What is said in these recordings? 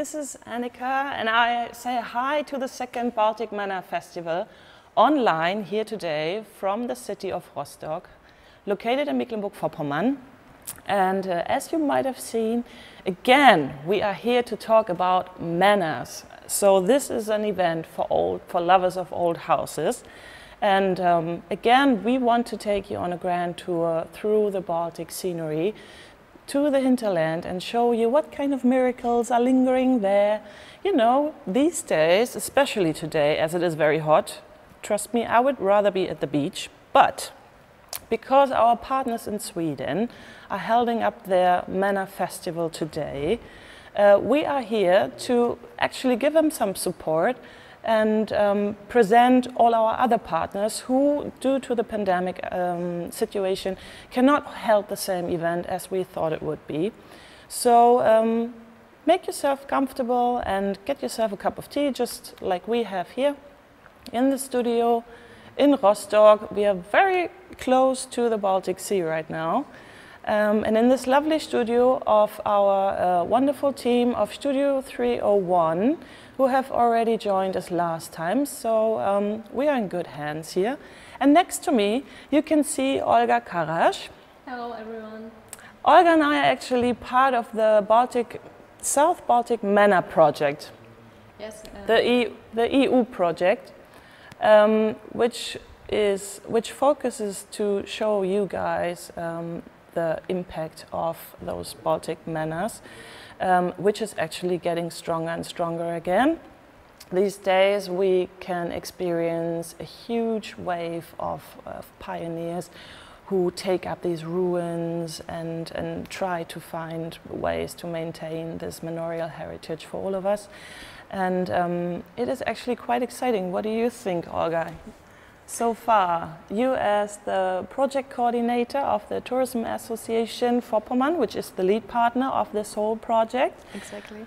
this is Annika, and I say hi to the second Baltic Manor Festival online here today from the city of Rostock, located in Mecklenburg-Vorpommern. And as you might have seen, again, we are here to talk about manors. So this is an event for lovers of old houses. And again, we want to take you on a grand tour through the Baltic scenery to the hinterland and show you what kind of miracles are lingering there. You know, these days, especially today, as it is very hot, trust me, I would rather be at the beach. But because our partners in Sweden are holding up their Manor Festival today, we are here to actually give them some support and present all our other partners who, due to the pandemic situation, cannot hold the same event as we thought it would be. So make yourself comfortable and get yourself a cup of tea, just like we have here in the studio in Rostock. We are very close to the Baltic Sea right now. And in this lovely studio of our wonderful team of Studio 301, who have already joined us last time, so we are in good hands here. And next to me, you can see Olga Karash. Hello, everyone. Olga and I are actually part of the South Baltic Manor project. Yes. The EU project, which focuses to show you guys the impact of those Baltic manors, which is actually getting stronger and stronger again. These days we can experience a huge wave of pioneers who take up these ruins and try to find ways to maintain this manorial heritage for all of us. And it is actually quite exciting. What do you think, Olga? So far, you as the project coordinator of the Tourism Association Vorpommern, which is the lead partner of this whole project. Exactly.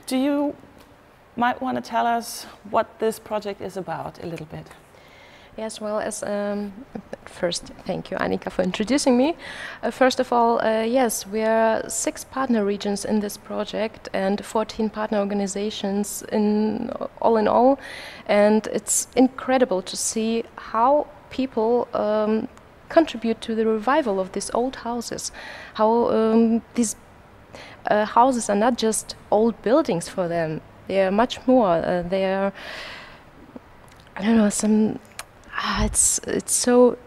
Do you might want to tell us what this project is about a little bit? Yes, well, as first, thank you, Annika, for introducing me. First of all, yes, we are 6 partner regions in this project and 14 partner organizations in all. And it's incredible to see how people contribute to the revival of these old houses. How these houses are not just old buildings for them. They are much more. They are, I don't know, it's so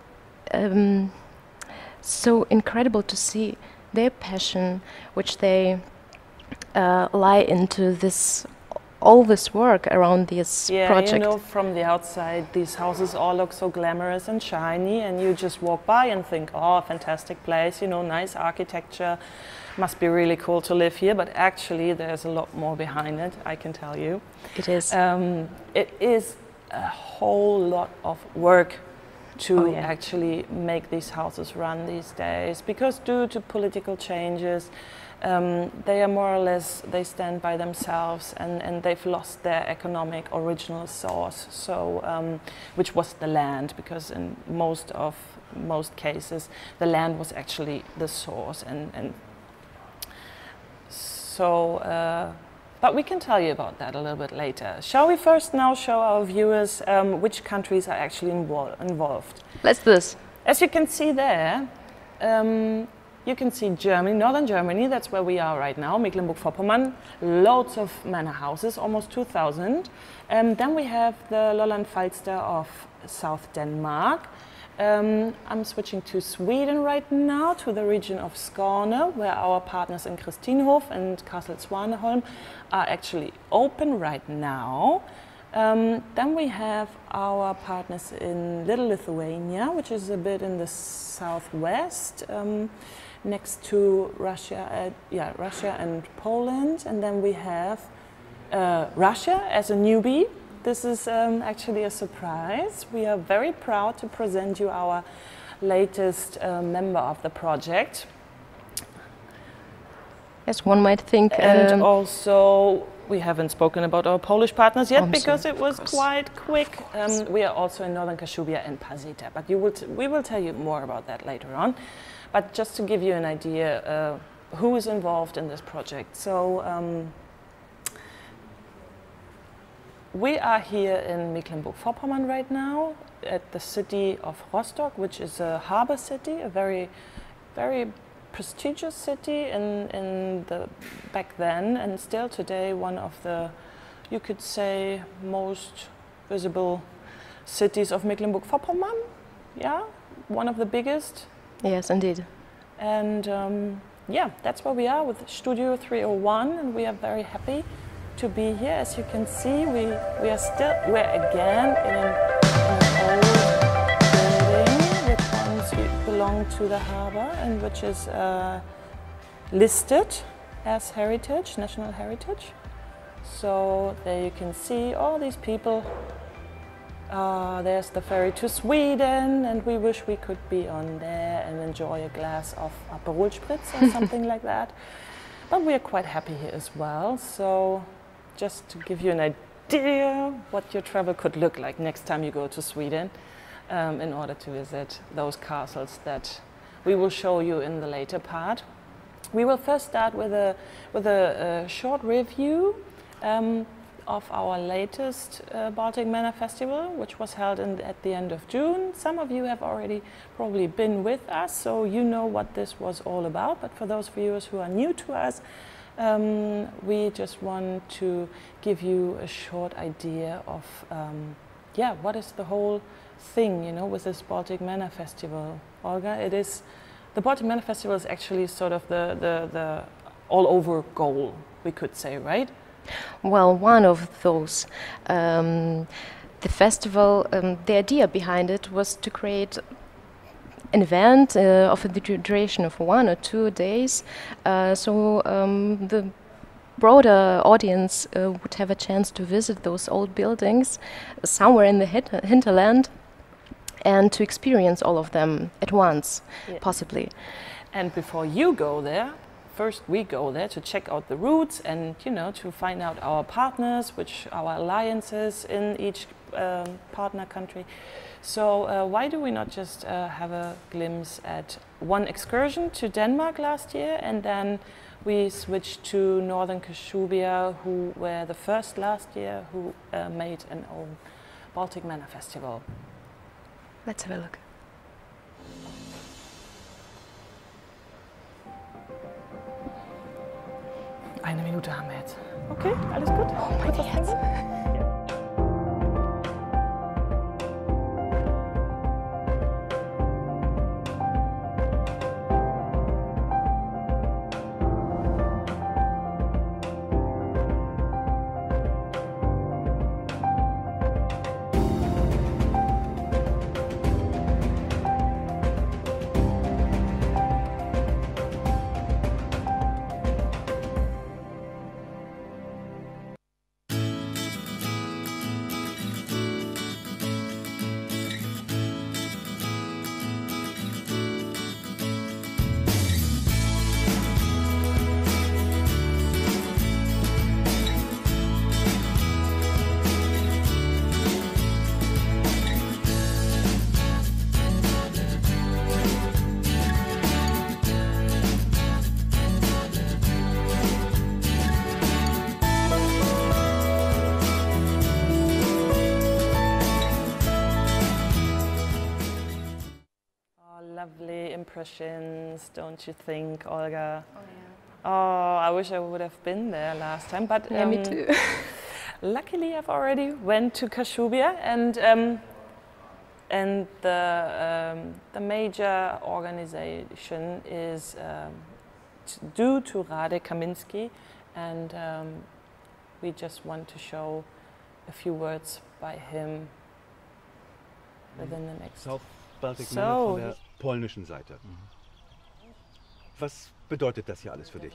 so incredible to see their passion, which they lie into all this work around this project. You know, from the outside, these houses all look so glamorous and shiny, and you just walk by and think, oh, fantastic place, you know, nice architecture, must be really cool to live here. But actually, there's a lot more behind it, I can tell you. It is. It is a whole lot of work to actually make these houses run these days, because due to political changes, they are more or less, they stand by themselves, and they've lost their economic original source, so which was the land, because in most cases the land was actually the source, and so but we can tell you about that a little bit later. Shall we first now show our viewers which countries are actually involved? Let's do this. As you can see there, you can see Germany, northern Germany, that's where we are right now, Mecklenburg-Vorpommern, loads of manor houses, almost 2,000. Then we have the Lolland-Falster of South Denmark. I'm switching to Sweden right now, to the region of Skåne, where our partners in Kristinhof and Castle Svaneholm are actually open right now. Then we have our partners in Little Lithuania, which is a bit in the southwest, next to Russia, Russia and Poland. And then we have Russia as a newbie. This is actually a surprise. We are very proud to present you our latest member of the project. As one might think. And also, we haven't spoken about our Polish partners yet, because it was quite quick. We are also in Northern Kashubia and Pazita, but we will tell you more about that later on. But just to give you an idea who is involved in this project. So we are here in Mecklenburg-Vorpommern right now at the city of Rostock, which is a harbor city, a very, very prestigious city in the back then, and still today one of the, you could say, most visible cities of Mecklenburg-Vorpommern. Yeah, one of the biggest. Yes, indeed. And yeah, that's where we are with Studio 301, and we are very happy to be here. As you can see, we're again in an old building which once belonged to the harbor and which is listed as heritage, national heritage. So there you can see all these people. There's the ferry to Sweden, and we wish we could be on there and enjoy a glass of Aperol Spritz or something like that. But we are quite happy here as well. So just to give you an idea what your travel could look like next time you go to Sweden, in order to visit those castles that we will show you in the later part. We will first start with a short review of our latest Baltic Manor Festival, which was held at the end of June. Some of you have already probably been with us, so you know what this was all about. But for those viewers who are new to us, we just want to give you a short idea of yeah, what is the whole thing, you know, with this Baltic Manor Festival. Olga, the Baltic Manor Festival is actually sort of the all-over goal, we could say, right? Well, one of those. The festival, the idea behind it was to create an event of a duration of 1 or 2 days, so the broader audience would have a chance to visit those old buildings somewhere in the hinterland and to experience all of them at once, yeah, possibly. And before you go there, first we go there to check out the routes and, you know, to find out our partners, our alliances in each partner country. So why do we not just have a glimpse at one excursion to Denmark last year, and then we switched to Northern Kashubia, who were the first last year who made an own Baltic Manor Festival. Let's have a look. Eine Minute haben wir jetzt. Okay, alles gut? Kurz was trinken? Lovely impressions, don't you think, Olga? Oh, yeah. Oh, I wish I would have been there last time, but yeah, me too. Luckily, I've already went to Kashubia, and the major organization is due to Radek Kamiński, and we just want to show a few words by him within the next. Baltic Manor von der polnischen Seite. Was bedeutet das hier alles für dich?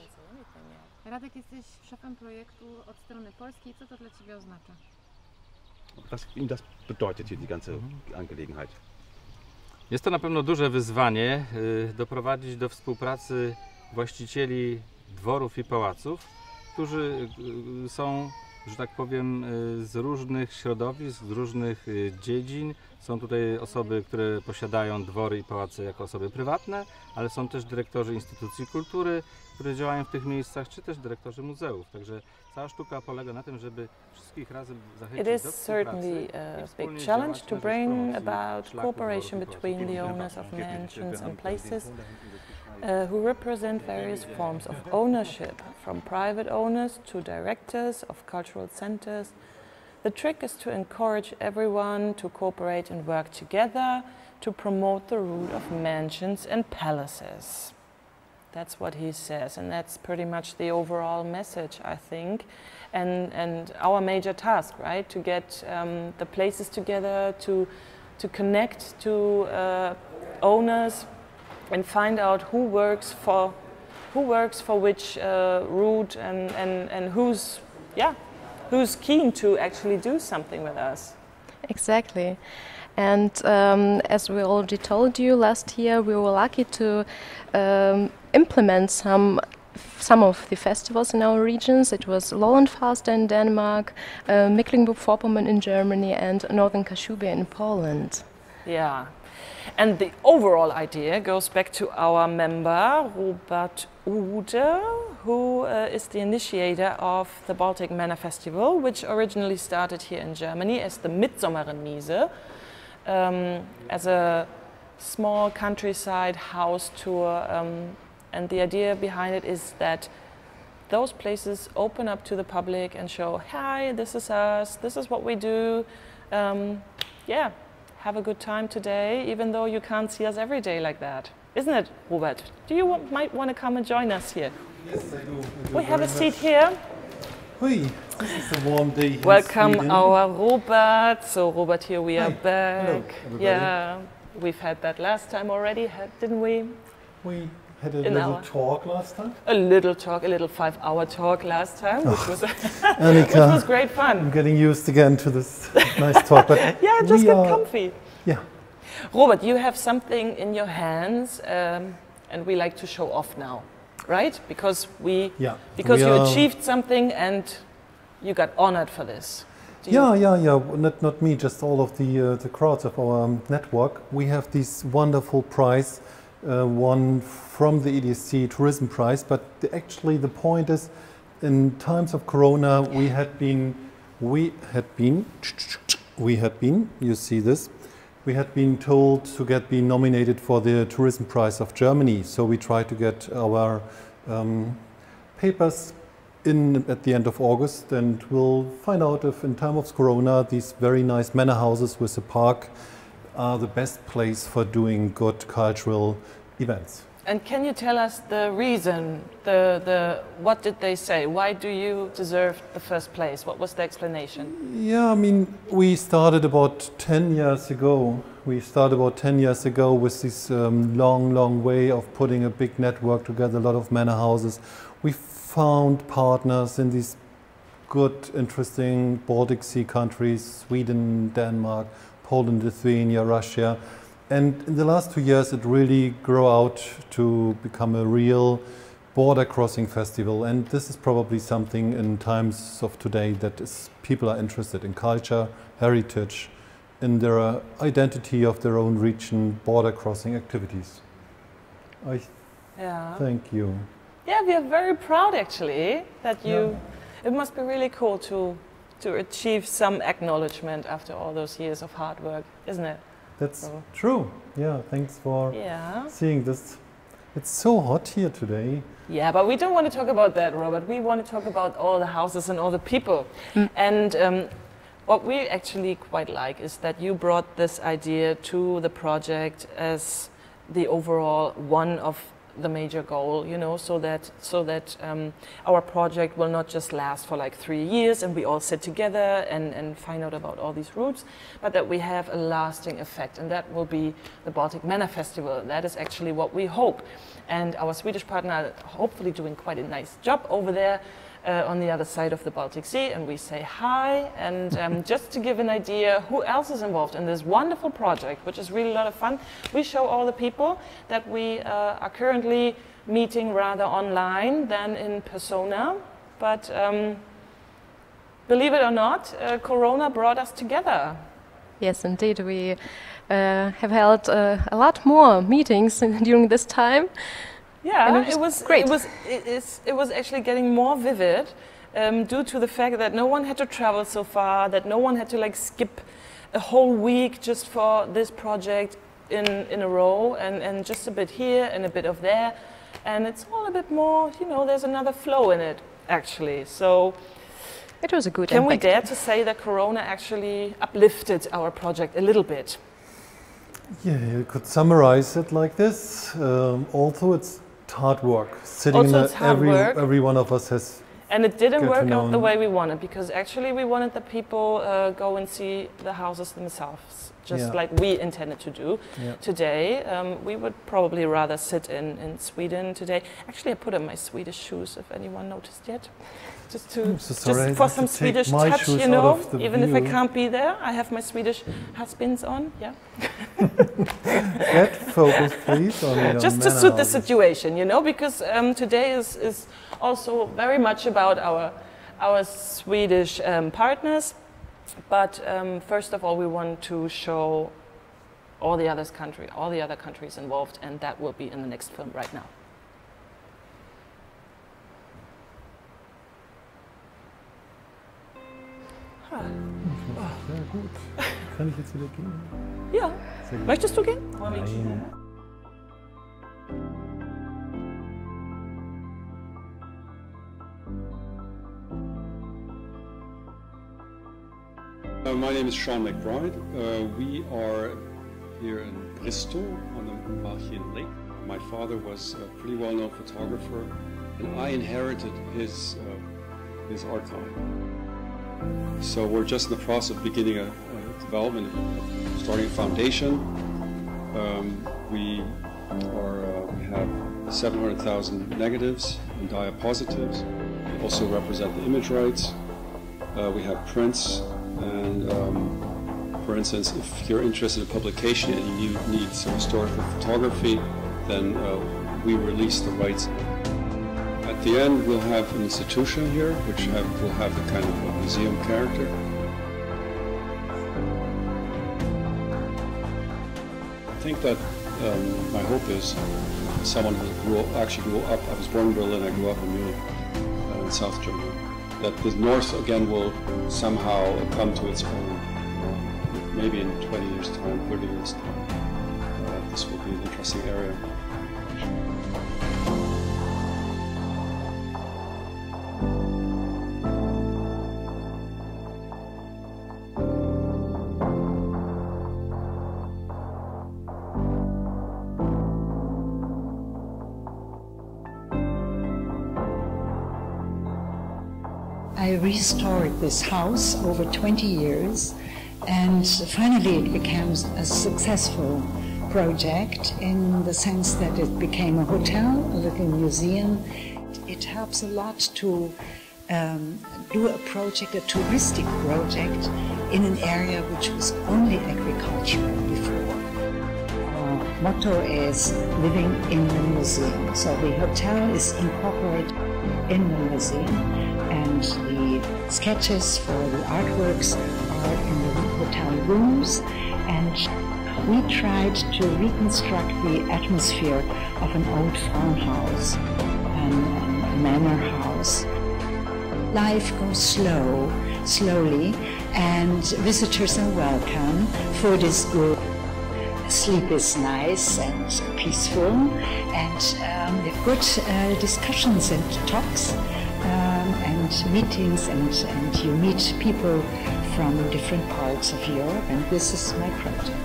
Radek, jesteś szefem projektu od strony polskiej. Co to dla Ciebie oznacza? Was Ihnen das bedeutet hier, die ganze Angelegenheit? Jest to na pewno duże wyzwanie doprowadzić do współpracy właścicieli dworów i pałaców, którzy są że tak powiem, z różnych środowisk, z różnych dziedzin. Są tutaj osoby, które posiadają dwory i pałace jako osoby prywatne, ale są też dyrektorzy instytucji kultury, które działają w tych miejscach, czy też dyrektorzy muzeów. Także cała sztuka polega na tym, żeby wszystkich razem zachęcić do współpracy. It is certainly a big challenge to bring about cooperation between the owners of mansions and places who represent various forms of ownership, from private owners to directors of cultural centers. The trick is to encourage everyone to cooperate and work together to promote the route of mansions and palaces. That's what he says, and that's pretty much the overall message, I think, and our major task, right? To get the places together, to connect to owners, and find out who works for which route, and who's keen to actually do something with us. Exactly. And as we already told you, last year we were lucky to implement some of the festivals in our regions. It was Lollandfast in Denmark, Mecklenburg-Vorpommern in Germany, and Northern Kashubia in Poland. Yeah. And the overall idea goes back to our member, Robert Ude, who is the initiator of the Baltic Manor Festival, which originally started here in Germany as the Mitsommerremise, as a small countryside house tour. And the idea behind it is that those places open up to the public and show, hi, this is us, this is what we do. Yeah. Have a good time today, even though you can't see us every day like that. Isn't it, Robert? Do you might want to come and join us here? Yes, I do. We have a seat here. Hui, this is a warm day here Welcome in Sweden. our Robert. So Robert, here we are Hi. back. Hello, everybody. Yeah, we've had that last time already, didn't we? We had a little talk last time. A little talk, a little 5-hour talk last time, which was Annika, which was great fun. I'm getting used again to this nice talk. But Yeah, just we get are- comfy. Yeah. Robert, you have something in your hands, and we like to show off now, right? Because we you are- achieved something and you got honored for this. Do Yeah, you- yeah. Not me, just all of the crowds of our network. We have this wonderful prize, won from the EDSC Tourism Prize. But actually, the point is, in times of Corona, we had been. You see this. We had been told to be nominated for the Tourism Prize of Germany. So we tried to get our papers in at the end of August, and we'll find out if in time of Corona these very nice manor houses with a park are the best place for doing good cultural events. And can you tell us the reason? What did they say? Why do you deserve the first place? What was the explanation? Yeah, I mean, we started about 10 years ago. With this long way of putting a big network together, a lot of manor houses. We found partners in these good, interesting Baltic Sea countries, Sweden, Denmark, Poland, Lithuania, Russia. And in the last 2 years, it really grew out to become a real border crossing festival. And this is probably something in times of today that people are interested in culture, heritage, in their identity of their own region, border crossing activities. Thank you. Yeah, we are very proud actually that you. It must be really cool to achieve some acknowledgement after all those years of hard work, isn't it? That's true. Yeah, thanks for seeing this. It's so hot here today. Yeah, but we don't want to talk about that, Robert. We want to talk about all the houses and all the people. And what we actually quite like is that you brought this idea to the project as the overall one of the major goal, you know, so that our project will not just last for like 3 years and we all sit together and find out about all these routes, but that we have a lasting effect, and that will be the Baltic Manor Festival. That is actually what we hope, and our Swedish partner are hopefully doing quite a nice job over there on the other side of the Baltic Sea, and we say hi. And just to give an idea who else is involved in this wonderful project, which is really a lot of fun, we show all the people that we are currently meeting rather online than in persona. But believe it or not, Corona brought us together. Yes, indeed. We have held a lot more meetings during this time. Yeah, it was great. It was actually getting more vivid due to the fact that no one had to travel so far, that no one had to like skip a whole week just for this project in a row, and just a bit here and a bit of there, and it's all a bit more, you know, there's another flow in it actually. So it was a good Can impact. we dare to say that Corona actually uplifted our project a little bit? Yeah, you could summarize it like this. Also, it's hard work. Sitting Also, in it's hard work. every one of us has. And it didn't Get to work know out the them. way we wanted, because actually we wanted the people go and see the houses themselves, just Yeah. like we intended to do Yeah. today. We would probably rather sit in Sweden today. Actually, I put on my Swedish shoes, if anyone noticed yet. Just to I'm so sorry, I just for have to some take Swedish my touch, shoes you out know. of the Even if I view. can't be there, I have my Swedish husbands on. Yeah. Get focused, please, on your Just to manor suit the houses. situation, you know, because today is also very much about our Swedish partners. But first of all, we want to show all the other countries involved, and that will be in the next film right now. Sehr gut. Kann ich jetzt wieder gehen? Ja. Sehr gut. Möchtest du gehen? Nein. My name is Sean McBride. We are here in Bristol on the Malchian Lake. My father was a pretty well-known photographer, and I inherited his archive. So we're just in the process of beginning a development, starting a foundation. We have 700,000 negatives and diapositives. We also represent the image rights. We have prints, and for instance, if you're interested in publication and you need some historical photography, then we release the rights. At the end, we'll have an institution here, which will have the kind of a museum character. I think that my hope is someone who actually grew up. I was born in Berlin. I grew up in Munich, in South Germany. That the North again will somehow come to its own. Maybe in 20 years' time, 30 years' time, this will be an interesting area. I restored this house over 20 years, and finally it became a successful project in the sense that it became a hotel, a little museum. It helps a lot to do a project, a touristic project, in an area which was only agricultural before. Our motto is living in the museum. So the hotel is incorporated in the museum, and the sketches for the artworks are in the hotel rooms, and we tried to reconstruct the atmosphere of an old farmhouse, a manor house. Life goes slowly, and visitors are welcome. Food is good, sleep is nice and peaceful, and there are good discussions and talks and meetings, and you meet people from different parts of Europe, and this is my project.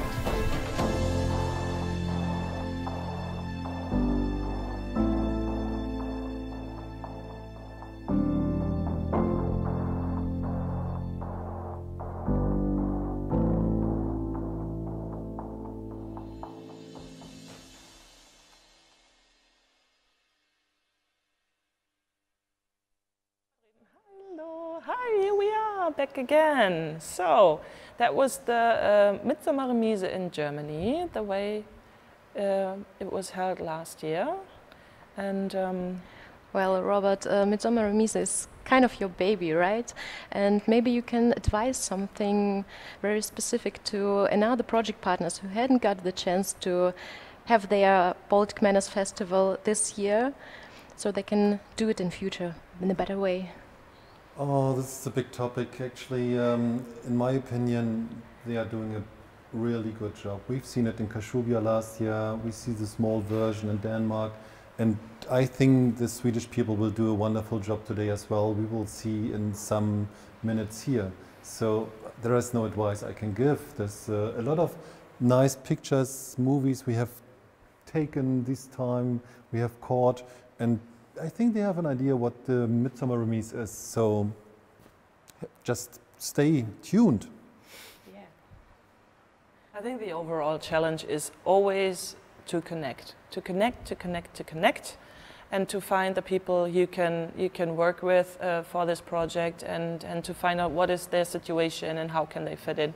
Hi, here we are back again. So that was the Midsommerremise in Germany, the way it was held last year. And well, Robert, Midsommerremise is kind of your baby, right? And maybe you can advise something very specific to another project partners who hadn't got the chance to have their Baltic Manors Festival this year, so they can do it in future in a better way. Oh, this is a big topic. Actually, in my opinion, they are doing a really good job. We've seen it in Kashubia last year. We see the small version in Denmark. And I think the Swedish people will do a wonderful job today as well. We will see in some minutes here. So there is no advice I can give. There's a lot of nice pictures, movies we have taken this time, we have caught, and I think they have an idea what the Midsummer Remise is. So just stay tuned. Yeah. I think the overall challenge is always to connect, and to find the people you can work with for this project, and to find out what is their situation and how can they fit in.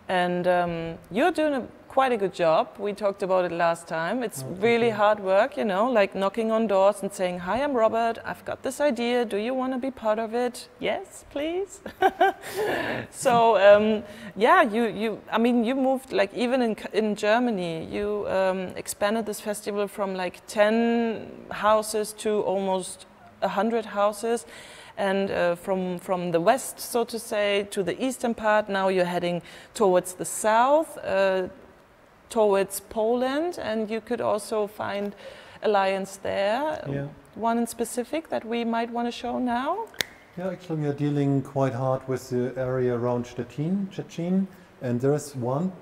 And you're doing quite a good job. We talked about it last time. It's really hard work, you know, like knocking on doors and saying, "Hi, I'm Robert. I've got this idea. Do you want to be part of it?" "Yes, please." So yeah, I mean, you moved, like, even in Germany, you expanded this festival from like 10 houses to almost 100 houses. And from the west, so to say, to the eastern part, now you're heading towards the south, towards Poland, and you could also find alliance there. Yeah. One in specific that we might want to show now? Yeah, actually we are dealing quite hard with the area around Szczecin, and there is one,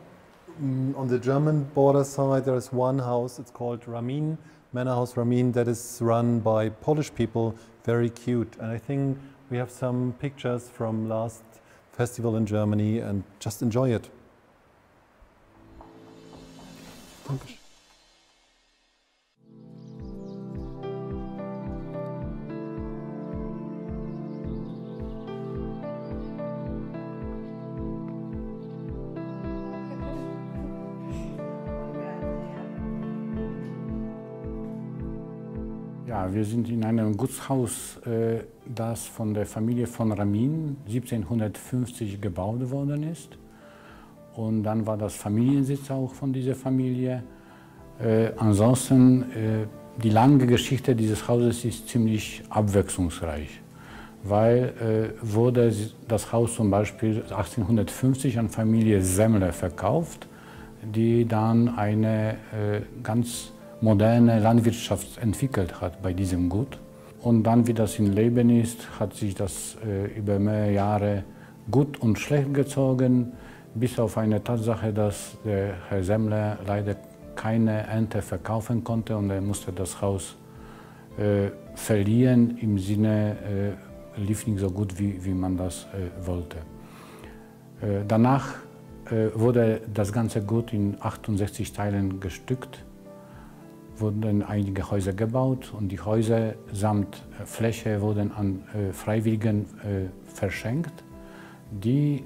on the German border side, there is one house, it's called Ramin, Manor House Ramin, that is run by Polish people, very cute. And I think we have some pictures from last festival in Germany, and just enjoy it. Dankeschön. Ja, wir sind in einem Gutshaus, das von der Familie von Ramin 1750 gebaut worden ist. Und dann war das Familiensitz auch von dieser Familie. Ansonsten, die lange Geschichte dieses Hauses ist ziemlich abwechslungsreich, weil wurde das Haus zum Beispiel 1850 an Familie Semmler verkauft, die dann eine ganz moderne Landwirtschaft entwickelt hat bei diesem Gut. Und dann, wie das im Leben ist, hat sich das über mehrere Jahre gut und schlecht gezogen, bis auf eine Tatsache, dass der Herr Semmler leider keine Ernte verkaufen konnte und er musste das Haus verlieren, im Sinne lief nicht so gut, wie man das wollte. Danach wurde das ganze Gut in 68 Teilen gestückt, wurden einige Häuser gebaut und die Häuser samt Fläche wurden an Freiwilligen verschenkt, die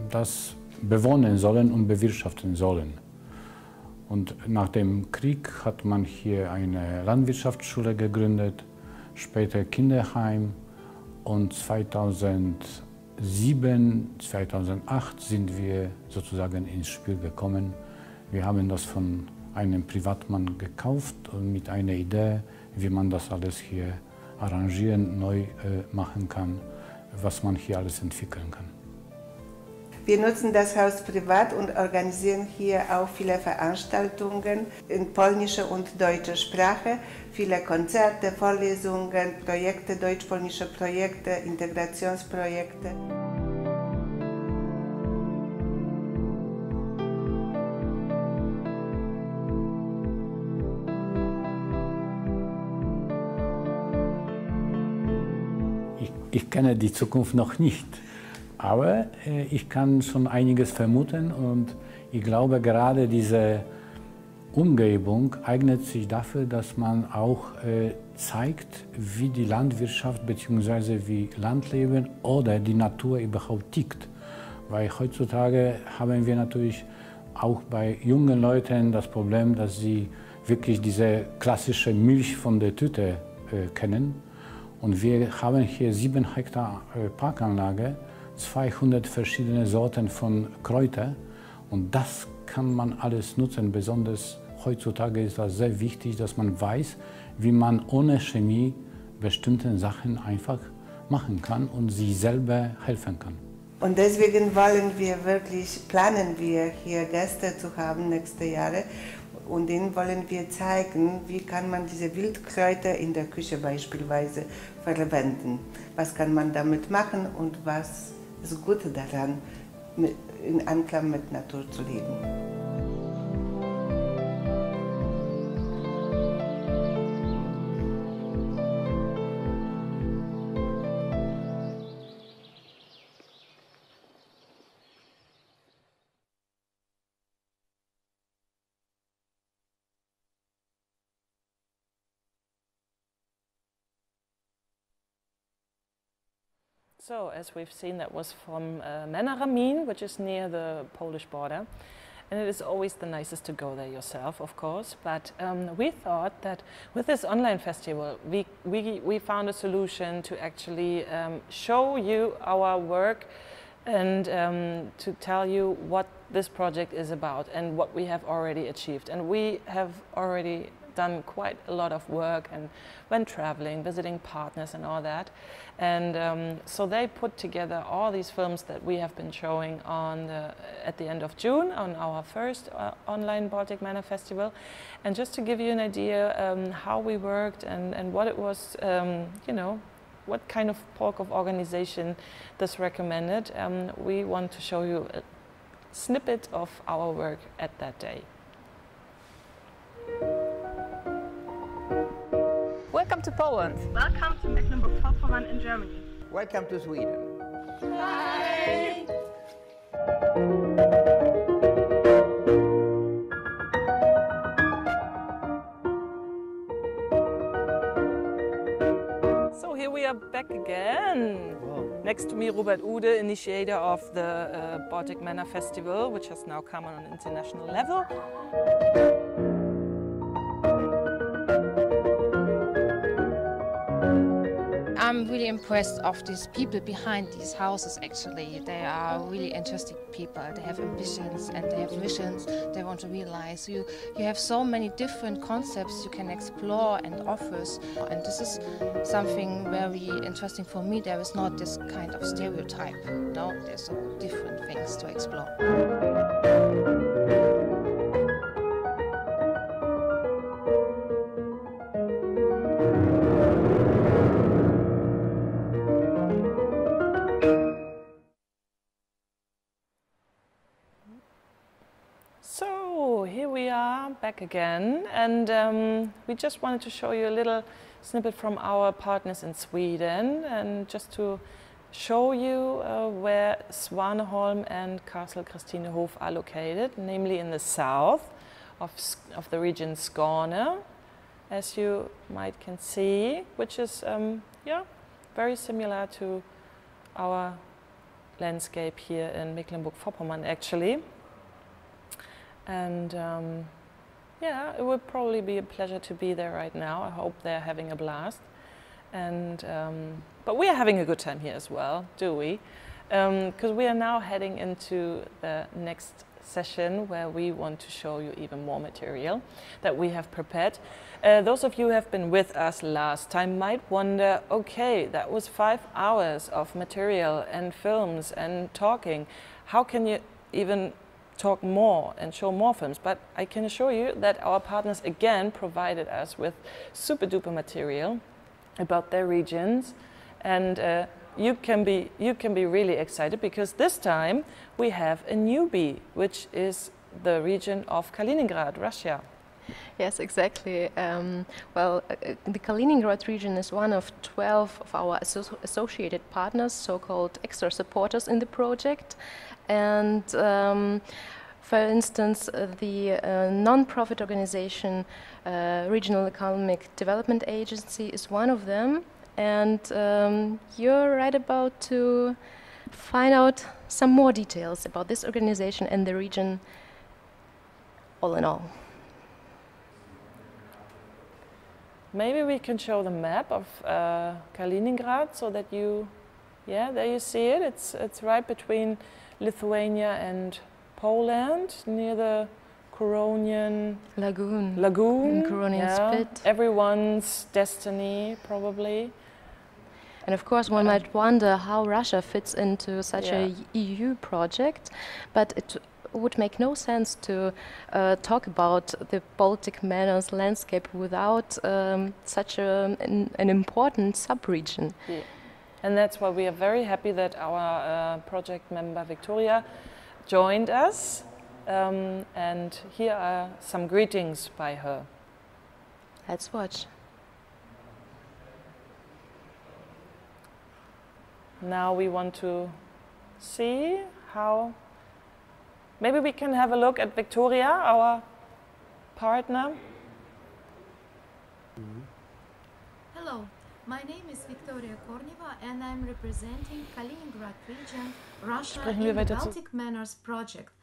das bewohnen sollen und bewirtschaften sollen. Und nach dem Krieg hat man hier eine Landwirtschaftsschule gegründet, später Kinderheim, und 2007, 2008 sind wir sozusagen ins Spiel gekommen. Wir haben das von einem Privatmann gekauft und mit einer Idee, wie man das alles hier arrangieren, neu machen kann, was man hier alles entwickeln kann. Wir nutzen das Haus privat und organisieren hier auch viele Veranstaltungen in polnischer und deutscher Sprache, viele Konzerte, Vorlesungen, Projekte, deutsch-polnische Projekte, Integrationsprojekte. Ich kenne die Zukunft noch nicht, aber ich kann schon einiges vermuten und ich glaube, gerade diese Umgebung eignet sich dafür, dass man auch zeigt, wie die Landwirtschaft bzw. wie Landleben oder die Natur überhaupt tickt. Weil heutzutage haben wir natürlich auch bei jungen Leuten das Problem, dass sie wirklich diese klassische Milch von der Tüte kennen. Und wir haben hier 7 Hektar Parkanlage, 200 verschiedene Sorten von Kräutern. Und das kann man alles nutzen. Besonders heutzutage ist das sehr wichtig, dass man weiß, wie man ohne Chemie bestimmte Sachen einfach machen kann und sich selber helfen kann. Und deswegen planen wir hier Gäste zu haben nächste Jahre. Und denen wollen wir zeigen, wie kann man diese Wildkräuter in der Küche beispielsweise verwenden. Was kann man damit machen und was ist gut daran, in Einklang mit Natur zu leben. So, as we've seen, that was from Manor, which is near the Polish border. And it is always the nicest to go there yourself, of course. But we thought that with this online festival, we found a solution to actually show you our work and to tell you what this project is about and what we have already achieved. And we have already done quite a lot of work and went traveling, visiting partners and all that. And so they put together all these films that we have been showing at the end of June on our first online Baltic Manor Festival. And just to give you an idea how we worked and what it was, you know, what kind of bulk of organization this recommended, we want to show you a snippet of our work at that day. Welcome to Poland. Welcome to Mecklenburg-Vorpommern in Germany. Welcome to Sweden. Hi. So here we are back again. Wow. Next to me, Robert Ude, initiator of the Baltic Manor Festival, which has now come on an international level. I'm really impressed of these people behind these houses actually. They are really interesting people. They have ambitions and they have visions they want to realize. You have so many different concepts you can explore and offers, and this is something very interesting for me. There is not this kind of stereotype. No, there's so different things to explore. So here we are back again, and we just wanted to show you a little snippet from our partners in Sweden, and just to show you where Svaneholm and Castle Christinehof are located, namely in the south of the region Skåne, as you can see, which is yeah, very similar to our landscape here in Mecklenburg-Vorpommern actually. And yeah, it would probably be a pleasure to be there right now. I hope they're having a blast. And but we are having a good time here as well, do we? Because we are now heading into the next session where we want to show you even more material that we have prepared. Those of you who have been with us last time might wonder, okay, that was 5 hours of material and films and talking. How can you even talk more and show more films? But I can assure you that our partners again provided us with super duper material about their regions, and you can be really excited because this time we have a newbie, which is the region of Kaliningrad, Russia. Yes, exactly. Well, the Kaliningrad region is one of 12 of our associated partners, so-called extra supporters in the project. And for instance, the non-profit organization Regional Economic Development Agency is one of them. And you're right about to find out some more details about this organization and the region all in all. maybe we can show the map of Kaliningrad so that you, yeah, there you see it. It's right between Lithuania and Poland, near the Curonian Lagoon. Curonian yeah. Spit. Everyone's destiny, probably. And of course, one might wonder how Russia fits into such a EU project, but it would make no sense to talk about the Baltic Manors landscape without such an important sub-region. Yeah. And that's why we are very happy that our project member Victoria joined us. And here are some greetings by her. Let's watch. Now we want to see how, maybe we can have a look at Victoria, our partner. Hello, my name is Victoria Korneva and I'm representing Kaliningrad Region, Russia in the Baltic Manors project.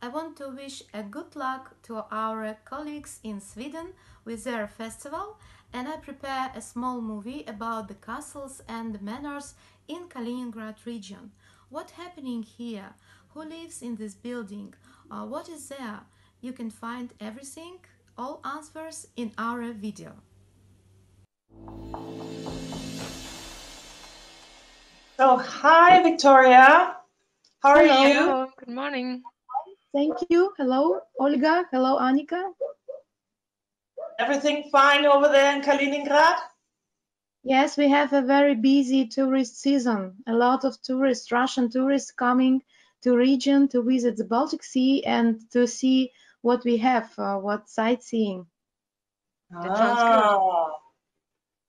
I want to wish a good luck to our colleagues in Sweden with their festival, and I prepare a small movie about the castles and the manors in Kaliningrad region. What's happening here? Who lives in this building? What is there? You can find everything, all answers in our video. So, hi Victoria, how are you? Hello, good morning. Thank you. Hello, Olga. Hello, Annika. Everything fine over there in Kaliningrad? Yes, we have a very busy tourist season. A lot of tourists, Russian tourists, coming to region to visit the Baltic Sea and to see what we have, what sightseeing.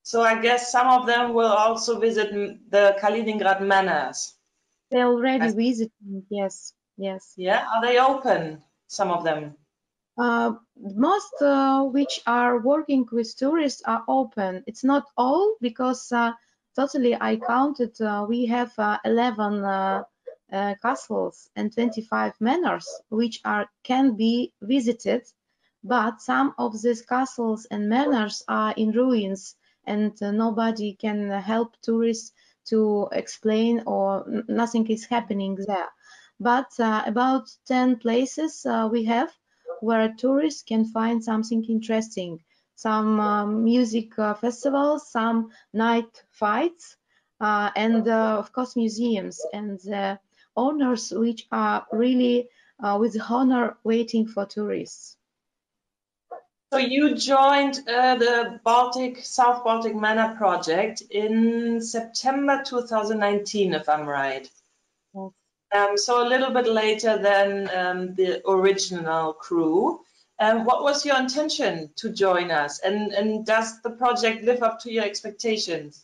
So I guess some of them will also visit the Kaliningrad manors. They already visiting, yes, yes. Yeah, are they open, some of them? Most which are working with tourists are open. It's not all, because totally I counted, we have 11 castles and 25 manors which can be visited, but some of these castles and manors are in ruins and nobody can help tourists to explain, or nothing is happening there. But about 10 places we have where tourists can find something interesting. Some music festivals, some night fights, and of course museums, and the owners which are really with honor waiting for tourists. So you joined the South Baltic Manor project in September 2019, if I'm right. Yes. So a little bit later than the original crew. What was your intention to join us? And does the project live up to your expectations?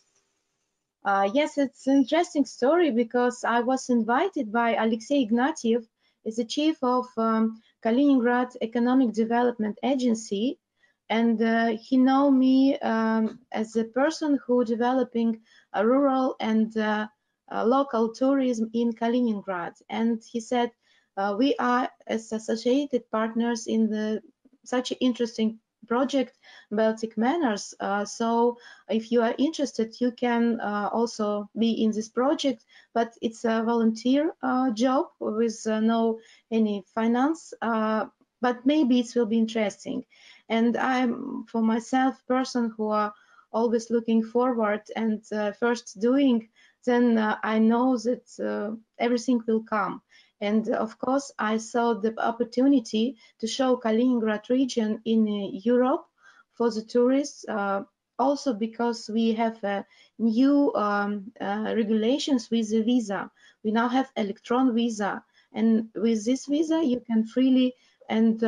Yes, it's an interesting story, because I was invited by Alexei Ignatiev, is the chief of Kaliningrad Economic Development Agency, and he know me as a person who developing a rural and local tourism in Kaliningrad. And he said, we are as associated partners in such an interesting project, Baltic Manors. So if you are interested, you can also be in this project, but it's a volunteer job with no any finance, but maybe it will be interesting. And I'm, for myself, person who are always looking forward and first doing, then I know that everything will come. And of course, I saw the opportunity to show Kaliningrad region in Europe for the tourists, also because we have new regulations with the visa. We now have electron visa, and with this visa, you can freely and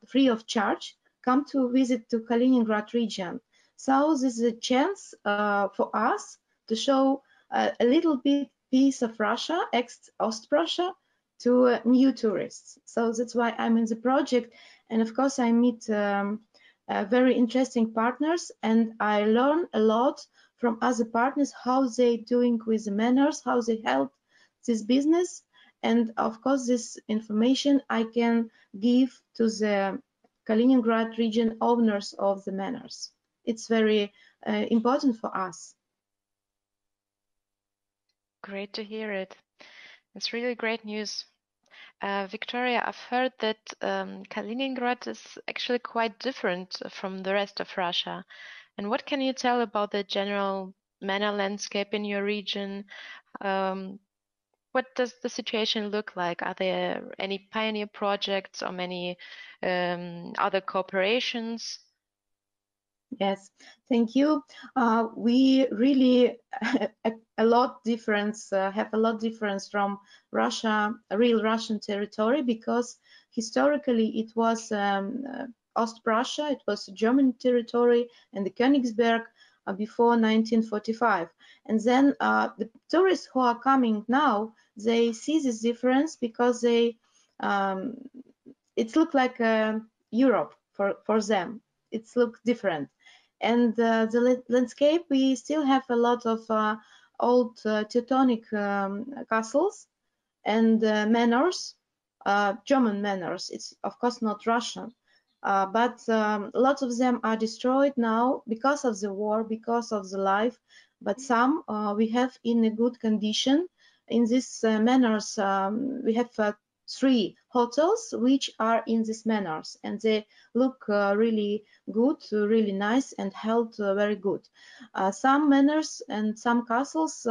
free of charge come to visit to Kaliningrad region. So this is a chance for us to show a little bit piece of Russia, ex-Ost-Prussia, to new tourists. So that's why I'm in the project, and of course I meet very interesting partners, and I learn a lot from other partners, how they doing with the manors, how they help this business, and of course this information I can give to the Kaliningrad region owners of the manors. it's very important for us. Great to hear it. It's really great news. Victoria, I've heard that Kaliningrad is actually quite different from the rest of Russia. And what can you tell about the general manor landscape in your region? What does the situation look like? Are there any pioneer projects or many other cooperations? Yes, thank you. We really a lot difference have a lot difference from Russia, real Russian territory, because historically it was Ost-Prussia, it was German territory, and the Königsberg before 1945. And then the tourists who are coming now, they see this difference because they it look like Europe for them. It's look different. And the landscape, we still have a lot of old Teutonic castles and manors, German manors. It's of course not Russian, but lots of them are destroyed now because of the war, because of the life. But some we have in a good condition. In these manors, we have 3 hotels which are in these manors, and they look really good, really nice, and held very good. Some manors and some castles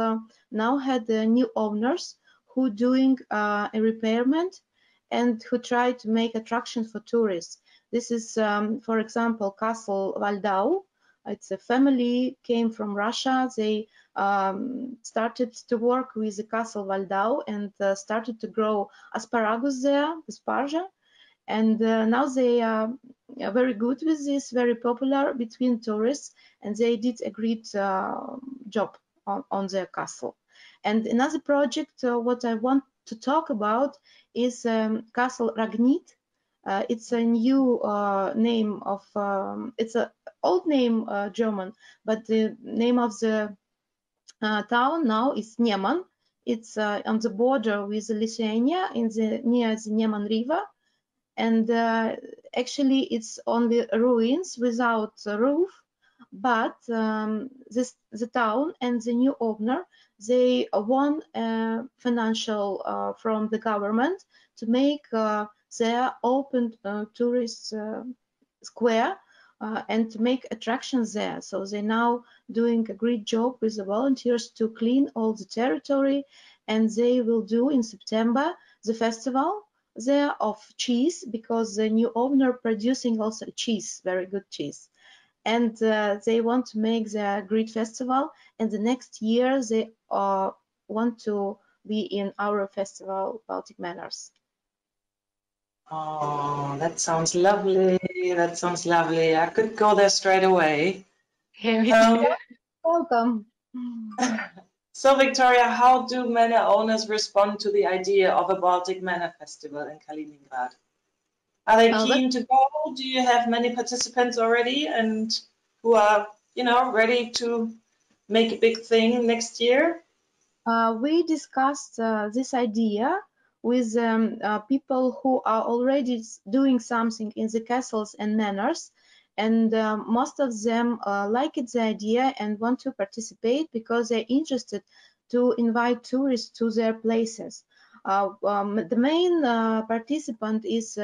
now had new owners who doing a repairment and who try to make attraction for tourists. This is, for example, Castle Waldau. It's a family came from Russia. They started to work with the Castle Waldau and started to grow asparagus there, asparja. And now they are very good with this, very popular between tourists, and they did a great job on their castle. And another project, what I want to talk about is Castle Ragnit. It's a new name of, it's an old name German, but the name of the town now is Neman. It's on the border with Lithuania near the Neman River. And actually it's only ruins without a roof, but the town and the new owner, they won financial from the government to make their open tourist square and to make attractions there. So they now doing a great job with the volunteers to clean all the territory, and they will do in September the festival there of cheese, because the new owner producing also cheese, very good cheese. And they want to make the great festival, and the next year they want to be in our festival, Baltic Manors. Oh, that sounds lovely. That sounds lovely. I could go there straight away. Welcome. So, Victoria, how do manor owners respond to the idea of a Baltic Manor Festival in Kaliningrad? Are they keen to go? Do you have many participants already and who are, you know, ready to make a big thing next year? We discussed this idea with people who are already doing something in the castles and manors, and most of them like the idea and want to participate because they're interested to invite tourists to their places. The main participant is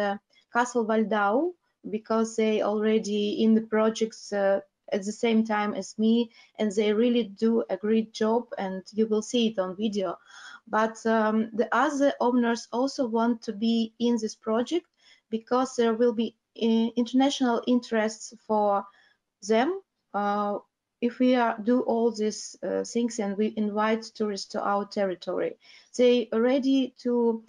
Castle Waldau, because they already in the projects at the same time as me, and they really do a great job, and you will see it on video. But the other owners also want to be in this project because there will be international interests for them if we do all these things and we invite tourists to our territory. They are ready to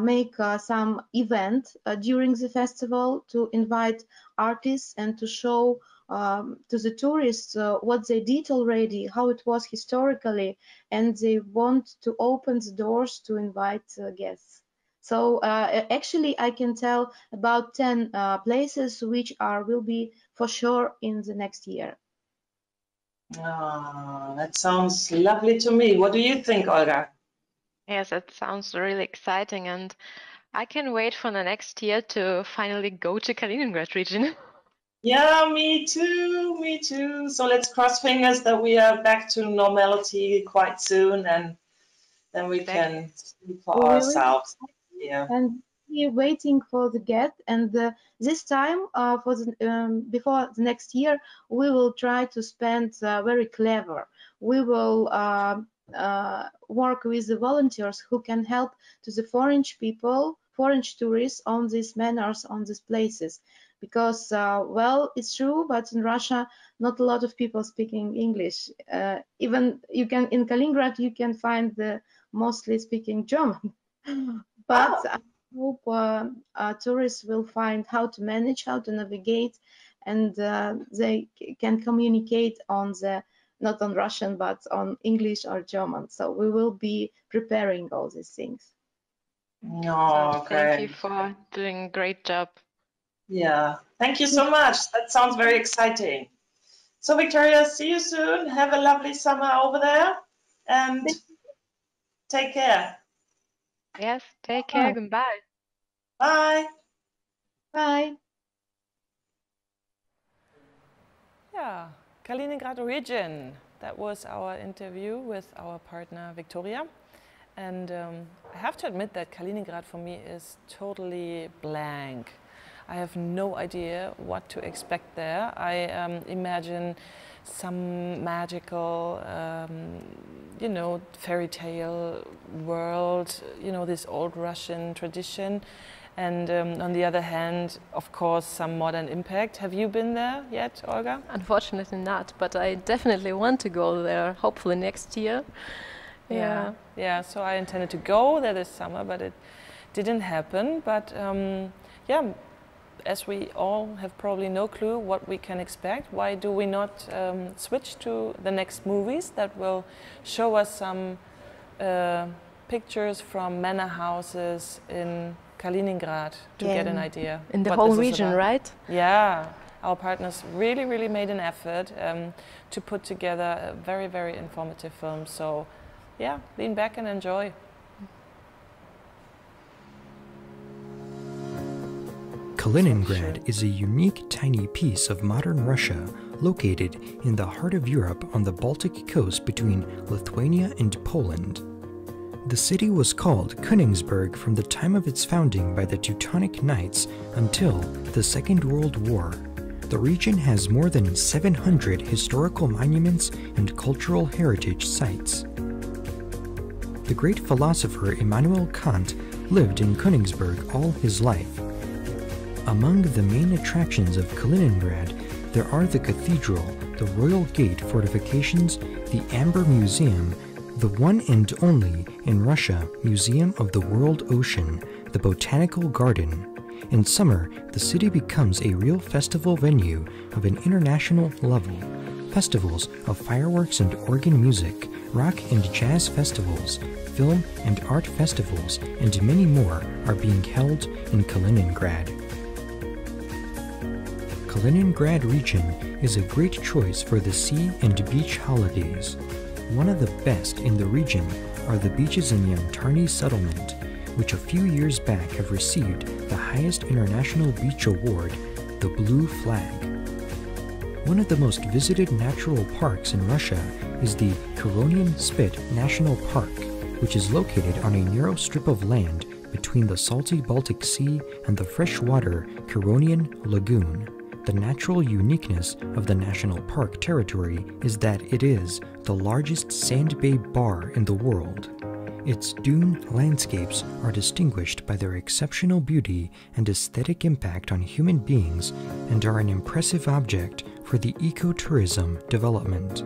make some event during the festival to invite artists and to show to the tourists what they did already, how it was historically, and they want to open the doors to invite guests. So actually I can tell about 10 places which will be for sure in the next year. Oh, that sounds lovely to me. What do you think, Olga? Yes, it sounds really exciting, and I can wait for the next year to finally go to Kaliningrad region. Yeah, me too, me too. So let's cross fingers that we are back to normality quite soon, and then we can speak for ourselves. Yeah. And we're waiting for the get, and this time for the, before the next year, we will try to spend very clever. We will work with the volunteers who can help to the foreign people, foreign tourists on these manors, on these places. Because, well, it's true, but in Russia, not a lot of people speaking English. Even you can, in Kaliningrad, you can find the mostly speaking German. But I hope tourists will find how to manage, how to navigate, and they can communicate on the, not on Russian, but on English or German. So we will be preparing all these things. Oh, thank you for doing a great job. Yeah, thank you so much. That sounds very exciting. So Victoria, see you soon. Have a lovely summer over there, and take care. Yes, take care. Goodbye. Bye. Bye. Yeah, Kaliningrad Region. That was our interview with our partner Victoria. And I have to admit that Kaliningrad for me is totally blank. I have no idea what to expect there. I imagine some magical, you know, fairy tale world, you know, this old Russian tradition. And on the other hand, of course, some modern impact. Have you been there yet, Olga? Unfortunately not, but I definitely want to go there, hopefully next year. Yeah, so I intended to go there this summer, but it didn't happen. But yeah, as we all have probably no clue what we can expect, why do we not switch to the next movies that will show us some pictures from manor houses in Kaliningrad to get an idea. In the whole region, right? Yeah, our partners really made an effort to put together a very informative film. So yeah, lean back and enjoy. Kaliningrad is a unique tiny piece of modern Russia located in the heart of Europe on the Baltic coast between Lithuania and Poland. The city was called Königsberg from the time of its founding by the Teutonic Knights until the Second World War. The region has more than 700 historical monuments and cultural heritage sites. The great philosopher Immanuel Kant lived in Königsberg all his life. Among the main attractions of Kaliningrad, there are the cathedral, the Royal Gate fortifications, the Amber Museum, the one and only in Russia Museum of the World Ocean, the Botanical Garden. In summer, the city becomes a real festival venue of an international level. Festivals of fireworks and organ music, rock and jazz festivals, film and art festivals, and many more are being held in Kaliningrad. Kaliningrad region is a great choice for the sea and beach holidays. One of the best in the region are the beaches in Yantarny settlement, which a few years back have received the highest international beach award, the Blue Flag. One of the most visited natural parks in Russia is the Curonian Spit National Park, which is located on a narrow strip of land between the salty Baltic Sea and the freshwater Curonian Lagoon. The natural uniqueness of the national park territory is that it is the largest sand bay bar in the world. Its dune landscapes are distinguished by their exceptional beauty and aesthetic impact on human beings and are an impressive object for the ecotourism development.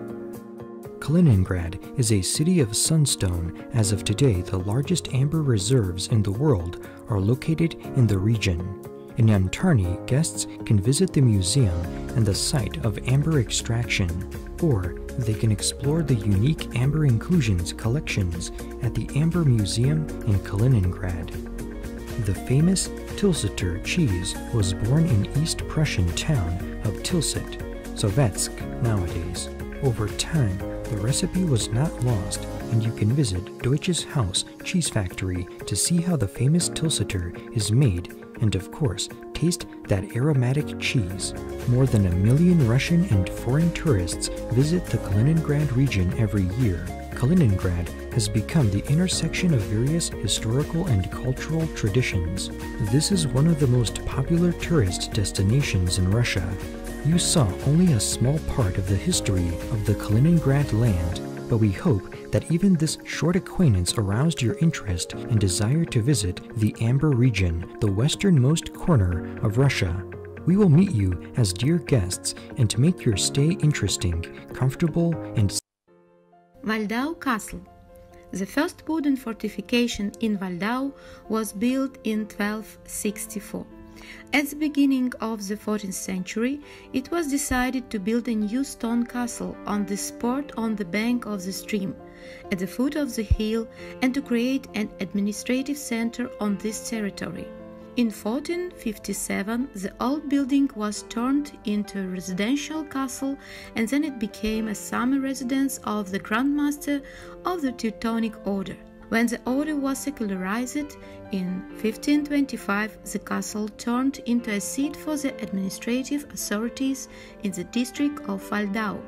Kaliningrad is a city of sunstone. As of today, the largest amber reserves in the world are located in the region. In Yantarny, guests can visit the museum and the site of amber extraction, or they can explore the unique amber inclusions collections at the Amber Museum in Kaliningrad. The famous Tilsiter cheese was born in East Prussian town of Tilsit, Sovetsk nowadays. Over time, the recipe was not lost, and you can visit Deutsches Haus cheese factory to see how the famous Tilsiter is made and, of course, taste that aromatic cheese. More than 1 million Russian and foreign tourists visit the Kaliningrad region every year. Kaliningrad has become the intersection of various historical and cultural traditions. This is one of the most popular tourist destinations in Russia. You saw only a small part of the history of the Kaliningrad land, but we hope that even this short acquaintance aroused your interest and desire to visit the Amber region, the westernmost corner of Russia. We will meet you as dear guests and to make your stay interesting, comfortable, and Waldau Castle. The first wooden fortification in Waldau was built in 1264. At the beginning of the 14th century, it was decided to build a new stone castle on the spot on the bank of the stream, at the foot of the hill, and to create an administrative center on this territory. In 1457, the old building was turned into a residential castle, and then it became a summer residence of the Grand Master of the Teutonic Order. When the order was secularized in 1525, the castle turned into a seat for the administrative authorities in the district of Waldau.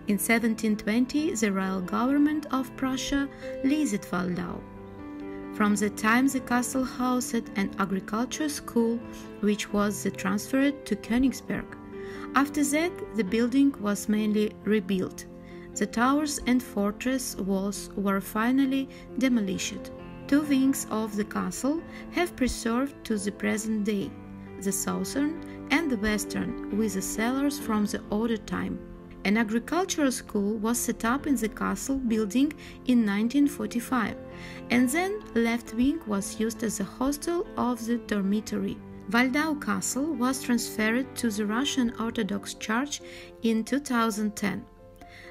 In 1720, the royal government of Prussia leased Waldau. From the time the castle housed an agricultural school, which was transferred to Königsberg. After that, the building was mainly rebuilt. The towers and fortress walls were finally demolished. Two wings of the castle have preserved to the present day, the southern and the western, with the cellars from the older time. An agricultural school was set up in the castle building in 1945, and then left wing was used as a hostel of the dormitory. Waldau Castle was transferred to the Russian Orthodox Church in 2010.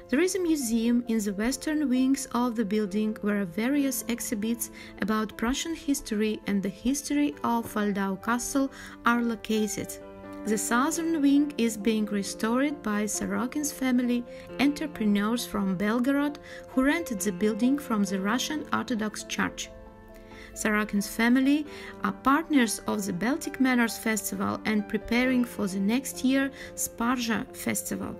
There is a museum in the western wings of the building where various exhibits about Prussian history and the history of Waldau Castle are located. The southern wing is being restored by Sorokin's family, entrepreneurs from Belgorod who rented the building from the Russian Orthodox Church. Sorokin's family are partners of the Baltic Manors Festival and preparing for the next year Sparja Festival.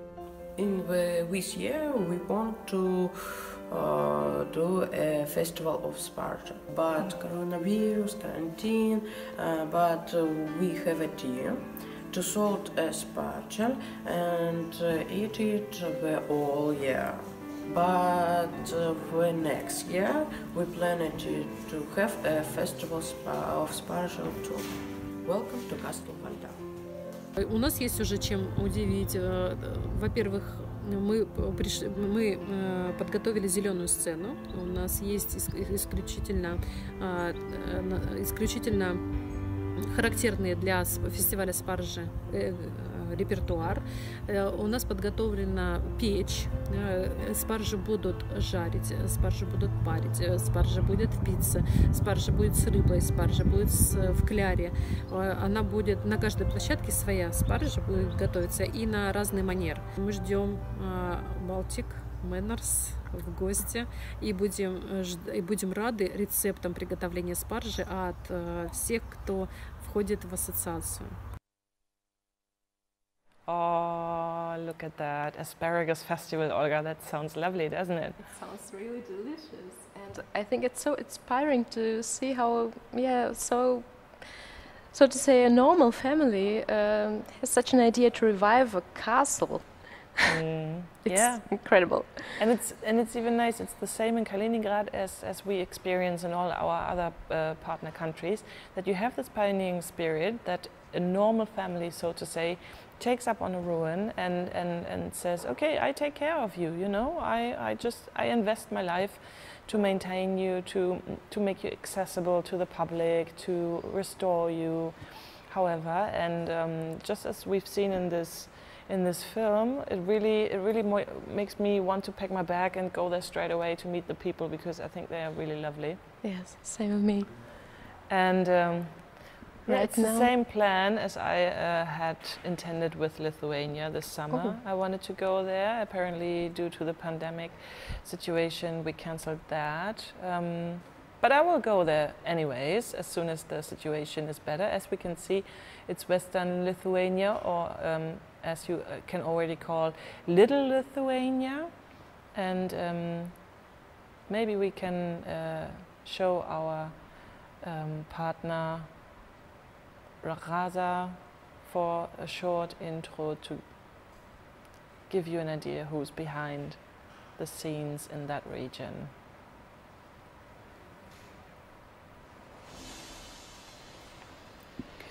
In this year we want to do a festival of Sparja, but coronavirus, quarantine, but we have a idea to salt a Sparja and eat it all year. But for next year we plan to have a festival of Sparja too. Welcome to Castle Waldau. У нас есть уже чем удивить. Во-первых, мы подготовили зеленую сцену. У нас есть исключительно характерные для фестиваля Спаржи репертуар. У нас подготовлена печь. Спаржи будут жарить, спаржи будут парить, спаржа будет питься, спаржа будет с рыбой, спаржа будет в кляре. Она будет на каждой площадке своя спаржа будет готовиться и на разный манер. Мы ждем Baltic Manors в гости и будем рады рецептам приготовления спаржи от всех, кто входит в ассоциацию. Oh, look at that. Asparagus festival, Olga. That sounds lovely, doesn't it? It sounds really delicious. And I think it's so inspiring to see how, so to say, a normal family has such an idea to revive a castle. It's incredible. And it's even nice. It's the same in Kaliningrad as we experience in all our other partner countries, that you have this pioneering spirit that a normal family, so to say, takes up on a ruin and says, okay, I take care of you, you know, I invest my life to maintain you, to make you accessible to the public, to restore you, however, and just as we've seen in this film, it really makes me want to pack my bag and go there straight away to meet the people, because I think they are really lovely. Yes, same with me. And it's the same plan as I had intended with Lithuania this summer. I wanted to go there. Apparently, due to the pandemic situation, we cancelled that. but I will go there anyways as soon as the situation is better. As we can see, it's Western Lithuania, or as you can already call, Little Lithuania. And maybe we can show our partner Raza for a short intro to give you an idea who's behind the scenes in that region.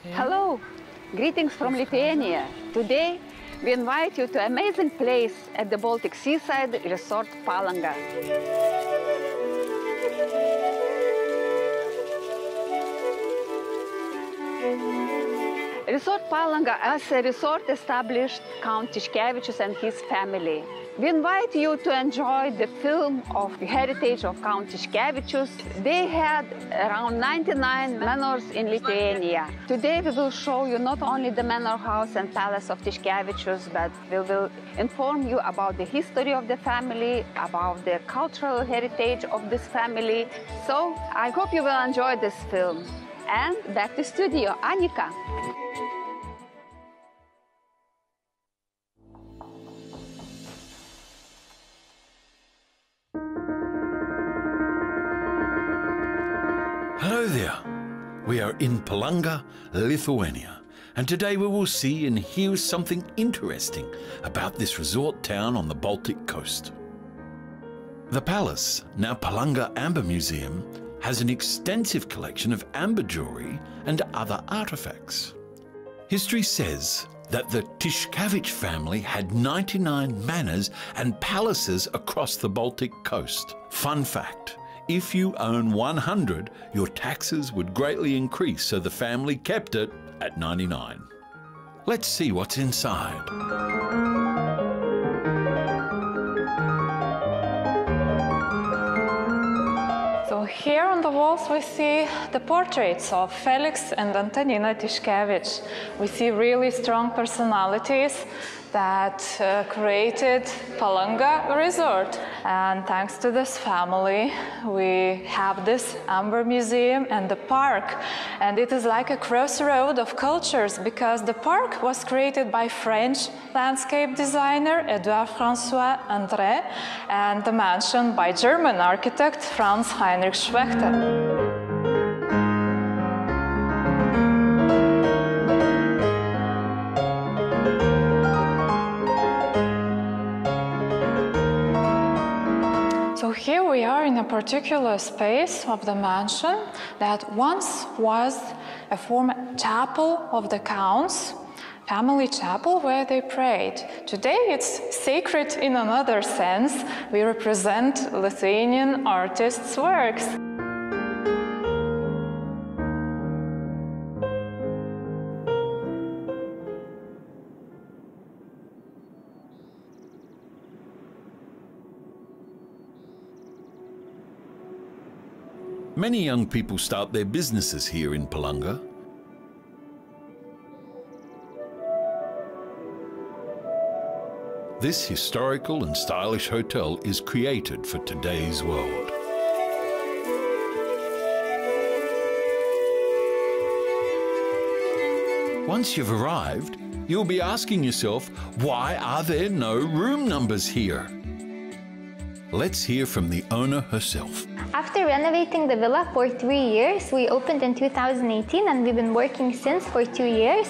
Okay. Hello, greetings from Lithuania. Today we invite you to an amazing place at the Baltic seaside resort Palanga. Resort Palanga is a resort established Count Tiškevičius and his family. We invite you to enjoy the film of the heritage of Count Tiškevičius. They had around 99 manors in Lithuania. Today we will show you not only the manor house and palace of Tiškevičius, but we will inform you about the history of the family, about the cultural heritage of this family. So I hope you will enjoy this film. And back to studio, Annika. Hello there. We are in Palanga, Lithuania, and today we will see and hear something interesting about this resort town on the Baltic coast. The palace, now Palanga Amber Museum, has an extensive collection of amber jewellery and other artefacts. History says that the Tiškevič family had 99 manors and palaces across the Baltic coast. Fun fact, if you own 100, your taxes would greatly increase, so the family kept it at 99. Let's see what's inside. So here on the walls we see the portraits of Felix and Antonina Tiškevič. We see really strong personalities that created Palanga Resort. And thanks to this family, we have this Amber Museum and the park. And it is like a crossroad of cultures, because the park was created by French landscape designer Edouard François André, and the mansion by German architect Franz Heinrich Schwechter. So here we are in a particular space of the mansion that once was a former chapel of the counts, family chapel where they prayed. Today it's sacred in another sense. We represent Lithuanian artists' works. Many young people start their businesses here in Palanga. This historical and stylish hotel is created for today's world. Once you've arrived, you'll be asking yourself, why are there no room numbers here? Let's hear from the owner herself. After renovating the villa for 3 years, we opened in 2018 and we've been working since for 2 years.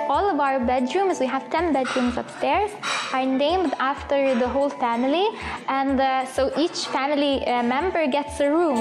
All of our bedrooms, we have 10 bedrooms upstairs, are named after the whole family, and so each family member gets a room.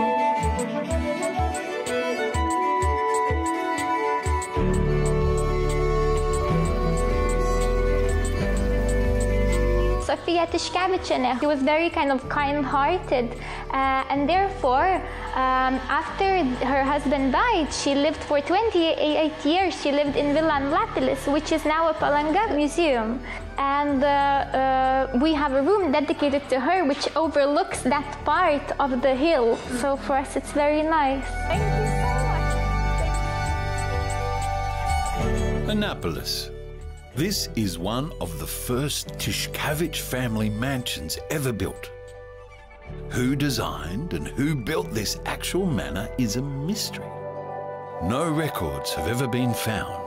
Sofia Tiškevičienė, she was very kind of kind-hearted, and therefore, after her husband died, she lived for 28 years. She lived in Villa Anlapilis, which is now a Palanga museum. And we have a room dedicated to her, which overlooks that part of the hill. So for us, it's very nice. Thank you so much. Annapolis. This is one of the first Tiškevič family mansions ever built. Who designed and who built this actual manor is a mystery. No records have ever been found.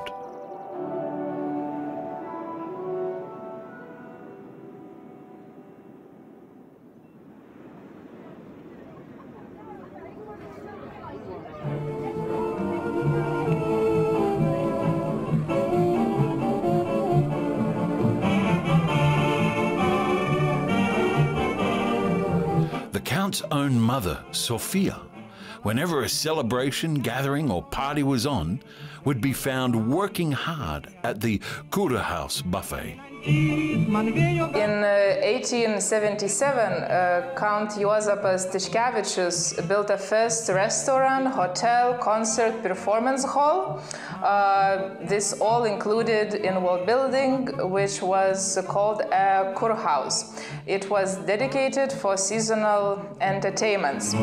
The Count's own mother, Sophia, whenever a celebration, gathering or party was on, would be found working hard at the Kurhaus buffet. In 1877, Count Juozapas Tiškevičius built a first restaurant, hotel, concert, performance hall. This all included in-wall building, which was called a kurhaus. It was dedicated for seasonal entertainments.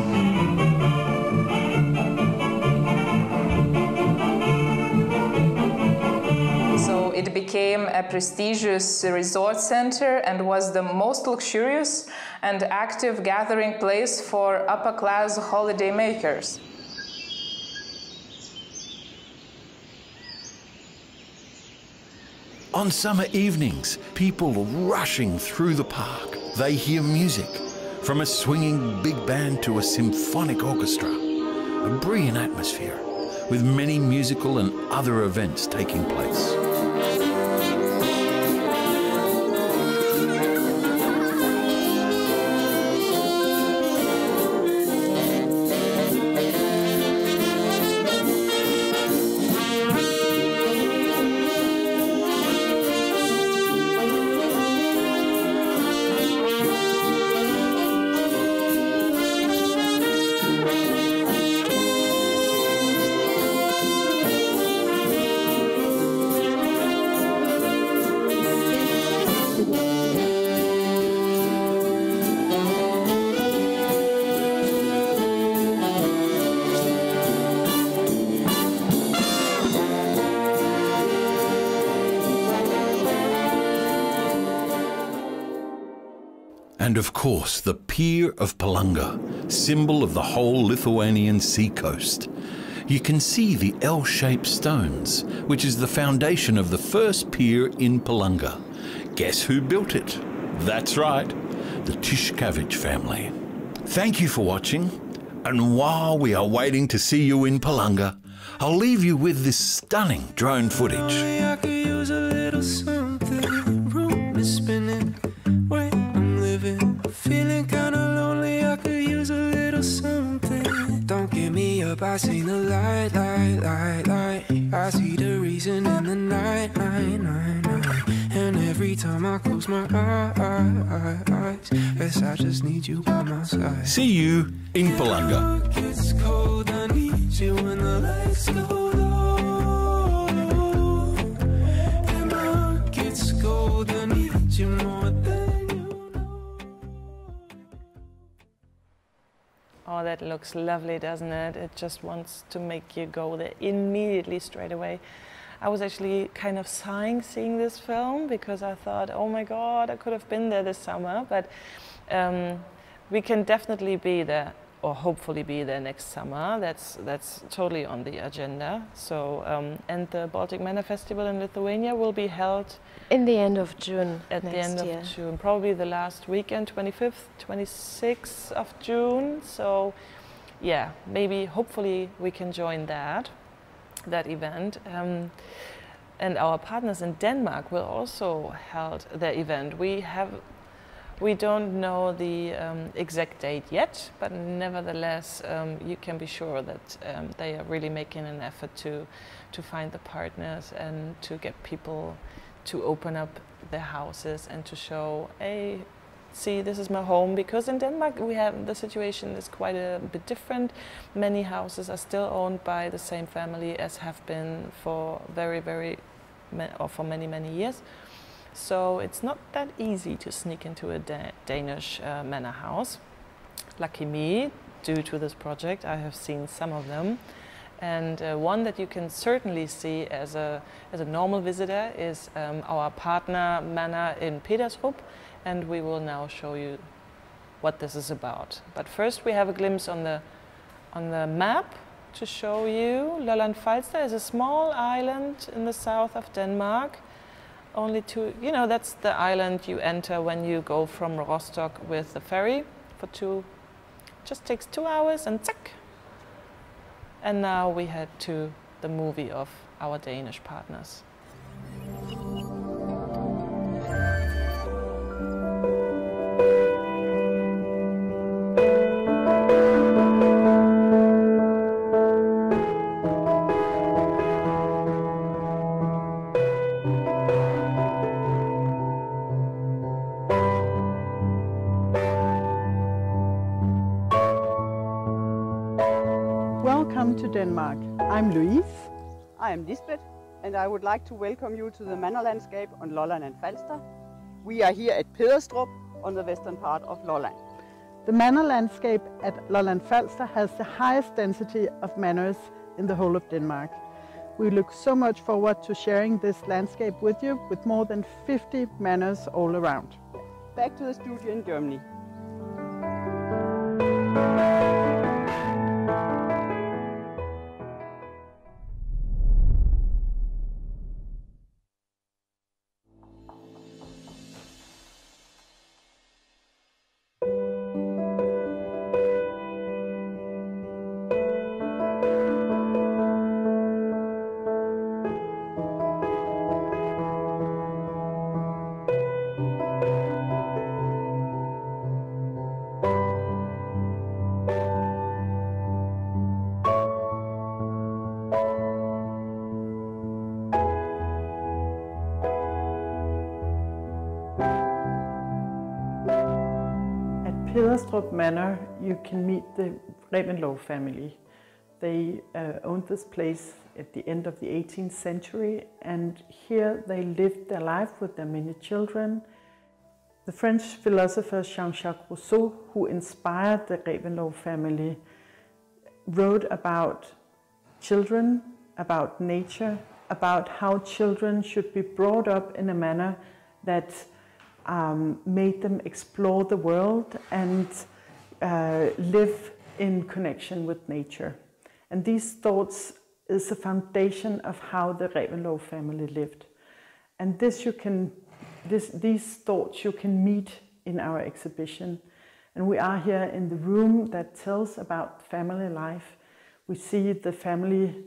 So it became a prestigious resort center and was the most luxurious and active gathering place for upper-class holidaymakers. On summer evenings, people rushing through the park. They hear music, from a swinging big band to a symphonic orchestra. A brilliant atmosphere, with many musical and other events taking place. And of course, the Pier of Palanga, symbol of the whole Lithuanian seacoast. You can see the L-shaped stones, which is the foundation of the first pier in Palanga. Guess who built it? That's right, the Tiškevič family. Thank you for watching, and while we are waiting to see you in Palanga, I'll leave you with this stunning drone footage. I could use a little something, room is spinning, where I'm living, feeling kinda lonely, I could use a little something. Don't give me up, I seen the light, I see the reason in the night, and every time I close my eyes, guess I just need you by my side. See you in Palanga. It's cold, I need you when the lights go low, and my heart gets cold, I need you more than you know. Oh, that looks lovely, doesn't it? It just wants to make you go there immediately, straight away. I was actually kind of sighing seeing this film because I thought, oh my God, I could have been there this summer, but we can definitely be there, or hopefully be there next summer. That's totally on the agenda. So, and the Baltic Manor Festival in Lithuania will be held in the end of June. At the end of June, probably the last weekend, 25th, 26th of June. So, yeah, maybe, hopefully, we can join that event. And our partners in Denmark will also hold their event. We don't know the exact date yet, but nevertheless, you can be sure that they are really making an effort to find the partners and to get people to open up their houses and to show, hey, see, this is my home. Because in Denmark, the situation is quite a bit different. Many houses are still owned by the same family as have been for for many years. So it's not that easy to sneak into a Danish manor house. Lucky me, due to this project, I have seen some of them. And one that you can certainly see as a normal visitor is our partner manor in Pedersrup, and we will now show you what this is about. But first we have a glimpse on the map to show you. Lolland-Falster is a small island in the south of Denmark. Only two, you know, that's the island you enter when you go from Rostock with the ferry for just takes 2 hours and zack. And now we head to the movie of our Danish partners. Welcome to Denmark. I'm Louise. I am Lisbeth, and I would like to welcome you to the manor landscape on Lolland and Falster. We are here at Pederstrup on the western part of Lolland. The manor landscape at Lolland Falster has the highest density of manors in the whole of Denmark. We look so much forward to sharing this landscape with you, with more than 50 manors all around. Back to the studio in Germany. Pederstrup Manor, you can meet the Reupload family. They owned this place at the end of the 18th century, and here they lived their life with their many children. The French philosopher Jean-Jacques Rousseau, who inspired the Reupload family, wrote about children, about nature, about how children should be brought up in a manner that made them explore the world and live in connection with nature. And these thoughts is the foundation of how the Reupload family lived. And these thoughts you can meet in our exhibition. And we are here in the room that tells about family life. We see the family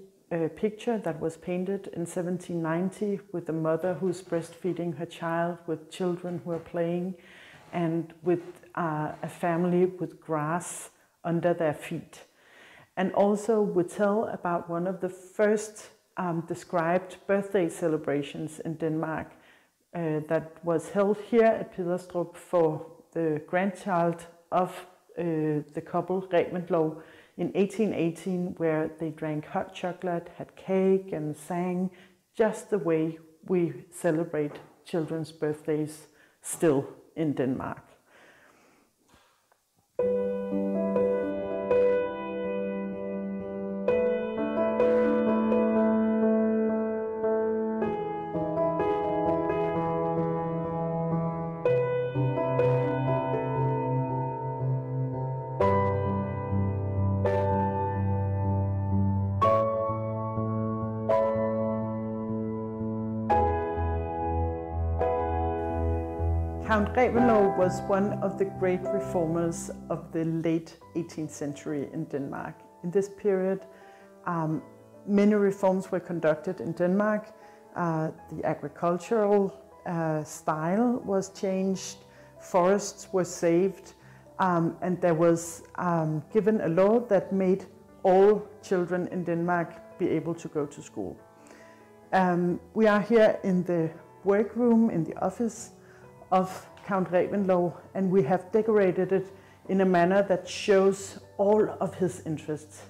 picture that was painted in 1790 with a mother who's breastfeeding her child, with children who are playing, and with a family with grass under their feet. And also we tell about one of the first described birthday celebrations in Denmark that was held here at Pederstrup for the grandchild of the couple Reupload in 1818, where they drank hot chocolate, had cake and sang, just the way we celebrate children's birthdays still in Denmark. Count Reupload was one of the great reformers of the late 18th century in Denmark. In this period, many reforms were conducted in Denmark. The agricultural style was changed, forests were saved, and there was given a law that made all children in Denmark be able to go to school. We are here in the workroom, in the office of Count Reupload, and we have decorated it in a manner that shows all of his interests.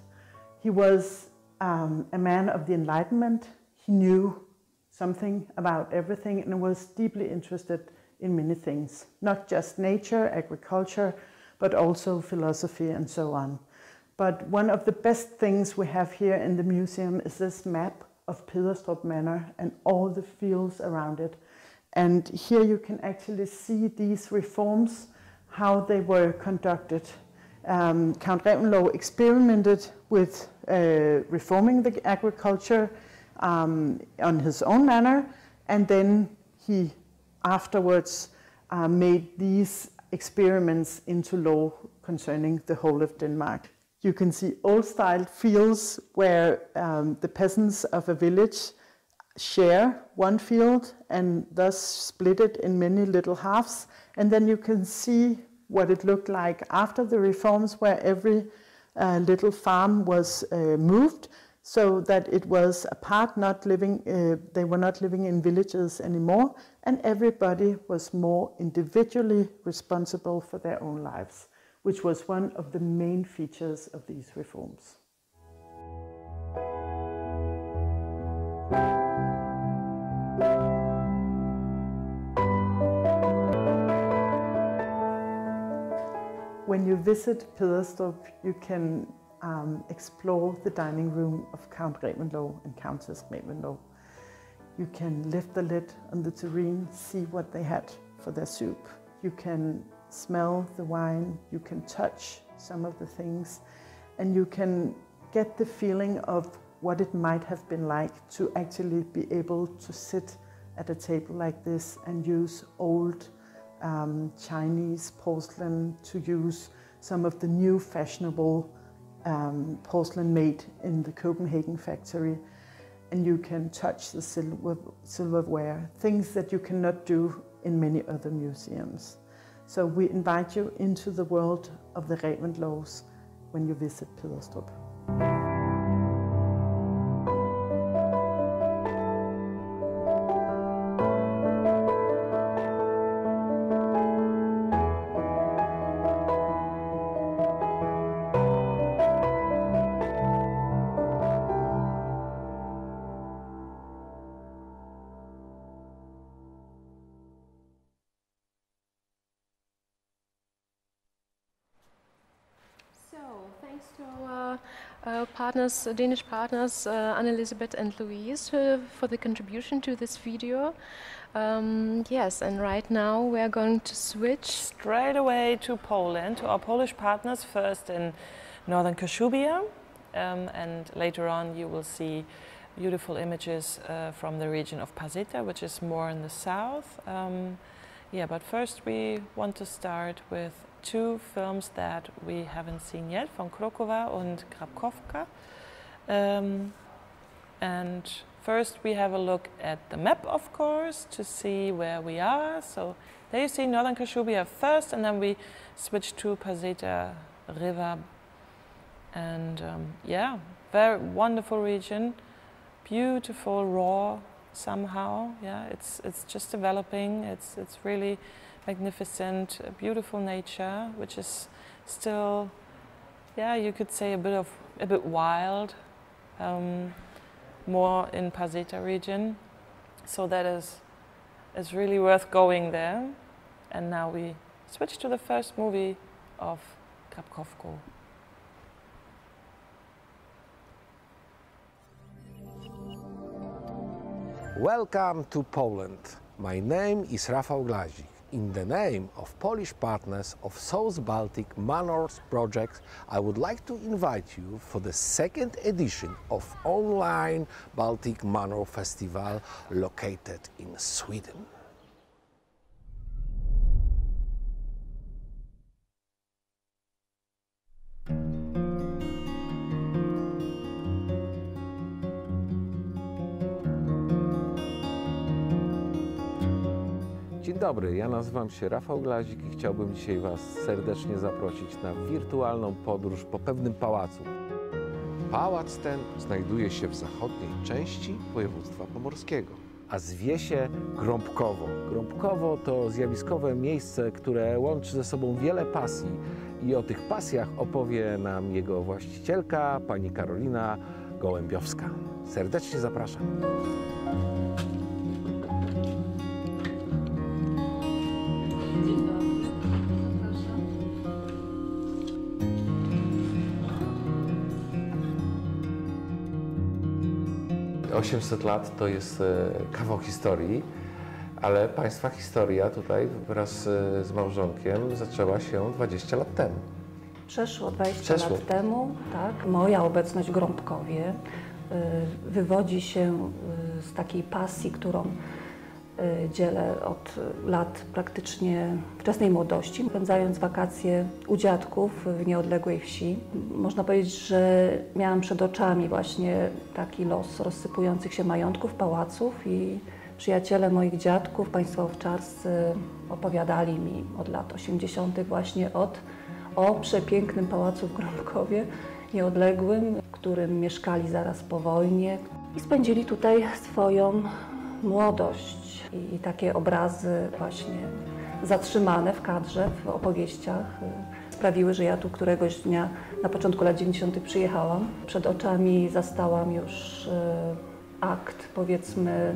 He was a man of the Enlightenment. He knew something about everything and was deeply interested in many things, not just nature, agriculture, but also philosophy and so on. But one of the best things we have here in the museum is this map of Pederstrup Manor and all the fields around it. And here you can actually see these reforms, how they were conducted. Count Reupload experimented with reforming the agriculture on his own manor, and then he afterwards made these experiments into law concerning the whole of Denmark. You can see old-style fields where the peasants of a village share one field and thus split it in many little halves. And then you can see what it looked like after the reforms, where every little farm was moved, so that it was apart, not living, they were not living in villages anymore, and everybody was more individually responsible for their own lives, which was one of the main features of these reforms. When you visit Pederstrup, you can explore the dining room of Count Reupload and Countess Reupload. You can lift the lid on the tureen, see what they had for their soup. You can smell the wine, you can touch some of the things, and you can get the feeling of what it might have been like to actually be able to sit at a table like this and use old Chinese porcelain, to use some of the new fashionable porcelain made in the Copenhagen factory. And you can touch the silverware, things that you cannot do in many other museums. So we invite you into the world of the Reuploads when you visit Pederstrup. Thanks to our partners, Danish partners, Anne-Elisabeth and Louise, for the contribution to this video. Yes, and right now we are going to switch straight away to Poland, to our Polish partners, first in northern Kashubia, and later on you will see beautiful images from the region of Pasita, which is more in the south. Yeah, but first we want to start with two films that we haven't seen yet, from Krakowa and Krapkowka. And first we have a look at the map, of course, to see where we are. So there you see northern Kashubia first, and then we switch to Pasita River. And yeah, very wonderful region, beautiful, raw somehow. Yeah, it's just developing. It's really magnificent, beautiful nature, which is still, yeah, you could say a bit wild, more in Pasita region. So that is really worth going there. And now we switch to the first movie of Krapkowka. Welcome to Poland. My name is Rafał Glazik. In the name of Polish partners of South Baltic Manors project, I would like to invite you for the second edition of Online Baltic Manor Festival located in Sweden. Dzień dobry, ja nazywam się Rafał Glazik i chciałbym dzisiaj Was serdecznie zaprosić na wirtualną podróż po pewnym pałacu. Pałac ten znajduje się w zachodniej części województwa pomorskiego, a zwie się Grąbkowo. Grąbkowo to zjawiskowe miejsce, które łączy ze sobą wiele pasji i o tych pasjach opowie nam jego właścicielka, pani Karolina Gołębiowska. Serdecznie zapraszam. Dzień dobry, zapraszam. 800 lat to jest kawał historii, Ale Państwa historia tutaj wraz z małżonkiem zaczęła się 20 lat temu. Przeszło 20 lat temu, tak. Moja obecność w Grąbkowie wywodzi się z takiej pasji, którą dzielę od lat praktycznie wczesnej młodości, spędzając wakacje u dziadków w nieodległej wsi. Można powiedzieć, że miałam przed oczami właśnie taki los rozsypujących się majątków, pałaców i przyjaciele moich dziadków, państwo owczarscy, opowiadali mi od lat 80. właśnie o przepięknym pałacu w Grąbkowie, nieodległym, w którym mieszkali zaraz po wojnie i spędzili tutaj swoją młodość. I takie obrazy właśnie zatrzymane w kadrze, w opowieściach sprawiły, że ja tu któregoś dnia na początku lat 90. przyjechałam. Przed oczami zastałam już akt, powiedzmy,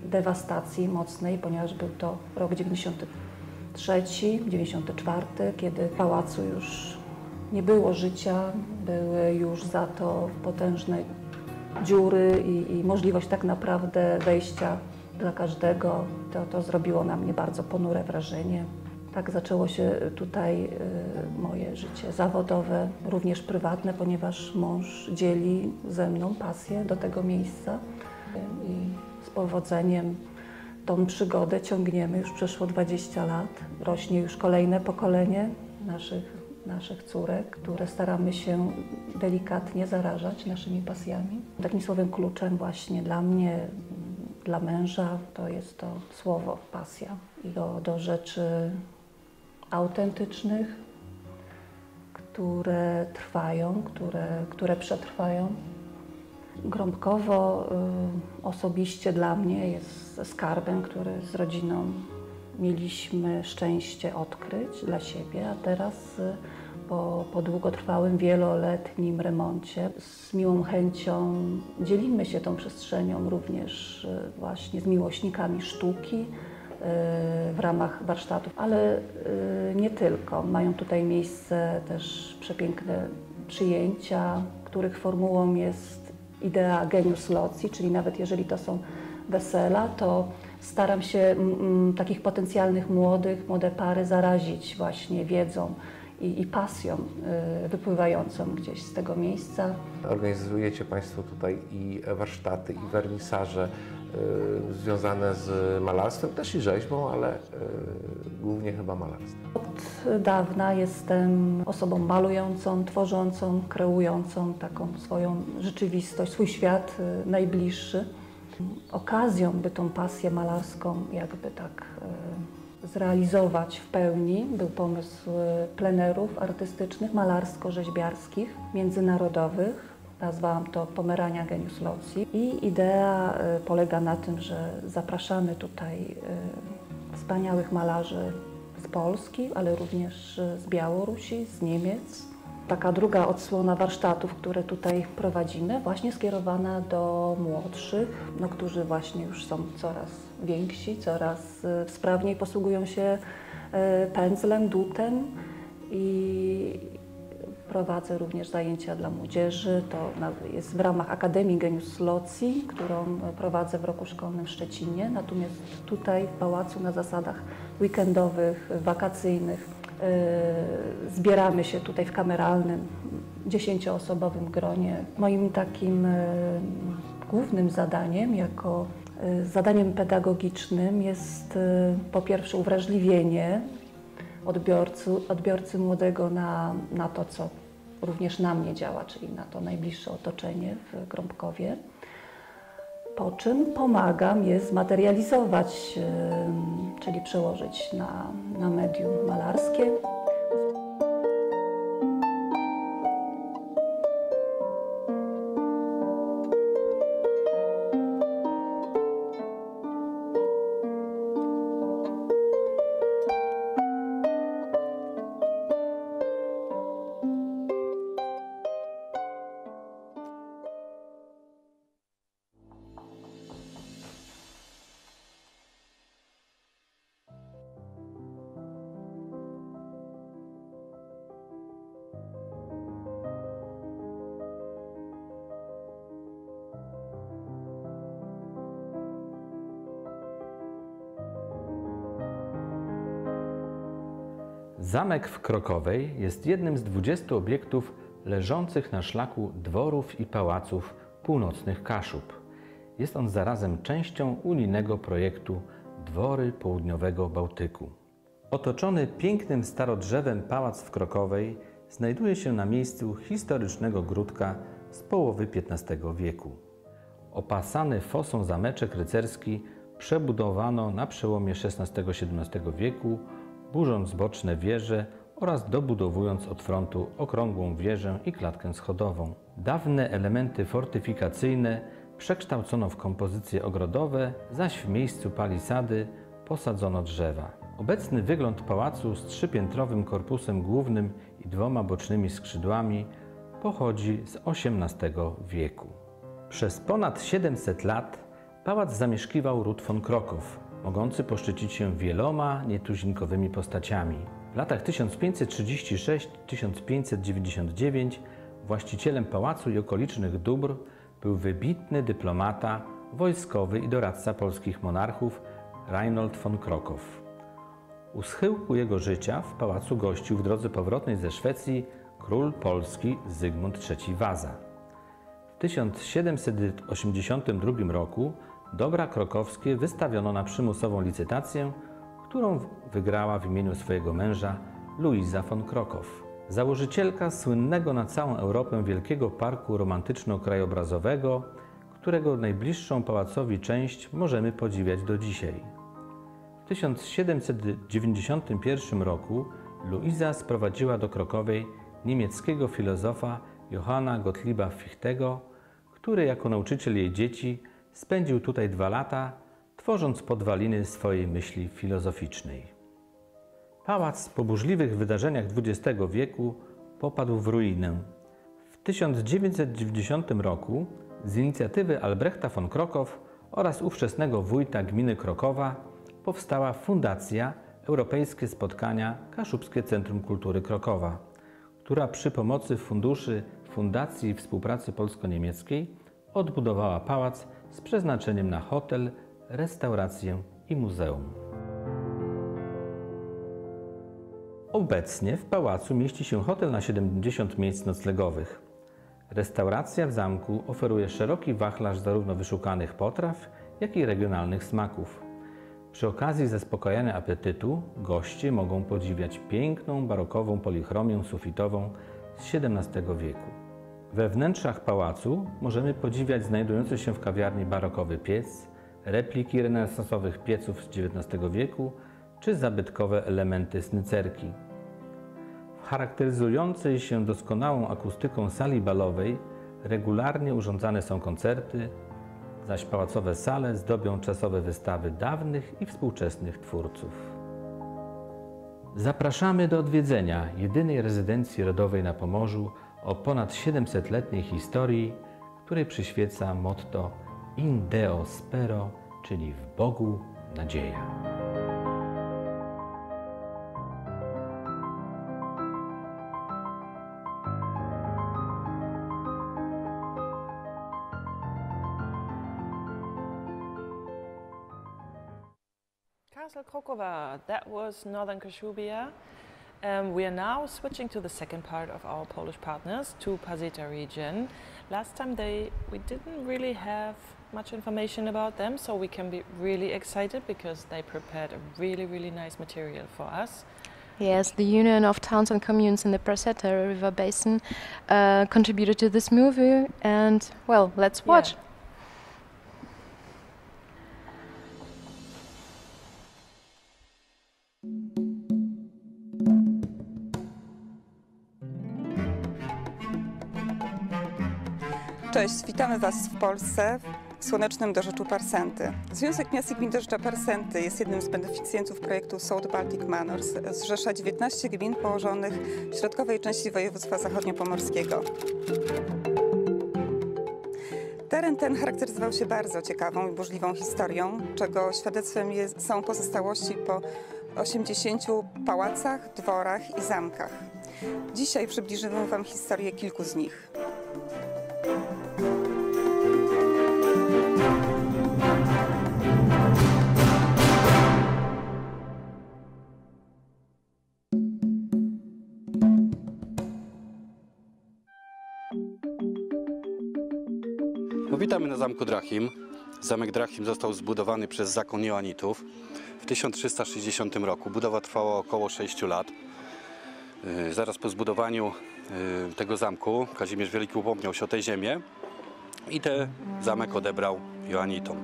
dewastacji mocnej, ponieważ był to rok 93, 94, kiedy w pałacu już nie było życia, były już za to potężne dziury i możliwość tak naprawdę wejścia dla każdego. To zrobiło na mnie bardzo ponure wrażenie. Tak zaczęło się tutaj moje życie zawodowe, również prywatne, ponieważ mąż dzieli ze mną pasję do tego miejsca i z powodzeniem tą przygodę ciągniemy. Już przeszło 20 lat, rośnie już kolejne pokolenie naszych córek, które staramy się delikatnie zarażać naszymi pasjami. Takim słowem kluczem właśnie dla mnie, dla męża, to jest to słowo pasja. I do rzeczy autentycznych, które trwają, które przetrwają. Grąbkowo osobiście dla mnie jest skarbem, który z rodziną mieliśmy szczęście odkryć dla siebie, a teraz po długotrwałym, wieloletnim remoncie z miłą chęcią dzielimy się tą przestrzenią również właśnie z miłośnikami sztuki w ramach warsztatów, ale nie tylko. Mają tutaj miejsce też przepiękne przyjęcia, których formułą jest idea genius loci, czyli nawet jeżeli to są wesela, to staram się takich potencjalnych młode pary zarazić właśnie wiedzą i pasją wypływającą gdzieś z tego miejsca. Organizujecie Państwo tutaj i warsztaty, i wernisaże związane z malarstwem, też i rzeźbą, ale głównie chyba malarstwem. Od dawna jestem osobą malującą, tworzącą, kreującą taką swoją rzeczywistość, swój świat najbliższy. Okazją, by tą pasję malarską jakby tak zrealizować w pełni, był pomysł plenerów artystycznych, malarsko-rzeźbiarskich, międzynarodowych. Nazwałam to Pomerania Genius Loci. I idea polega na tym, że zapraszamy tutaj wspaniałych malarzy z Polski, ale również z Białorusi, z Niemiec. Taka druga odsłona warsztatów, które tutaj prowadzimy, właśnie skierowana do młodszych, którzy właśnie już są coraz więksi, coraz sprawniej posługują się pędzlem, drutem i prowadzę również zajęcia dla młodzieży. To jest w ramach Akademii Genius Loci, którą prowadzę w roku szkolnym w Szczecinie. Natomiast tutaj w pałacu na zasadach weekendowych, wakacyjnych zbieramy się tutaj w kameralnym, 10-osobowym gronie. Moim takim głównym zadaniem, jako zadaniem pedagogicznym jest po pierwsze uwrażliwienie odbiorcy młodego na to, co również na mnie działa, czyli na to najbliższe otoczenie w Grąbkowie. Po czym pomagam je zmaterializować, czyli przełożyć na medium malarskie. Zamek w Krokowej jest jednym z 20 obiektów leżących na szlaku dworów i pałaców północnych Kaszub. Jest on zarazem częścią unijnego projektu Dwory Południowego Bałtyku. Otoczony pięknym starodrzewem pałac w Krokowej znajduje się na miejscu historycznego gródka z połowy XV wieku. Opasany fosą zameczek rycerski przebudowano na przełomie XVI-XVII wieku, burząc boczne wieże oraz dobudowując od frontu okrągłą wieżę i klatkę schodową. Dawne elementy fortyfikacyjne przekształcono w kompozycje ogrodowe, zaś w miejscu palisady posadzono drzewa. Obecny wygląd pałacu z trzypiętrowym korpusem głównym i 2 bocznymi skrzydłami pochodzi z XVIII wieku. Przez ponad 700 lat pałac zamieszkiwał ród von Krokow, mogący poszczycić się wieloma nietuzinkowymi postaciami. W latach 1536–1599 właścicielem pałacu i okolicznych dóbr był wybitny dyplomata, wojskowy i doradca polskich monarchów Reinhold von Krokow. U schyłku jego życia w pałacu gościł w drodze powrotnej ze Szwecji król polski Zygmunt III Waza. W 1782 roku dobra krakowskie wystawiono na przymusową licytację, którą wygrała w imieniu swojego męża Luiza von Krokow. Założycielka słynnego na całą Europę wielkiego parku romantyczno-krajobrazowego, którego najbliższą pałacowi część możemy podziwiać do dzisiaj. W 1791 roku Luiza sprowadziła do Krokowej niemieckiego filozofa Johanna Gottlieba Fichtego, który jako nauczyciel jej dzieci spędził tutaj 2 lata, tworząc podwaliny swojej myśli filozoficznej. Pałac po burzliwych wydarzeniach XX wieku popadł w ruinę. W 1990 roku z inicjatywy Albrechta von Krokow oraz ówczesnego wójta gminy Krokowa powstała Fundacja Europejskie Spotkania Kaszubskie Centrum Kultury Krokowa, która przy pomocy funduszy Fundacji i Współpracy Polsko-Niemieckiej odbudowała pałac z przeznaczeniem na hotel, restaurację i muzeum. Obecnie w pałacu mieści się hotel na 70 miejsc noclegowych. Restauracja w zamku oferuje szeroki wachlarz zarówno wyszukanych potraw, jak i regionalnych smaków. Przy okazji zaspokajania apetytu goście mogą podziwiać piękną barokową polichromię sufitową z XVII wieku. We wnętrzach pałacu możemy podziwiać znajdujący się w kawiarni barokowy piec, repliki renesansowych pieców z XIX wieku czy zabytkowe elementy snycerki. W charakteryzującej się doskonałą akustyką sali balowej regularnie urządzane są koncerty, zaś pałacowe sale zdobią czasowe wystawy dawnych i współczesnych twórców. Zapraszamy do odwiedzenia jedynej rezydencji rodowej na Pomorzu o ponad 700-letniej historii, której przyświeca motto In Deo Spero, czyli w Bogu nadzieja. Castle Krokowa, that was Northern Kashubia. We are now switching to the second part of our Polish partners, to Pasita region. Last time we didn't really have much information about them, so we can be really excited because they prepared a really nice material for us. Yes, the Union of Towns and Communes in the Pasita River Basin contributed to this movie, and well, let's watch. Yeah. Cześć, witamy Was w Polsce, w słonecznym dorzeczu Parsenty. Związek Miast i Gmin Dorzecza Parsenty jest jednym z beneficjentów projektu CEST Baltic Manors. Zrzesza 19 gmin położonych w środkowej części województwa zachodniopomorskiego. Teren ten charakteryzował się bardzo ciekawą i burzliwą historią, czego świadectwem są pozostałości po 80 pałacach, dworach i zamkach. Dzisiaj przybliżymy Wam historię kilku z nich. No, witamy na zamku Drachim. Zamek Drachim został zbudowany przez zakon Joanitów w 1360 roku. Budowa trwała około 6 lat. Zaraz po zbudowaniu tego zamku Kazimierz Wielki upomniał się o tę ziemię i ten zamek odebrał Joanitom.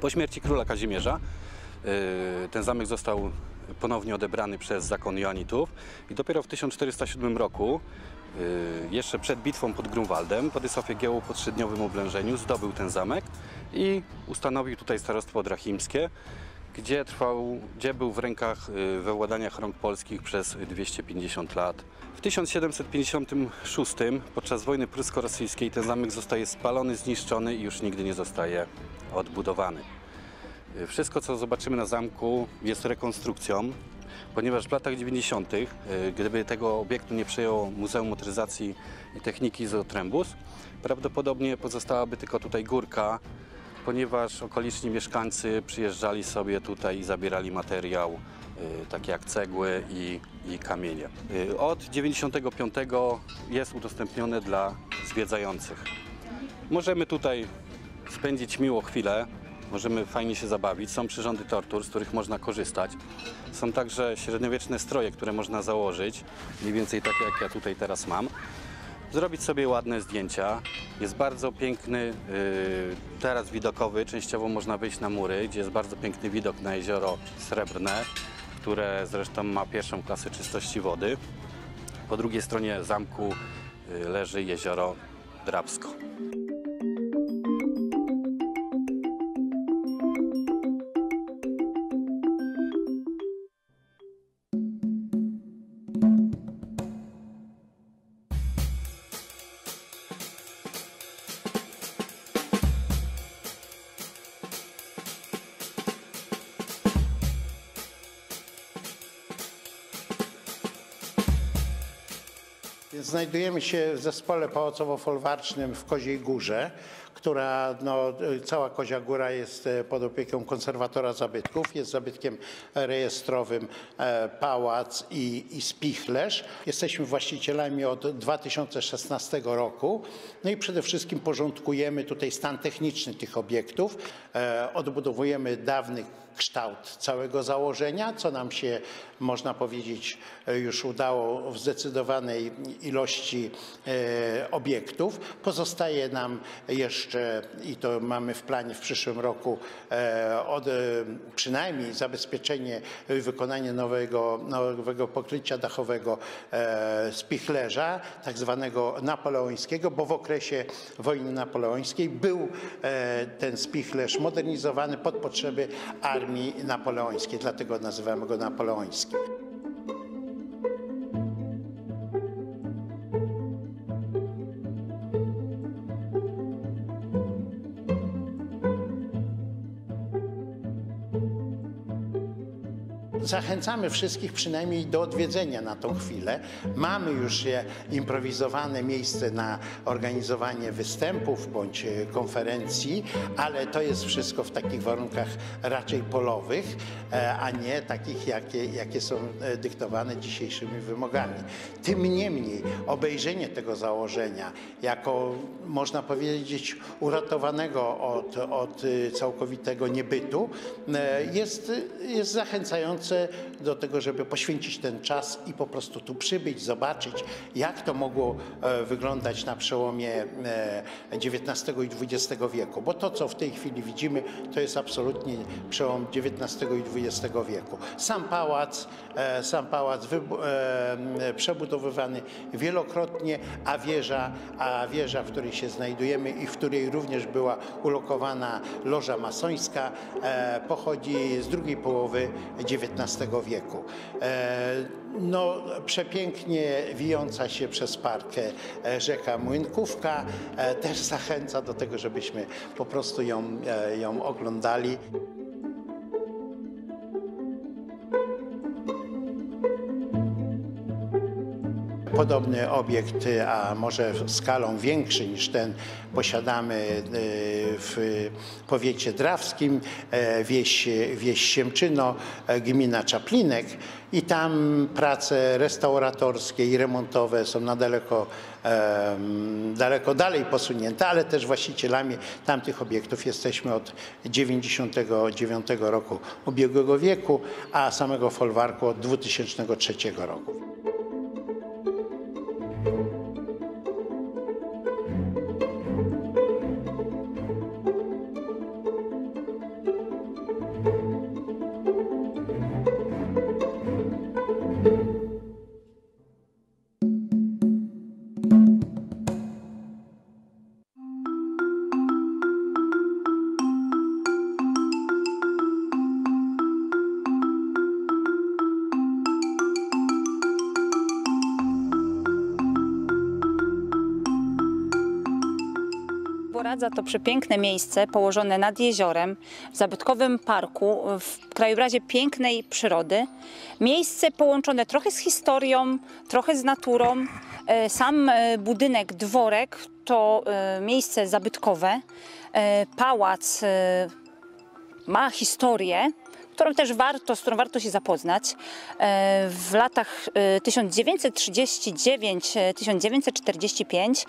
Po śmierci króla Kazimierza ten zamek został ponownie odebrany przez zakon Joanitów i dopiero w 1407 roku, jeszcze przed bitwą pod Grunwaldem, Władysław Jagiełło po 3-dniowym oblężeniu zdobył ten zamek i ustanowił tutaj starostwo drachimskie, gdzie był w rękach, we władaniach rąk polskich przez 250 lat. W 1756 podczas wojny prusko-rosyjskiej ten zamek zostaje spalony, zniszczony i już nigdy nie zostaje odbudowany. Wszystko, co zobaczymy na zamku, jest rekonstrukcją, ponieważ w latach 90., gdyby tego obiektu nie przejęło Muzeum Motoryzacji i Techniki z Otrębus, prawdopodobnie pozostałaby tylko tutaj górka, ponieważ okoliczni mieszkańcy przyjeżdżali sobie tutaj i zabierali materiał, taki jak cegły i kamienie. Od 95 jest udostępnione dla zwiedzających. Możemy tutaj spędzić miło chwilę, możemy fajnie się zabawić. Są przyrządy tortur, z których można korzystać. Są także średniowieczne stroje, które można założyć, mniej więcej takie jak ja tutaj teraz mam. Zrobić sobie ładne zdjęcia. Jest bardzo piękny taras widokowy, częściowo można wyjść na mury, gdzie jest bardzo piękny widok na jezioro Srebrne, które zresztą ma pierwszą klasę czystości wody. Po drugiej stronie zamku leży jezioro Drabsko. Znajdujemy się w zespole pałacowo-folwarcznym w Koziej Górze, która, cała Kozia Góra jest pod opieką konserwatora zabytków. Jest zabytkiem rejestrowym pałac i spichlerz. Jesteśmy właścicielami od 2016 roku. No i przede wszystkim porządkujemy tutaj stan techniczny tych obiektów. Odbudowujemy dawny kształt całego założenia, co nam się, można powiedzieć, już udało w zdecydowanej ilości obiektów. Pozostaje nam jeszcze, i to mamy w planie w przyszłym roku, przynajmniej zabezpieczenie i wykonanie nowego pokrycia dachowego spichlerza, tak zwanego napoleońskiego, bo w okresie wojny napoleońskiej był ten spichlerz modernizowany pod potrzeby armii napoleońskiej, dlatego nazywamy go napoleońskim. Zachęcamy wszystkich przynajmniej do odwiedzenia na tą chwilę. Mamy już improwizowane miejsce na organizowanie występów bądź konferencji, ale to jest wszystko w takich warunkach raczej polowych, a nie takich, jakie są dyktowane dzisiejszymi wymogami. Tym niemniej obejrzenie tego założenia jako, można powiedzieć, uratowanego od całkowitego niebytu jest zachęcające do tego, żeby poświęcić ten czas i po prostu tu przybyć, zobaczyć, jak to mogło wyglądać na przełomie XIX i XX wieku. Bo to, co w tej chwili widzimy, to jest absolutnie przełom XIX i XX wieku. Sam pałac przebudowywany wielokrotnie, a wieża, w której się znajdujemy i w której również była ulokowana loża masońska, pochodzi z drugiej połowy XIX wieku. Przepięknie wijąca się przez parkę rzeka Młynkówka też zachęca do tego, żebyśmy po prostu ją oglądali. Podobny obiekt, a może skalą większy niż ten, posiadamy w powiecie drawskim, wieś Siemczyno, gmina Czaplinek, i tam prace restauratorskie i remontowe są na daleko dalej posunięte, ale też właścicielami tamtych obiektów jesteśmy od 1999 roku ubiegłego wieku, a samego folwarku od 2003 roku. Boradza to przepiękne miejsce położone nad jeziorem, w zabytkowym parku, w krajobrazie pięknej przyrody. Miejsce połączone trochę z historią, trochę z naturą. Sam budynek, dworek to miejsce zabytkowe. Pałac ma historię, z którą warto się zapoznać. W latach 1939-1945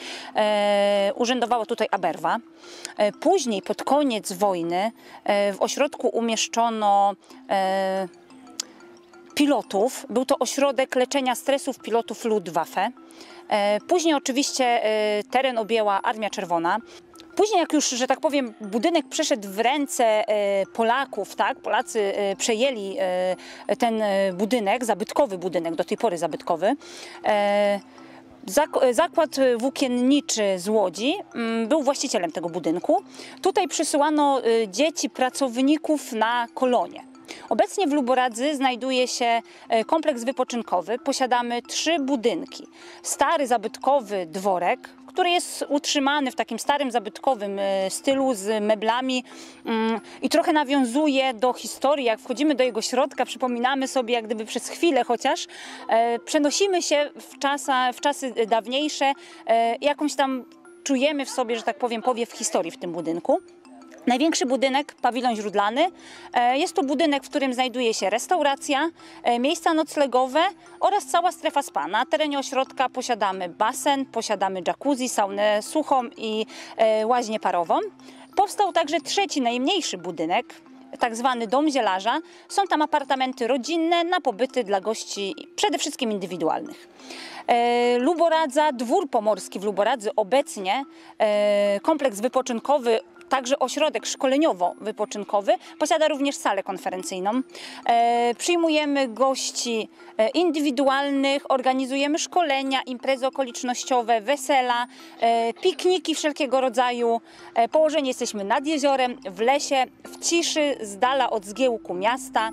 urzędowała tutaj Aberwa. Później, pod koniec wojny, w ośrodku umieszczono pilotów. Był to ośrodek leczenia stresów pilotów Luftwaffe. Później oczywiście teren objęła Armia Czerwona. Później, jak już, że tak powiem, budynek przeszedł w ręce Polaków, tak? Polacy przejęli ten budynek, zabytkowy budynek, do tej pory zabytkowy. Zakład włókienniczy z Łodzi był właścicielem tego budynku. Tutaj przysyłano dzieci pracowników na kolonie. Obecnie w Luboradzy znajduje się kompleks wypoczynkowy. Posiadamy 3 budynki. Stary zabytkowy dworek, który jest utrzymany w takim starym zabytkowym stylu z meblami i trochę nawiązuje do historii. Jak wchodzimy do jego środka, przypominamy sobie, jak gdyby przez chwilę chociaż, przenosimy się w czasy dawniejsze, jakąś tam czujemy w sobie, że tak powiem, powiew historii w tym budynku. Największy budynek, pawilon źródlany. Jest to budynek, w którym znajduje się restauracja, miejsca noclegowe oraz cała strefa spa. Na terenie ośrodka posiadamy basen, posiadamy jacuzzi, saunę suchą i łaźnię parową. Powstał także trzeci, najmniejszy budynek, tak zwany dom zielarza. Są tam apartamenty rodzinne na pobyty dla gości, przede wszystkim indywidualnych. Luboradza, dwór pomorski w Luboradzy obecnie, kompleks wypoczynkowy, także ośrodek szkoleniowo-wypoczynkowy, posiada również salę konferencyjną. Przyjmujemy gości indywidualnych, organizujemy szkolenia, imprezy okolicznościowe, wesela, pikniki wszelkiego rodzaju. Położeni jesteśmy nad jeziorem, w lesie, w ciszy, z dala od zgiełku miasta.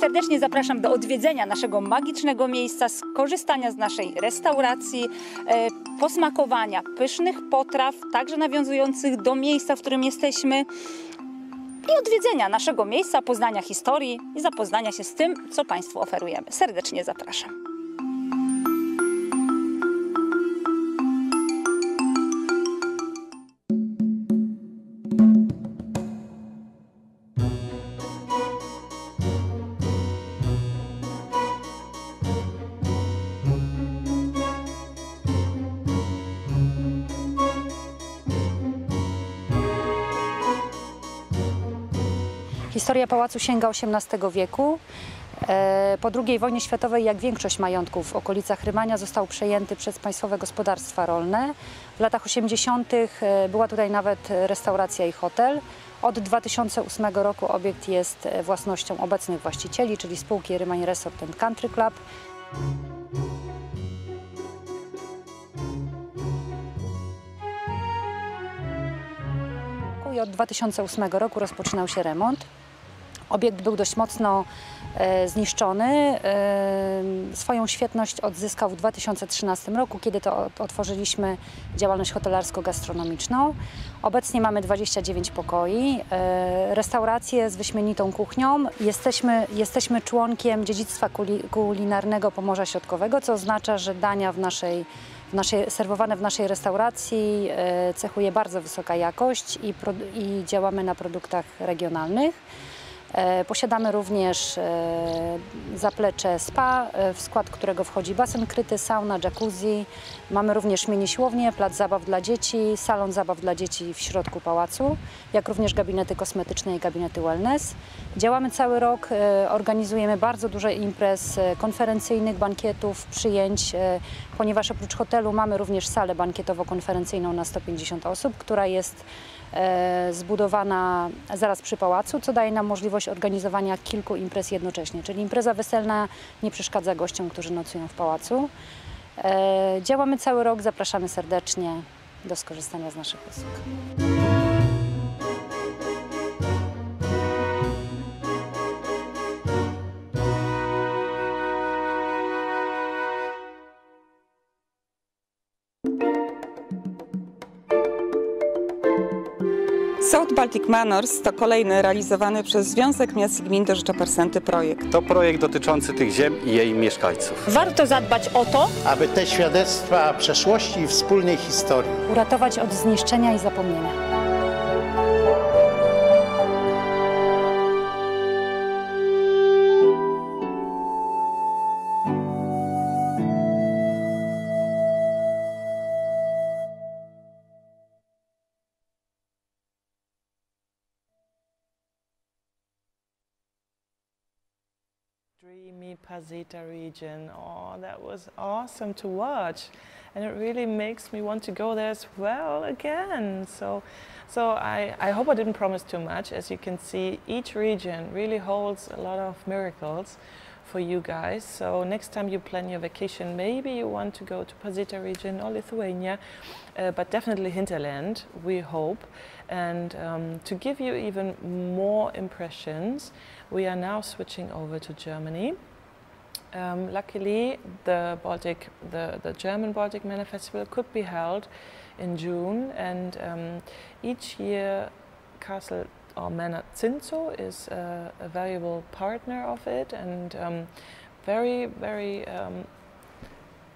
Serdecznie zapraszam do odwiedzenia naszego magicznego miejsca, skorzystania z naszej restauracji, posmakowania pysznych potraw, także nawiązujących do miejsca, w którym jesteśmy, i odwiedzenia naszego miejsca, poznania historii i zapoznania się z tym, co Państwu oferujemy. Serdecznie zapraszam. Historia pałacu sięga XVIII wieku. Po II wojnie światowej, jak większość majątków w okolicach Rymania, został przejęty przez państwowe gospodarstwa rolne. W latach 80. była tutaj nawet restauracja i hotel. Od 2008 roku obiekt jest własnością obecnych właścicieli, czyli spółki Rymań Resort and Country Club. i od 2008 roku rozpoczynał się remont. Obiekt był dość mocno zniszczony. Swoją świetność odzyskał w 2013 roku, kiedy to otworzyliśmy działalność hotelarsko-gastronomiczną. Obecnie mamy 29 pokoi, restaurację z wyśmienitą kuchnią. Jesteśmy członkiem dziedzictwa kulinarnego Pomorza Środkowego, co oznacza, że dania serwowane w naszej restauracji cechuje bardzo wysoka jakość i działamy na produktach regionalnych. Posiadamy również zaplecze spa, w skład którego wchodzi basen kryty, sauna, jacuzzi. Mamy również mini siłownię, plac zabaw dla dzieci, salon zabaw dla dzieci w środku pałacu, jak również gabinety kosmetyczne i gabinety wellness. Działamy cały rok, organizujemy bardzo dużo imprez konferencyjnych, bankietów, przyjęć, ponieważ oprócz hotelu mamy również salę bankietowo-konferencyjną na 150 osób, która jest zbudowana zaraz przy pałacu, co daje nam możliwość organizowania kilku imprez jednocześnie, czyli impreza weselna nie przeszkadza gościom, którzy nocują w pałacu. Działamy cały rok, zapraszamy serdecznie do skorzystania z naszych usług. South Baltic Manors to kolejny realizowany przez Związek Miast i Gmin do Rzeczopersenty projekt. To projekt dotyczący tych ziem i jej mieszkańców. Warto zadbać o to, aby te świadectwa przeszłości i wspólnej historii uratować od zniszczenia i zapomnienia. Dreamy Pasita region. Oh, that was awesome to watch, and it really makes me want to go there as well again. So I hope I didn't promise too much. As you can see, each region really holds a lot of miracles for you guys. So next time you plan your vacation, maybe you want to go to Pasita region or Lithuania, but definitely hinterland, we hope. And to give you even more impressions, we are now switching over to Germany. Luckily, the German Baltic Manor Festival could be held in June, and each year Castle or Manor Zinzo is a valuable partner of it, and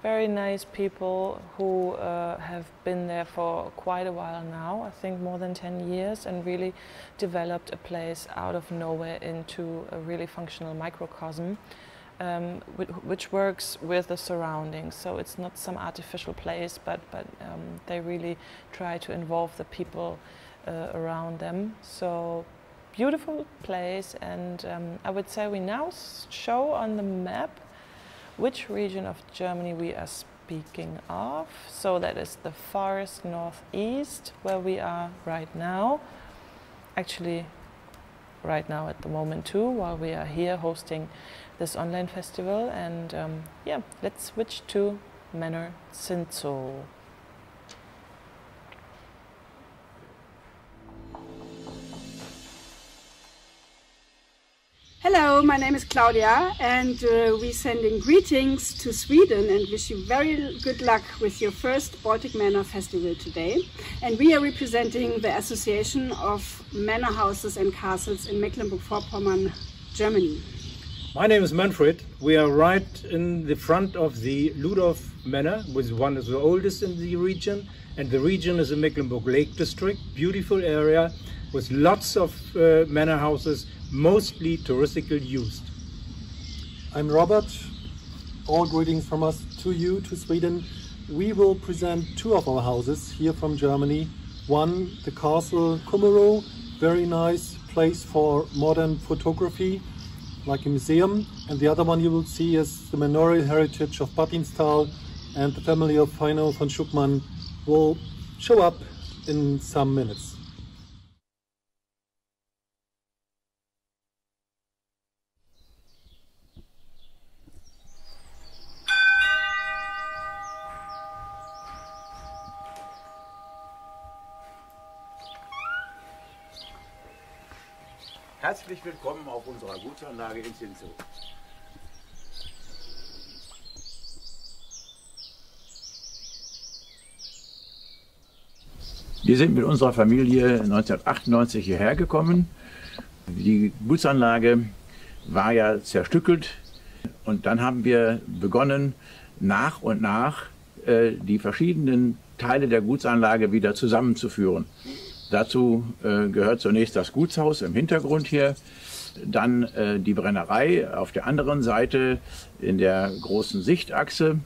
very nice people who have been there for quite a while now, I think more than 10 years, and really developed a place out of nowhere into a really functional microcosm, which works with the surroundings. So it's not some artificial place, but they really try to involve the people around them. So beautiful place, and I would say we now show on the map which region of Germany we are speaking of. So that is the farthest northeast, where we are right now. Actually, right now at the moment too, while we are here hosting this online festival. And yeah, let's switch to Manor Zinzo. Hello, my name is Claudia, and we're sending greetings to Sweden and wish you very good luck with your first Baltic Manor Festival today. And we are representing the Association of Manor Houses and Castles in Mecklenburg-Vorpommern, Germany. My name is Manfred. We are right in the front of the Ludov Manor, which is one of the oldest in the region, and the region is in Mecklenburg Lake District, beautiful area with lots of manor houses, mostly touristically used. I'm Robert. All greetings from us to you, to Sweden. We will present two of our houses here from Germany. One, the Castle Kummerow, very nice place for modern photography, like a museum. And the other one you will see is the manorial heritage of Battinstal, and the family of Heino von Schuckmann will show up in some minutes. Herzlich willkommen auf unserer Gutsanlage in Zinzow. Wir sind mit unserer Familie 1998 hierher gekommen. Die Gutsanlage war ja zerstückelt und dann haben wir begonnen, nach und nach die verschiedenen Teile der Gutsanlage wieder zusammenzuführen. Dazu gehört zunächst das Gutshaus im Hintergrund hier, dann die Brennerei auf der anderen Seite in der großen Sichtachse.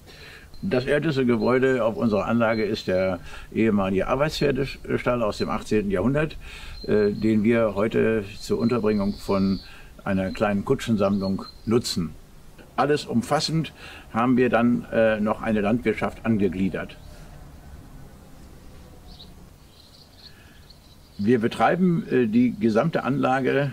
Das älteste Gebäude auf unserer Anlage ist der ehemalige Arbeitspferdestall aus dem 18. Jahrhundert, den wir heute zur Unterbringung von einer kleinen Kutschensammlung nutzen. Alles umfassend haben wir dann noch eine Landwirtschaft angegliedert. Wir betreiben die gesamte Anlage,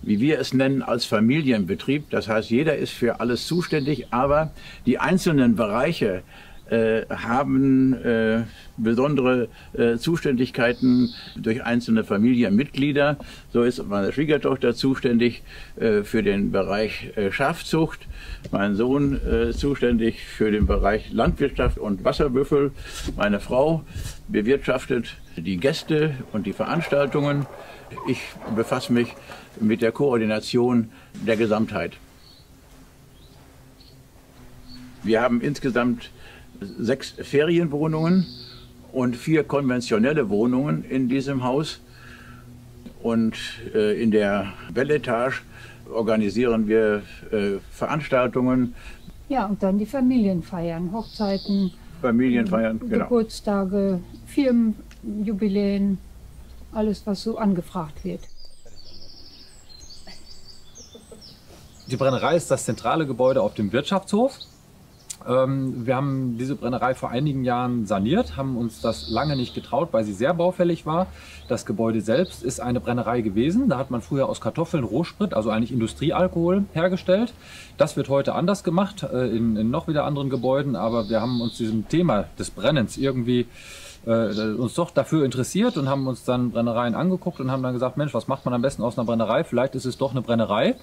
wie wir es nennen, als Familienbetrieb. Das heißt, jeder ist für alles zuständig, aber die einzelnen Bereiche haben besondere Zuständigkeiten durch einzelne Familienmitglieder. So ist meine Schwiegertochter zuständig für den Bereich Schafzucht, mein Sohn zuständig für den Bereich Landwirtschaft und Wasserbüffel, meine Frau bewirtschaftet die Gäste und die Veranstaltungen. Ich befasse mich mit der Koordination der Gesamtheit. Wir haben insgesamt 6 Ferienwohnungen und 4 konventionelle Wohnungen in diesem Haus. Und in der Belletage organisieren wir Veranstaltungen. Ja, und dann die Familienfeiern, Hochzeiten, Familienfeiern, genau. Geburtstage, Firmenjubiläen, alles, was so angefragt wird. Die Brennerei ist das zentrale Gebäude auf dem Wirtschaftshof. Wir haben diese Brennerei vor einigen Jahren saniert, haben uns das lange nicht getraut, weil sie sehr baufällig war. Das Gebäude selbst ist eine Brennerei gewesen. Da hat man früher aus Kartoffeln Rohsprit, also eigentlich Industriealkohol, hergestellt. Das wird heute anders gemacht, in noch wieder anderen Gebäuden. Aber wir haben uns diesem Thema des Brennens irgendwie uns doch dafür interessiert und haben uns dann Brennereien angeguckt und haben dann gesagt, Mensch, was macht man am besten aus einer Brennerei? Vielleicht ist es doch eine Brennerei.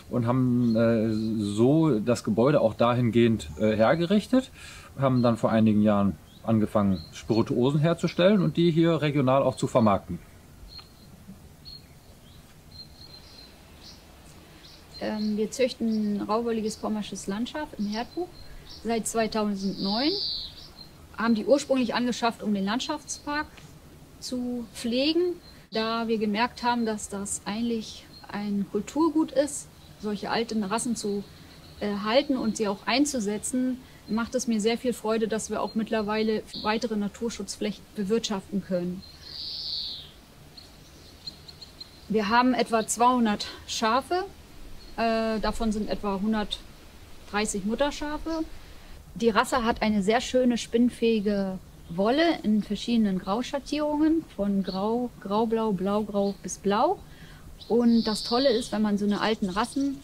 Und haben so das Gebäude auch dahingehend hergerichtet, haben dann vor einigen Jahren angefangen, Spirituosen herzustellen und die hier regional auch zu vermarkten. Wir züchten rauwolliges pommersches Landschaft im Herdbuch seit 2009, haben die ursprünglich angeschafft, um den Landschaftspark zu pflegen, da wir gemerkt haben, dass das eigentlich ein Kulturgut ist. Solche alten Rassen zu halten und sie auch einzusetzen, macht es mir sehr viel Freude, dass wir auch mittlerweile weitere Naturschutzflächen bewirtschaften können. Wir haben etwa 200 Schafe, davon sind etwa 130 Mutterschafe. Die Rasse hat eine sehr schöne spinnfähige Wolle in verschiedenen Grauschattierungen, von grau, graublau, blaugrau bis blau. Und das Tolle ist, wenn man so eine alten Rassen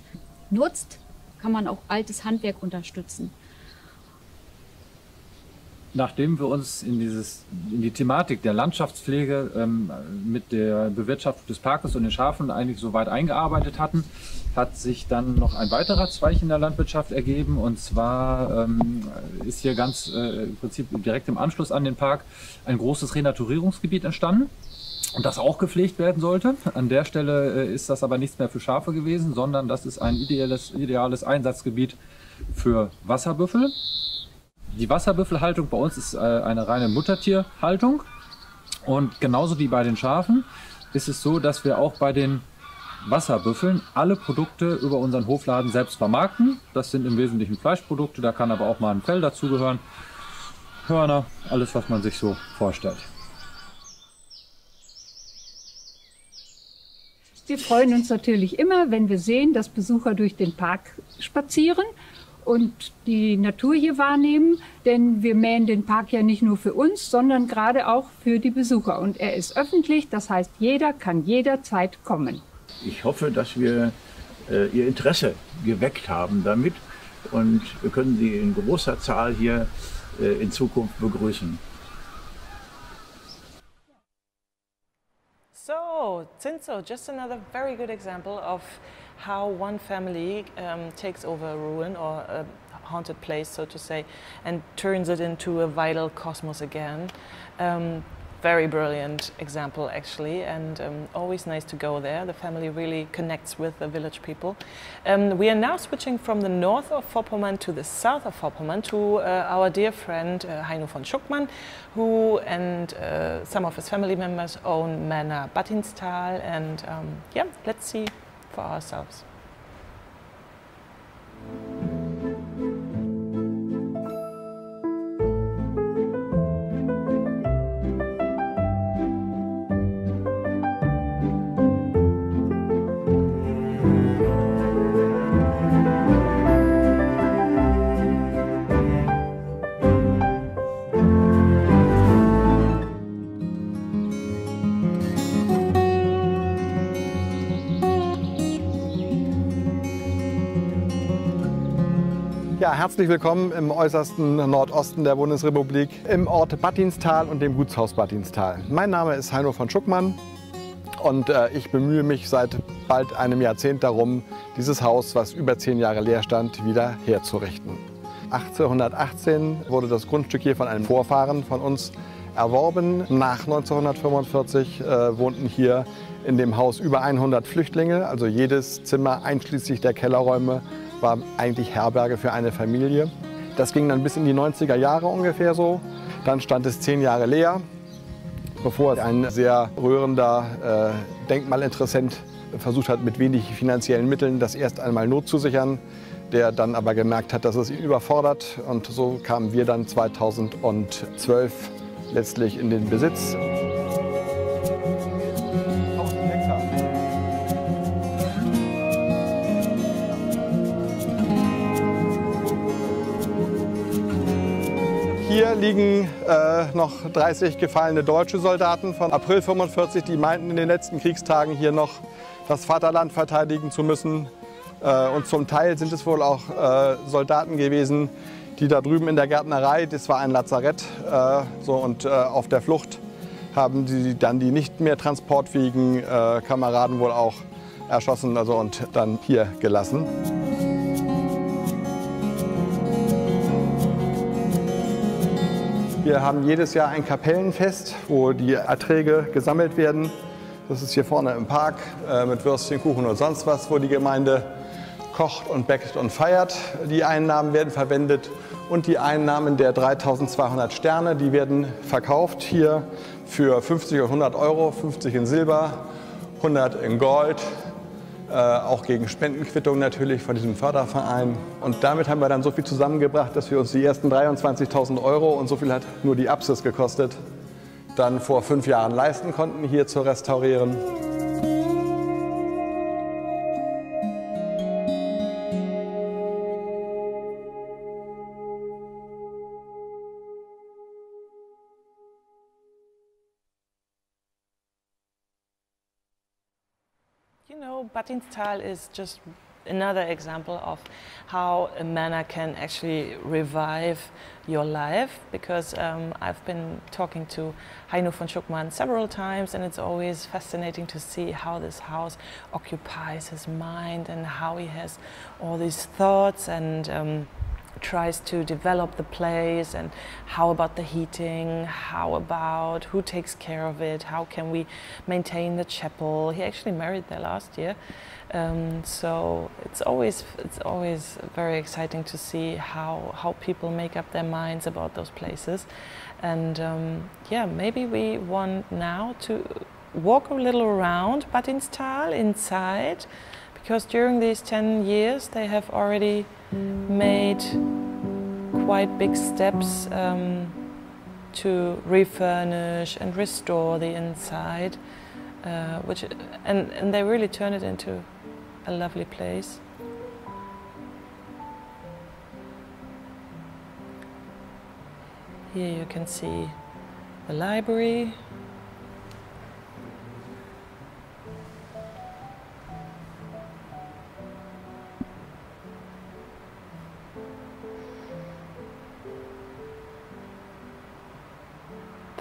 nutzt, kann man auch altes Handwerk unterstützen. Nachdem wir uns in die Thematik der Landschaftspflege mit der Bewirtschaftung des Parkes und den Schafen eigentlich so weit eingearbeitet hatten, hat sich dann noch ein weiterer Zweig in der Landwirtschaft ergeben. Und zwar ist hier ganz im Prinzip direkt im Anschluss an den Park ein großes Renaturierungsgebiet entstanden. Und das auch gepflegt werden sollte. An der Stelle ist das aber nichts mehr für Schafe gewesen, sondern das ist ein ideales Einsatzgebiet für Wasserbüffel. Die Wasserbüffelhaltung bei uns ist eine reine Muttertierhaltung. Und genauso wie bei den Schafen ist es so, dass wir auch bei den Wasserbüffeln alle Produkte über unseren Hofladen selbst vermarkten. Das sind im Wesentlichen Fleischprodukte, da kann aber auch mal ein Fell dazugehören. Hörner, alles was man sich so vorstellt. Wir freuen uns natürlich immer, wenn wir sehen, dass Besucher durch den Park spazieren und die Natur hier wahrnehmen, denn wir mähen den Park ja nicht nur für uns, sondern gerade auch für die Besucher. Und er ist öffentlich, das heißt, jeder kann jederzeit kommen. Ich hoffe, dass wir Ihr Interesse geweckt haben damit und wir können Sie in großer Zahl hier in Zukunft begrüßen. So, Zinso, just another very good example of how one family takes over a ruin or a haunted place, so to say, and turns it into a vital cosmos again. Very brilliant example, actually, and always nice to go there. The family really connects with the village people. We are now switching from the north of Vorpommern to the south of Vorpommern to our dear friend Heino von Schuckmann, who and some of his family members own Manor Battinstal, and yeah, let's see for ourselves. Ja, herzlich willkommen im äußersten Nordosten der Bundesrepublik, im Ort Battinstal und dem Gutshaus Battinstal. Mein Name ist Heino von Schuckmann und ich bemühe mich seit bald einem Jahrzehnt darum, dieses Haus, was über 10 Jahre leer stand, wieder herzurichten. 1818 wurde das Grundstück hier von einem Vorfahren von uns erworben. Nach 1945 wohnten hier in dem Haus über 100 Flüchtlinge, also jedes Zimmer einschließlich der Kellerräume war eigentlich Herberge für eine Familie. Das ging dann bis in die 90er Jahre ungefähr so. Dann stand es 10 Jahre leer, bevor ein sehr rührender Denkmalinteressent versucht hat, mit wenig finanziellen Mitteln das erst einmal notzusichern, der dann aber gemerkt hat, dass es ihn überfordert. Und so kamen wir dann 2012 letztlich in den Besitz. Hier liegen noch 30 gefallene deutsche Soldaten von April 45, die meinten in den letzten Kriegstagen hier noch das Vaterland verteidigen zu müssen. Und zum Teil sind es wohl auch Soldaten gewesen, die da drüben in der Gärtnerei, das war ein Lazarett, und auf der Flucht haben sie dann die nicht mehr transportfähigen Kameraden wohl auch erschossen und dann hier gelassen. Wir haben jedes Jahr ein Kapellenfest, wo die Erträge gesammelt werden. Das ist hier vorne im Park mit Würstchen, Kuchen und sonst was, wo die Gemeinde kocht und bäckt und feiert. Die Einnahmen werden verwendet und die Einnahmen der 3200 Sterne, die werden verkauft hier für 50 und 100 Euro, 50 in Silber, 100 in Gold. Auch gegen Spendenquittung natürlich von diesem Förderverein. Und damit haben wir dann so viel zusammengebracht, dass wir uns die ersten 23.000 Euro, und so viel hat nur die Apsis gekostet, dann vor 5 Jahren leisten konnten, hier zu restaurieren. You know, Battinstal is just another example of how a manor can actually revive your life, because I've been talking to Heino von Schuckmann several times, and it's always fascinating to see how this house occupies his mind and how he has all these thoughts and tries to develop the place, and how about the heating, how about who takes care of it, how can we maintain the chapel. He actually married there last year, so it's always very exciting to see how people make up their minds about those places. And yeah, maybe we want now to walk a little around Battinstal inside, because during these 10 years they have already made quite big steps to refurnish and restore the inside, and they really turn it into a lovely place. Here you can see the library.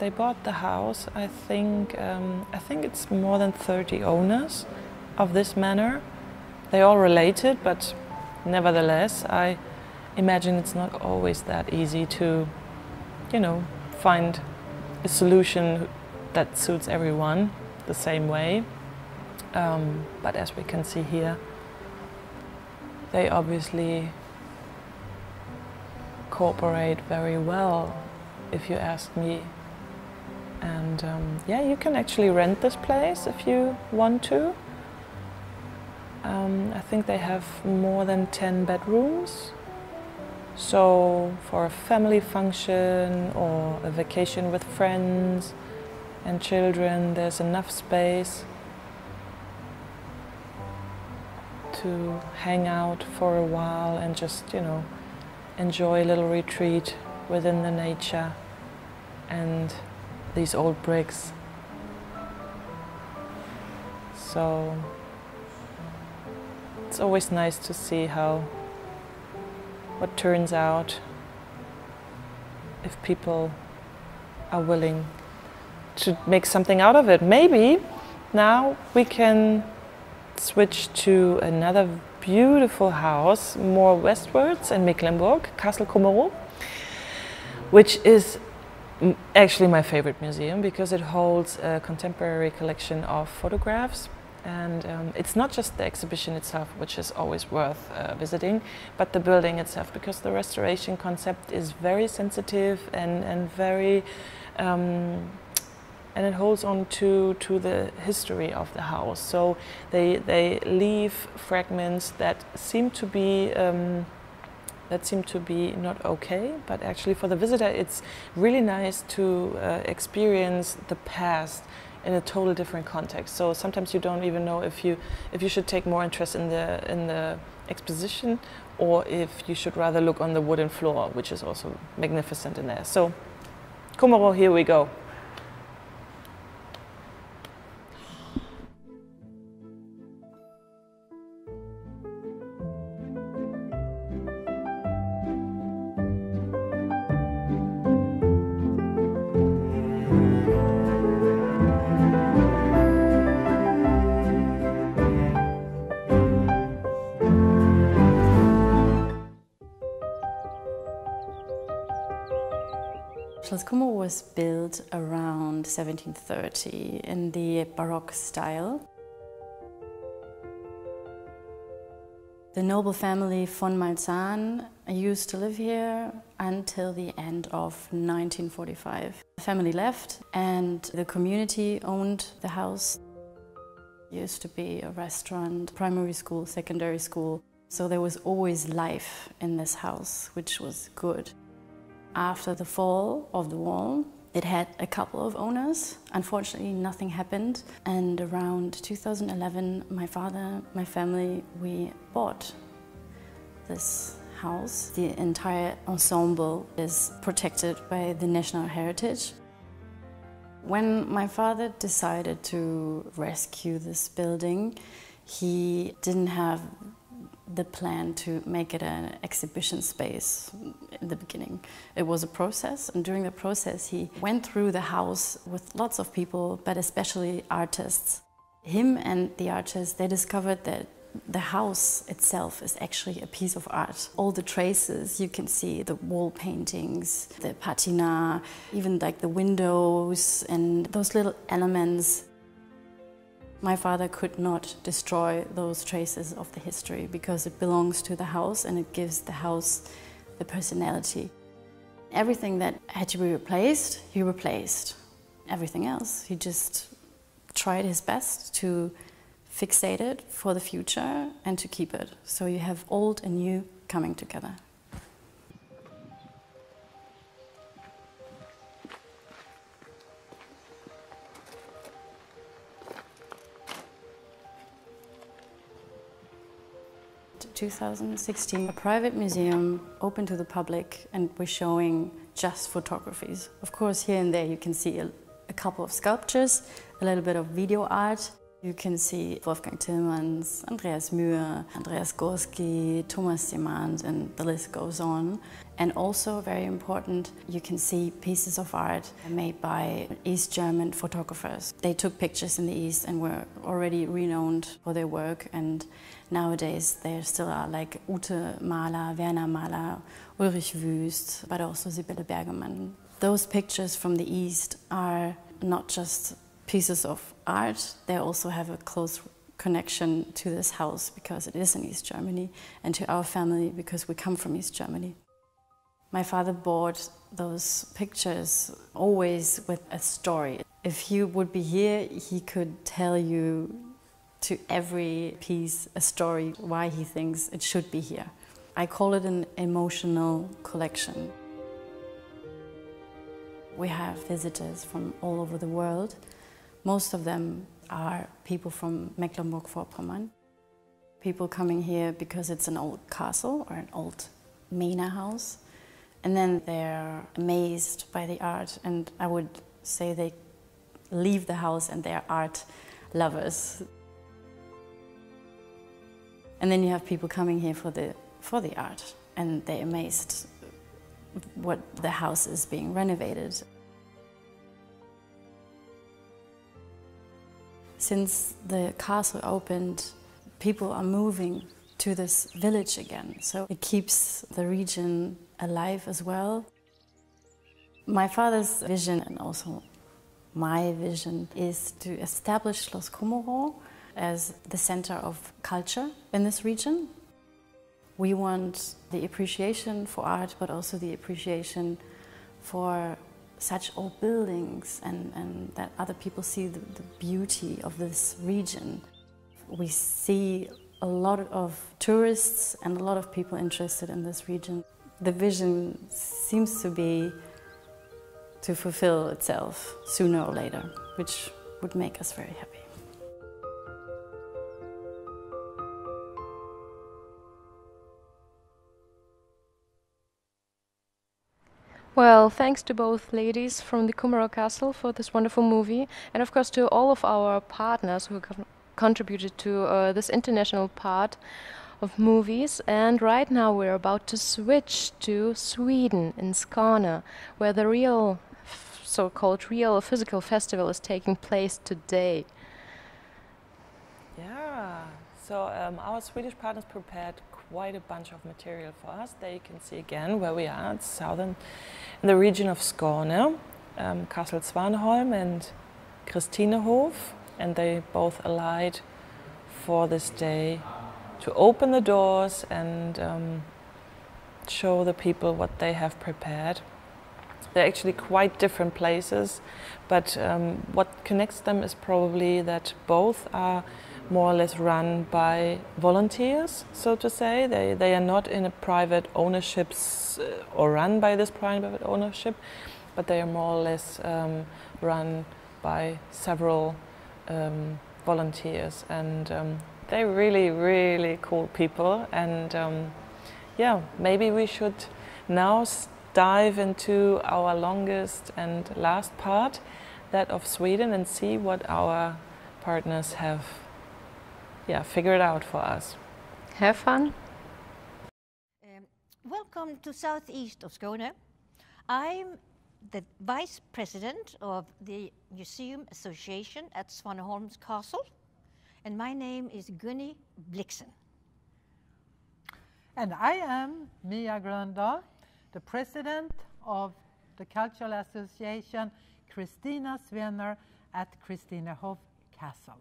they bought the house, I think it's more than 30 owners of this manor. They're all related, but nevertheless, I imagine it's not always that easy to, you know, find a solution that suits everyone the same way. But as we can see here, they obviously cooperate very well, if you ask me. And yeah, you can actually rent this place if you want to. I think they have more than 10 bedrooms. So for a family function or a vacation with friends and children, there's enough space to hang out for a while and just, you know, enjoy a little retreat within the nature and these old bricks. So it's always nice to see what turns out if people are willing to make something out of it. Maybe now we can switch to another beautiful house more westwards in Mecklenburg, Castle Kummerow, which is actually my favorite museum because it holds a contemporary collection of photographs. And it's not just the exhibition itself, which is always worth visiting, but the building itself, because the restoration concept is very sensitive and very, and it holds on to the history of the house. So they leave fragments that seem to be not okay, but actually for the visitor it's really nice to experience the past in a totally different context. So sometimes you don't even know if you should take more interest in the exposition or if you should rather look on the wooden floor, which is also magnificent in there. So Kummerow, here we go. Schloss Kummerow was built around 1730 in the Baroque style. The noble family von Malzahn used to live here until the end of 1945. The family left and the community owned the house. It used to be a restaurant, primary school, secondary school. So there was always life in this house, which was good. After the fall of the wall, it had a couple of owners. Unfortunately, nothing happened. And around 2011, my father, my family, we bought this house. The entire ensemble is protected by the national heritage. When my father decided to rescue this building, he didn't have the plan to make it an exhibition space in the beginning. It was a process, and during the process he went through the house with lots of people, but especially artists. Him and the artists, they discovered that the house itself is actually a piece of art. All the traces you can see, the wall paintings, the patina, even like the windows and those little elements. My father could not destroy those traces of the history because it belongs to the house and it gives the house the personality. Everything that had to be replaced, he replaced. Everything else, he just tried his best to fixate it for the future and to keep it. So you have old and new coming together. In 2016, a private museum open to the public, and we're showing just photographies. Of course, here and there you can see a couple of sculptures, a little bit of video art. You can see Wolfgang Tillmans, Andreas Mühe, Andreas Gorski, Thomas Demand, and the list goes on. And also, very important, you can see pieces of art made by East German photographers. They took pictures in the East and were already renowned for their work, and nowadays there still are like Ute Mahler, Werner Mahler, Ulrich Wüst, but also Sibylle Bergemann. Those pictures from the East are not just pieces of art, they also have a close connection to this house because it is in East Germany, and to our family because we come from East Germany. My father bought those pictures always with a story. If he would be here, he could tell you to every piece a story why he thinks it should be here. I call it an emotional collection. We have visitors from all over the world. Most of them are people from Mecklenburg-Vorpommern. People coming here because it's an old castle or an old manor house. And then they're amazed by the art, and I would say they leave the house and they're art lovers. And then you have people coming here for the art, and they're amazed what the house is being renovated. Since the castle opened, people are moving to this village again, so it keeps the region alive as well. My father's vision, and also my vision, is to establish Schloss Kummerow as the center of culture in this region. We want the appreciation for art, but also the appreciation for such old buildings, and that other people see the beauty of this region. We see a lot of tourists and a lot of people interested in this region. The vision seems to be to fulfill itself sooner or later, which would make us very happy. Well, thanks to both ladies from the Kummerow Castle for this wonderful movie, and of course to all of our partners who contributed to this international part of movies. And right now we're about to switch to Sweden, in Skåne, where the real, so-called real physical festival is taking place today. Yeah, so our Swedish partners prepared quite a bunch of material for us. There you can see again where we are. It's southern, in the region of Skåne, Castle Svanholm and Christinehof, and they both allied for this day to open the doors and show the people what they have prepared. They're actually quite different places, but what connects them is probably that both are more or less run by volunteers, so to say. They are not in a private ownership or run by this private ownership, but they are more or less run by several volunteers, and they're really, really cool people. And yeah, maybe we should now dive into our longest and last part, that of Sweden, and see what our partners have figured out for us. Have fun. Welcome to southeast of Skåne. I'm the vice president of the Museum Association at Svanholms Castle, and my name is Gunni Blixen. And I am Mia Gröndahl, the president of the Cultural Association Christina Svenner at Christinehof Castle.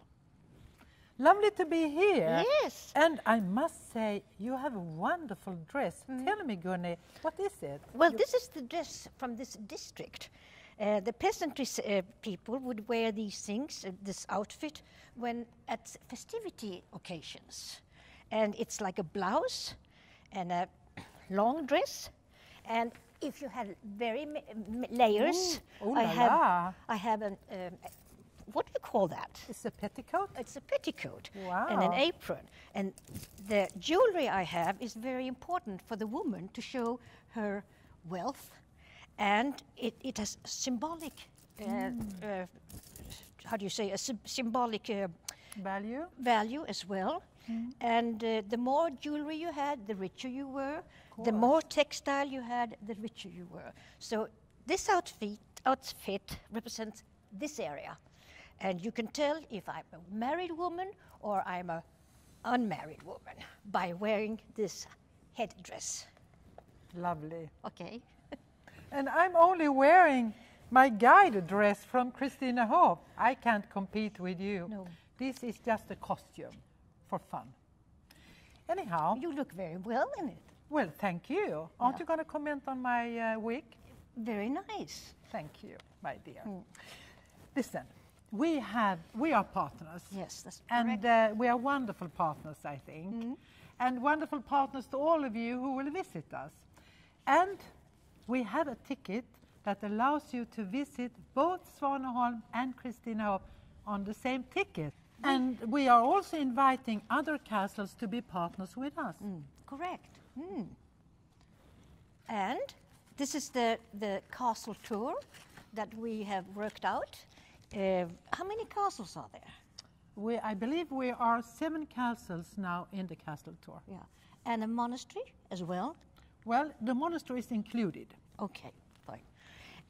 Lovely to be here. Yes. And I must say, you have a wonderful dress. Tell me, Gunni, what is it? Well, this is the dress from this district. The peasantry people would wear these things, this outfit, when at festivity occasions. And it's like a blouse and a long dress. And if you have very layers, I have an what do you call that? It's a petticoat? It's a petticoat. Wow. And an apron. And the jewelry I have is very important for the woman to show her wealth. And it has symbolic, how do you say, a symbolic Value? Value as well. And the more jewelry you had, the richer you were. The more textile you had, the richer you were. So this outfit represents this area. And you can tell if I'm a married woman or I'm an unmarried woman by wearing this headdress. Lovely. Okay. And I'm only wearing my guide dress from Kristinehof. I can't compete with you. No. This is just a costume for fun. Anyhow. You look very well in it. Well, thank you. Aren't you going to comment on my wig? Very nice. Thank you, my dear. Listen, we are partners. Yes, that's correct. And we are wonderful partners, I think. And wonderful partners to all of you who will visit us. And we have a ticket that allows you to visit both Svaneholm and Kristinehof on the same ticket. And we are also inviting other castles to be partners with us. Correct. And this is the castle tour that we have worked out. How many castles are there? I believe we are 7 castles now in the castle tour. Yeah. And a monastery as well? Well, the monastery is included. Okay, fine.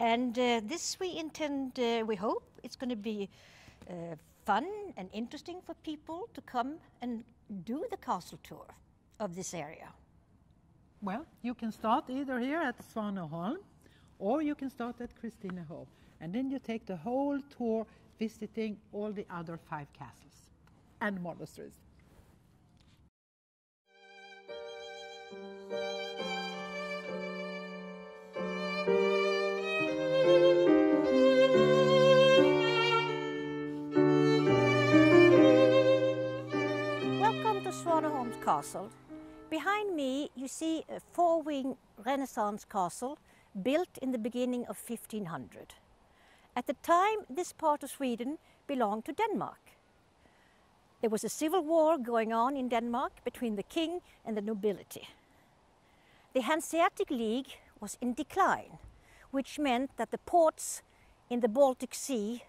And this we intend, we hope it's going to be fun and interesting for people to come and do the castle tour of this area. Well, you can start either here at Svaneholm or you can start at Kristinehof. And then you take the whole tour visiting all the other 5 castles and monasteries. Welcome to Svaneholm's castle. Behind me you see a 4-wing Renaissance castle built in the beginning of 1500. At the time, this part of Sweden belonged to Denmark. There was a civil war going on in Denmark between the king and the nobility. The Hanseatic League was in decline, which meant that the ports in the Baltic Sea,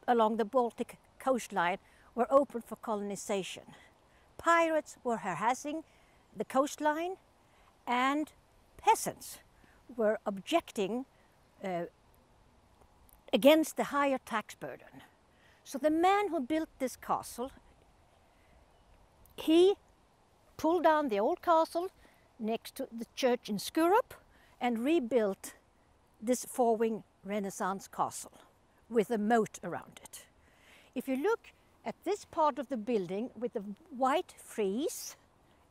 along the Baltic coastline, were open for colonization. Pirates were harassing the coastline, and peasants were objecting against the higher tax burden. So the man who built this castle, he pulled down the old castle next to the church in Skurup and rebuilt this 4-wing Renaissance castle with a moat around it. If you look at this part of the building with the white frieze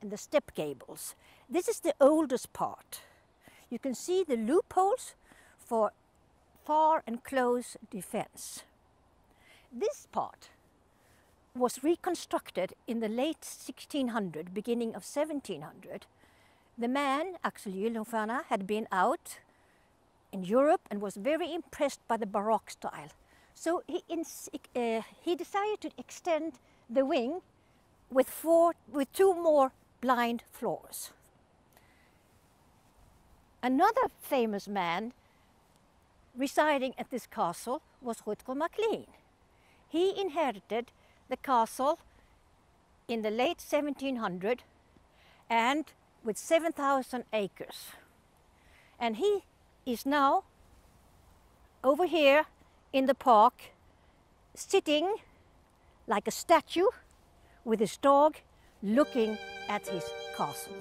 and the step gables, this is the oldest part. You can see the loopholes for far and close defense. This part was reconstructed in the late 1600, beginning of 1700. The man, Axel Gyllenstierna, had been out in Europe and was very impressed by the Baroque style. So he decided to extend the wing with 2 more blind floors. Another famous man residing at this castle was Rutger MacLean. He inherited the castle in the late 1700 and with 7,000 acres. And he is now over here in the park, sitting like a statue with his dog, looking at his castle.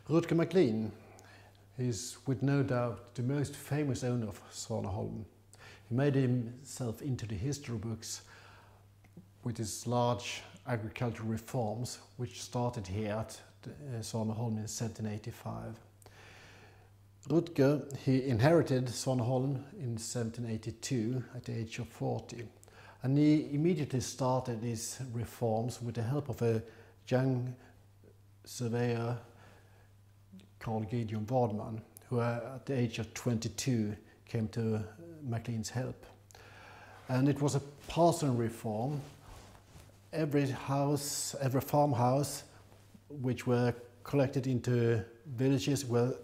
Rutger MacLean is with no doubt the most famous owner of Svaneholm. He made himself into the history books with his large agricultural reforms, which started here at Svaneholm in 1785. Rutger, he inherited Svaneholm in 1782 at the age of 40, and he immediately started these reforms with the help of a young surveyor called Gideon Wardman, who at the age of 22 came to MacLean's help. And it was a parcel reform. Every house, every farmhouse which were collected into villages were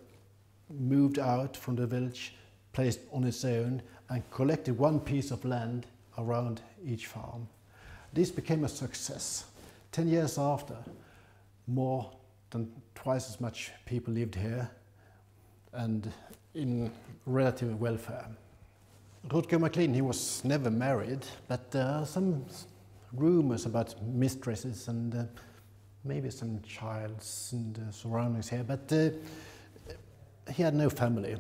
moved out from the village, placed on its own, and collected one piece of land around each farm. This became a success. 10 years after, more than twice as much people lived here and in relative welfare. Rutger MacLean, he was never married, but there are some rumors about mistresses and maybe some childs and surroundings here, but he had no family.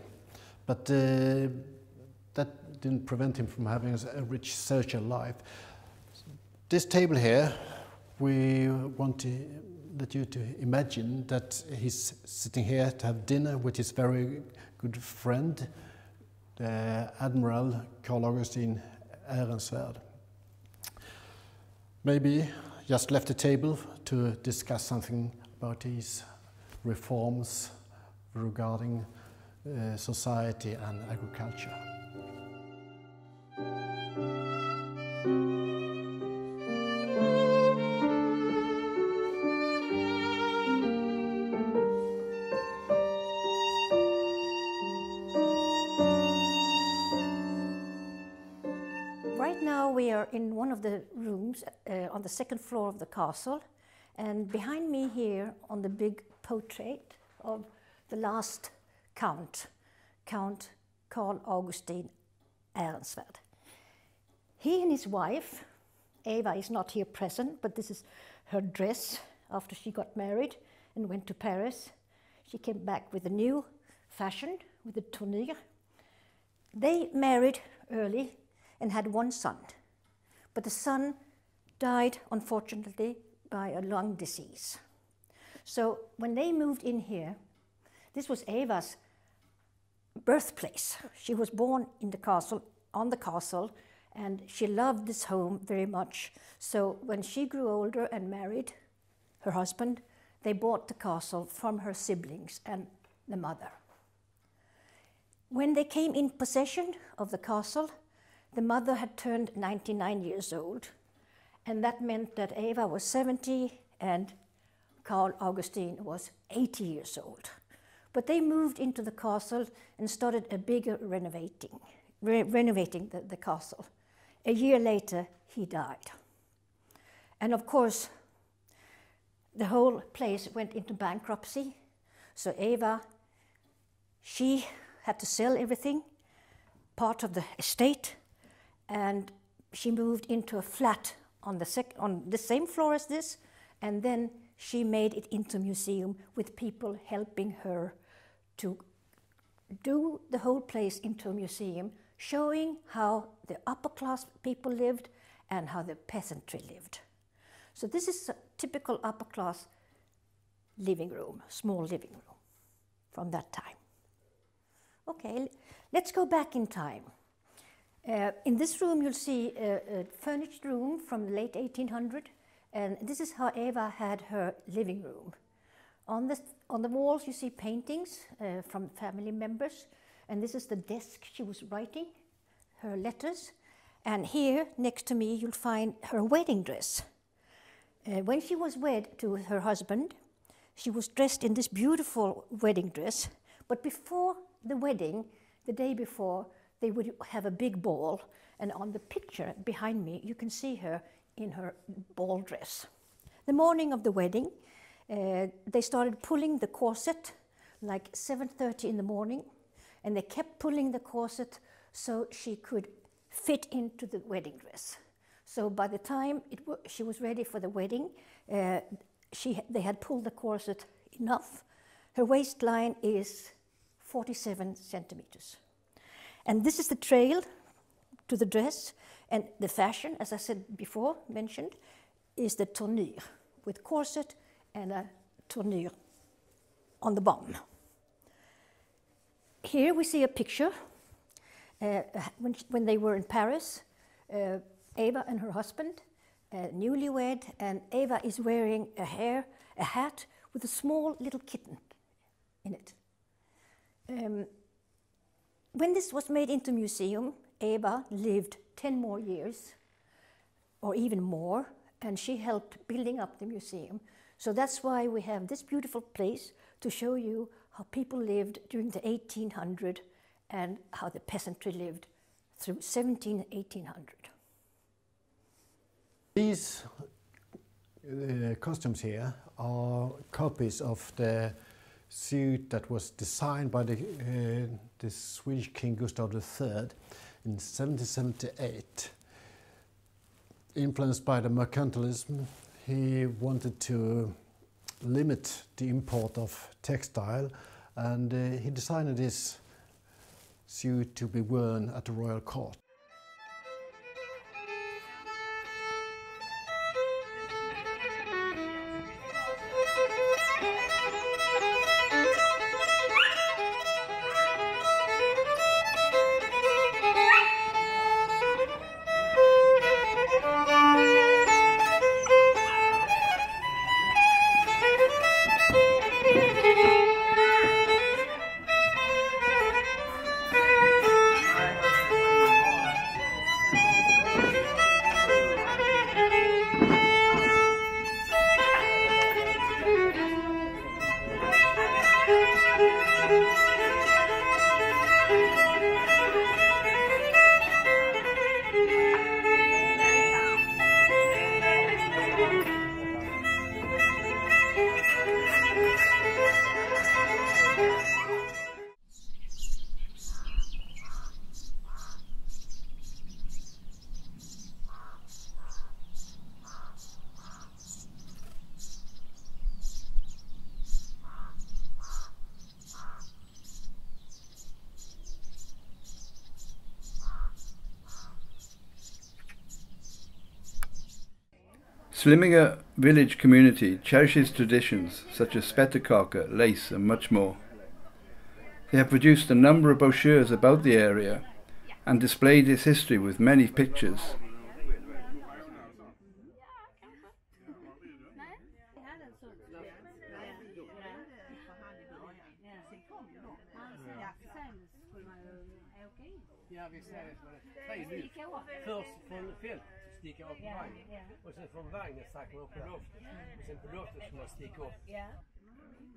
But that didn't prevent him from having a rich social life. This table here, we want to let you to imagine that he's sitting here to have dinner with his very good friend, Admiral Carl Augustin Ehrensvärd. Maybe just left the table to discuss something about these reforms regarding society and agriculture. Right now we are in one of the rooms on the second floor of the castle, and behind me here on the big portrait of the last Count Carl Augustin Ehrensvärd. He and his wife, Eva is not here present, but this is her dress after she got married and went to Paris. She came back with a new fashion, with a tournure. They married early and had one son, but the son died, unfortunately, by a lung disease. So when they moved in here, this was Eva's birthplace. She was born in the castle, on the castle, and she loved this home very much. So when she grew older and married her husband, they bought the castle from her siblings and the mother. When they came in possession of the castle, the mother had turned 99 years old, and that meant that Eva was 70 and Carl Augustin was 80 years old. But they moved into the castle and started a bigger renovating the castle. A year later, he died. And of course, the whole place went into bankruptcy. So Eva, she had to sell everything, part of the estate, and she moved into a flat on the same floor as this, and then she made it into a museum with people helping her to do the whole place into a museum, showing how the upper class people lived and how the peasantry lived. So this is a typical upper class living room, small living room from that time. Okay, let's go back in time. In this room you'll see a furnished room from the late 1800s, and this is how Eva had her living room. On the walls you see paintings from family members, and this is the desk she was writing her letters. And here next to me you'll find her wedding dress. When she was wed to her husband, she was dressed in this beautiful wedding dress, but before the wedding, the day before, they would have a big ball, and on the picture behind me you can see her in her ball dress. The morning of the wedding, they started pulling the corset like 7:30 in the morning, and they kept pulling the corset so she could fit into the wedding dress. So by the time she was ready for the wedding, they had pulled the corset enough. Her waistline is 47 centimeters. And this is the trail to the dress, and the fashion, as I said before, mentioned, is the tournure, with corset and a tournure on the bottom. Here we see a picture when they were in Paris, Eva and her husband, newlywed, and Eva is wearing a hat with a small little kitten in it. When this was made into museum, Eva lived 10 more years, or even more, and she helped building up the museum. So that's why we have this beautiful place to show you how people lived during the 1800 and how the peasantry lived through 1800. These costumes here are copies of the suit that was designed by the Swedish King Gustav III in 1778. Influenced by the mercantilism, he wanted to limit the import of textile, and he designed this suit to be worn at the royal court. Slimminge village community cherishes traditions such as spetterkaka, lace and much more. They have produced a number of brochures about the area and displayed its history with many pictures. Sticka upp på vagnen. Och sen från vagnen stack man upp på loftet. Och sen på loftet ska man sticka upp. Ja.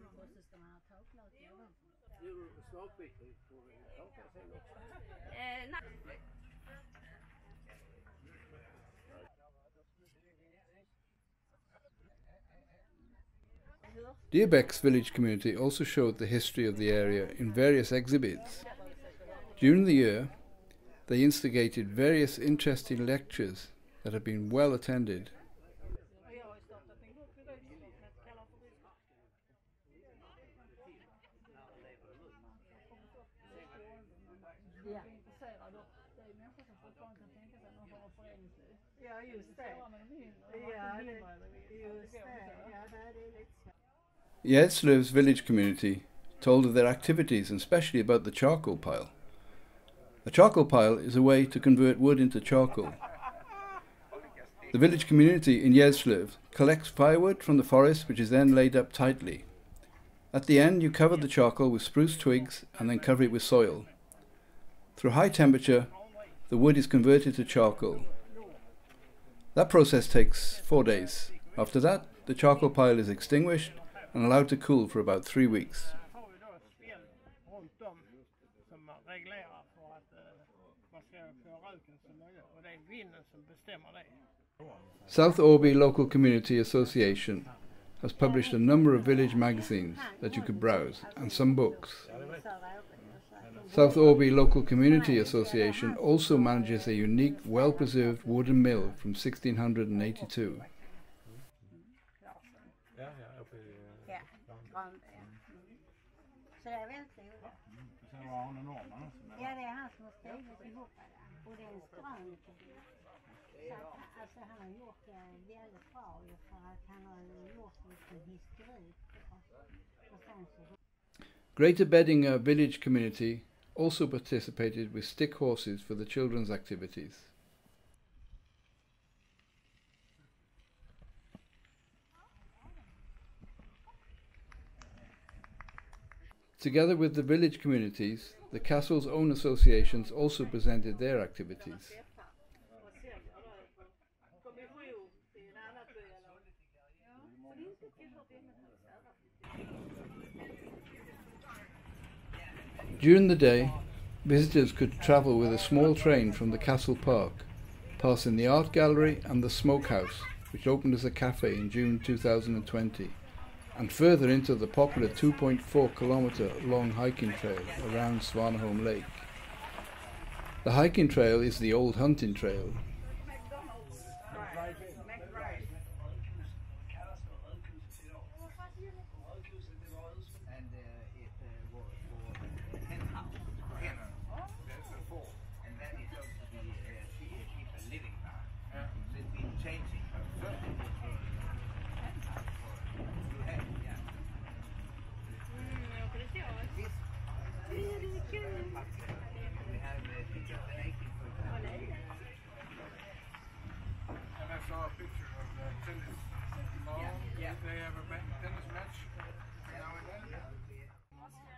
Och så ska man ha taklökar ovanför. Smakbiten får vi taka sen också. Dierbecks village community also showed the history of the area in various exhibits. During the year, they instigated various interesting lectures that have been well attended. Gärdslöv's village community told of their activities and especially about the charcoal pile. A charcoal pile is a way to convert wood into charcoal. The village community in Gärdslöv collects firewood from the forest, which is then laid up tightly. At the end you cover the charcoal with spruce twigs and then cover it with soil. Through high temperature the wood is converted to charcoal. That process takes 4 days. After that the charcoal pile is extinguished and allowed to cool for about 3 weeks. South Åby Local Community Association has published a number of village magazines that you could browse and some books. South Åby Local Community Association also manages a unique, well-preserved wooden mill from 1682. Greater Beddinge village community also participated with stick horses for the children's activities. Together with the village communities, the castle's own associations also presented their activities. During the day, visitors could travel with a small train from the castle park, passing the art gallery and the smokehouse, which opened as a cafe in June 2020, and further into the popular 2.4-kilometre long hiking trail around Svaneholm Lake. The hiking trail is the old hunting trail.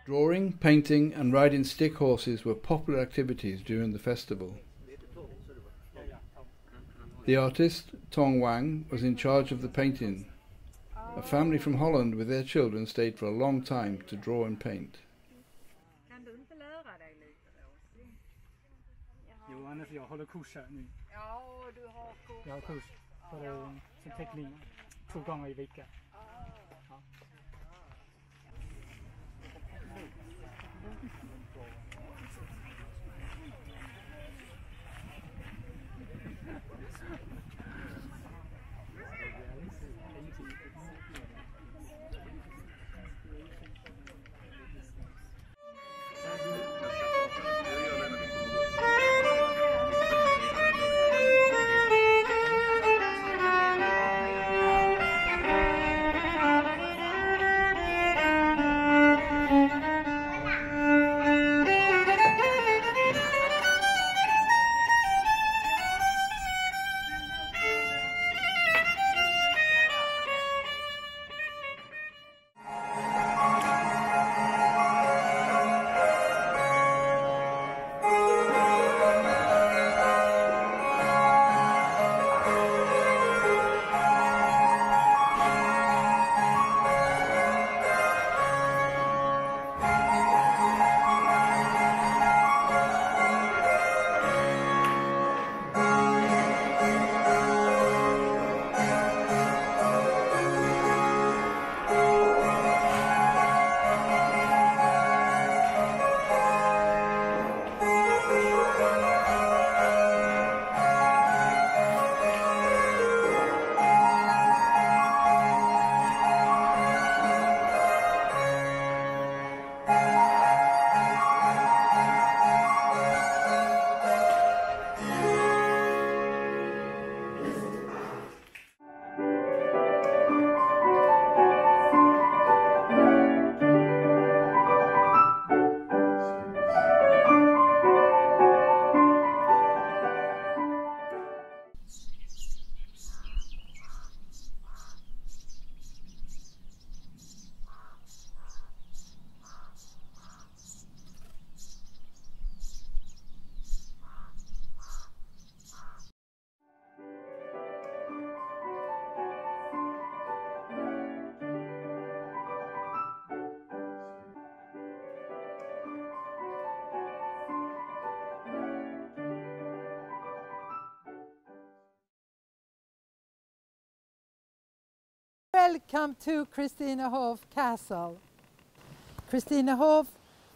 Drawing, painting and riding stick horses were popular activities during the festival. The artist, Tong Wang, was in charge of the painting. A family from Holland with their children stayed for a long time to draw and paint. Johannes, jag håller kurs här nu. Ja, du har kurs. Jag har kurs för teknik 2 gånger i veckan. Ja. Welcome to Kristinehof Castle. Kristinehof,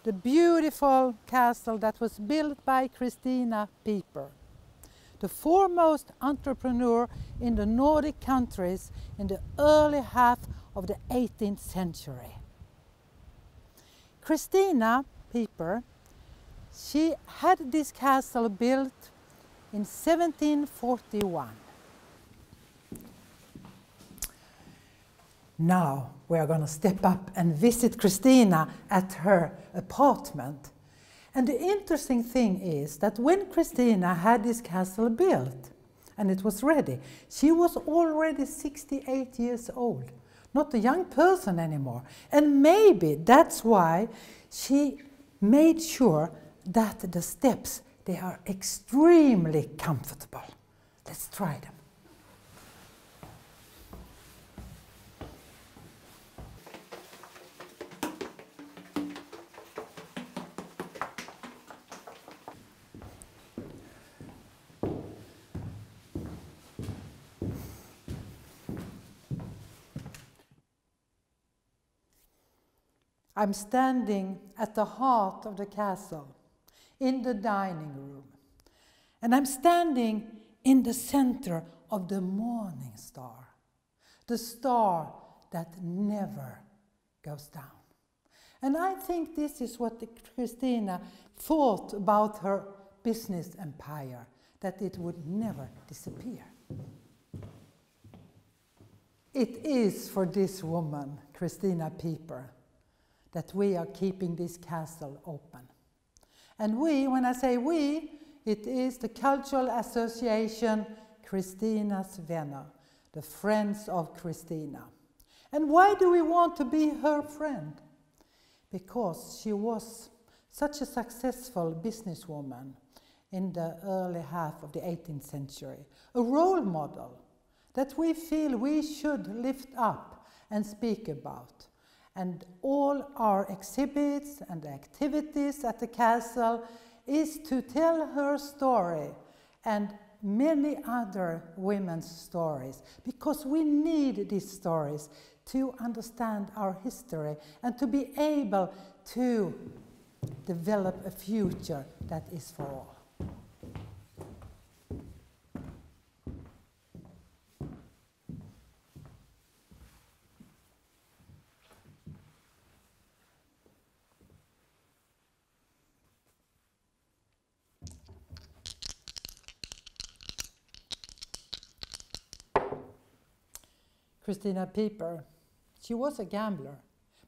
the beautiful castle that was built by Christina Pieper, the foremost entrepreneur in the Nordic countries in the early half of the 18th century. Christina Pieper, she had this castle built in 1741. Now we are going to step up and visit Christina at her apartment. And the interesting thing is that when Christina had this castle built and it was ready, she was already 68 years old, not a young person anymore. And maybe that's why she made sure that the steps, they are extremely comfortable. Let's try them. I'm standing at the heart of the castle, in the dining room. And I'm standing in the center of the morning star, the star that never goes down. And I think this is what Christina thought about her business empire, that it would never disappear. It is for this woman, Christina Pieper, that we are keeping this castle open. And we, when I say we, it is the Cultural Association Kristina's Vänner, the Friends of Christina. And why do we want to be her friend? Because she was such a successful businesswoman in the early half of the 18th century, a role model that we feel we should lift up and speak about. And all our exhibits and activities at the castle is to tell her story and many other women's stories, because we need these stories to understand our history and to be able to develop a future that is for all. Christina Pieper, she was a gambler,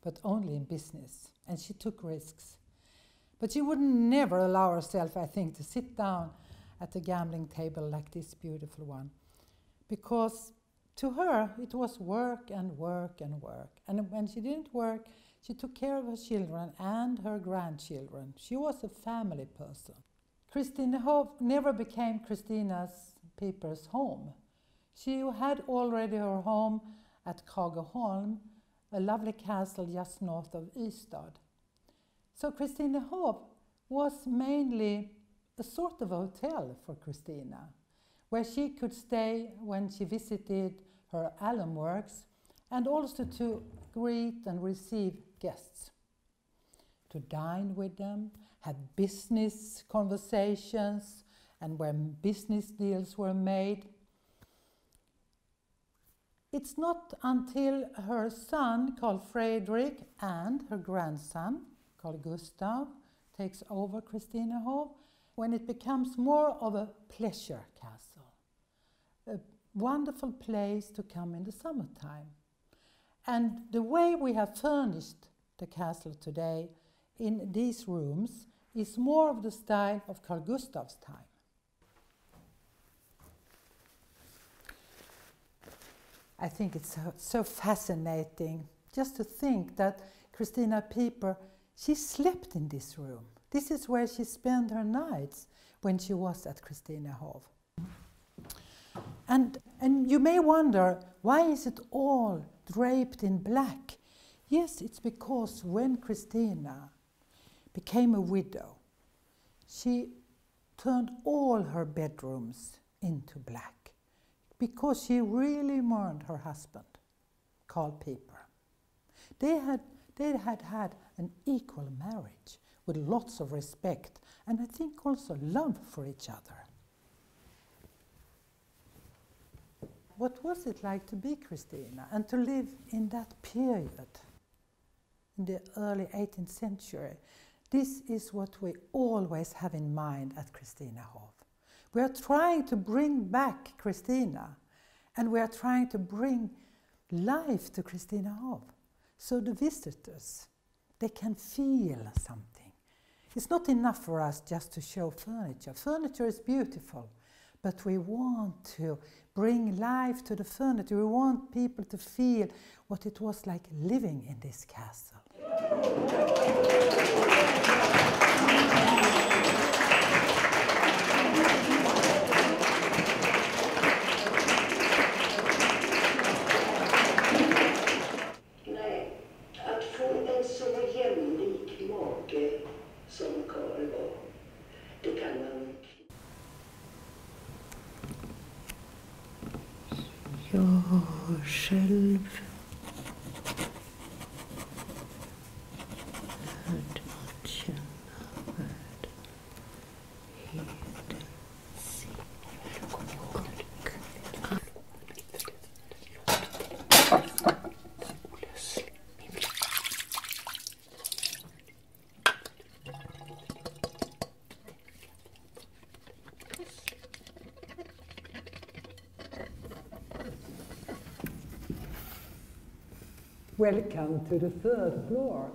but only in business, and she took risks. But she would never allow herself, I think, to sit down at a gambling table like this beautiful one, because to her it was work and work and work. And when she didn't work, she took care of her children and her grandchildren. She was a family person. Christinehof never became Christina Pieper's home. She had already her home at Krageholm, a lovely castle just north of Ystad. So Christinehof was mainly a sort of hotel for Christina, where she could stay when she visited her alum works, and also to greet and receive guests, to dine with them, have business conversations, and when business deals were made. It's not until her son, Carl Fredrik, and her grandson, Carl Gustav, takes over Christinehof, when it becomes more of a pleasure castle, a wonderful place to come in the summertime. And the way we have furnished the castle today in these rooms is more of the style of Carl Gustav's time. I think it's so fascinating just to think that Christina Pieper, she slept in this room. This is where she spent her nights when she was at Christinehof. And you may wonder, why is it all draped in black? Yes, it's because when Christina became a widow, she turned all her bedrooms into black, because she really mourned her husband, Carl Pieper. They had had an equal marriage with lots of respect, and I think also love for each other. What was it like to be Christina and to live in that period, in the early 18th century? This is what we always have in mind at Christinehof. We are trying to bring back Christina, and we are trying to bring life to Christinehof, so the visitors, they can feel something. It's not enough for us just to show furniture. Furniture is beautiful, but we want to bring life to the furniture. We want people to feel what it was like living in this castle. som Karl var. Det kan man. Jag själv hade att känna världen, heden, sin och Welcome to the third floor.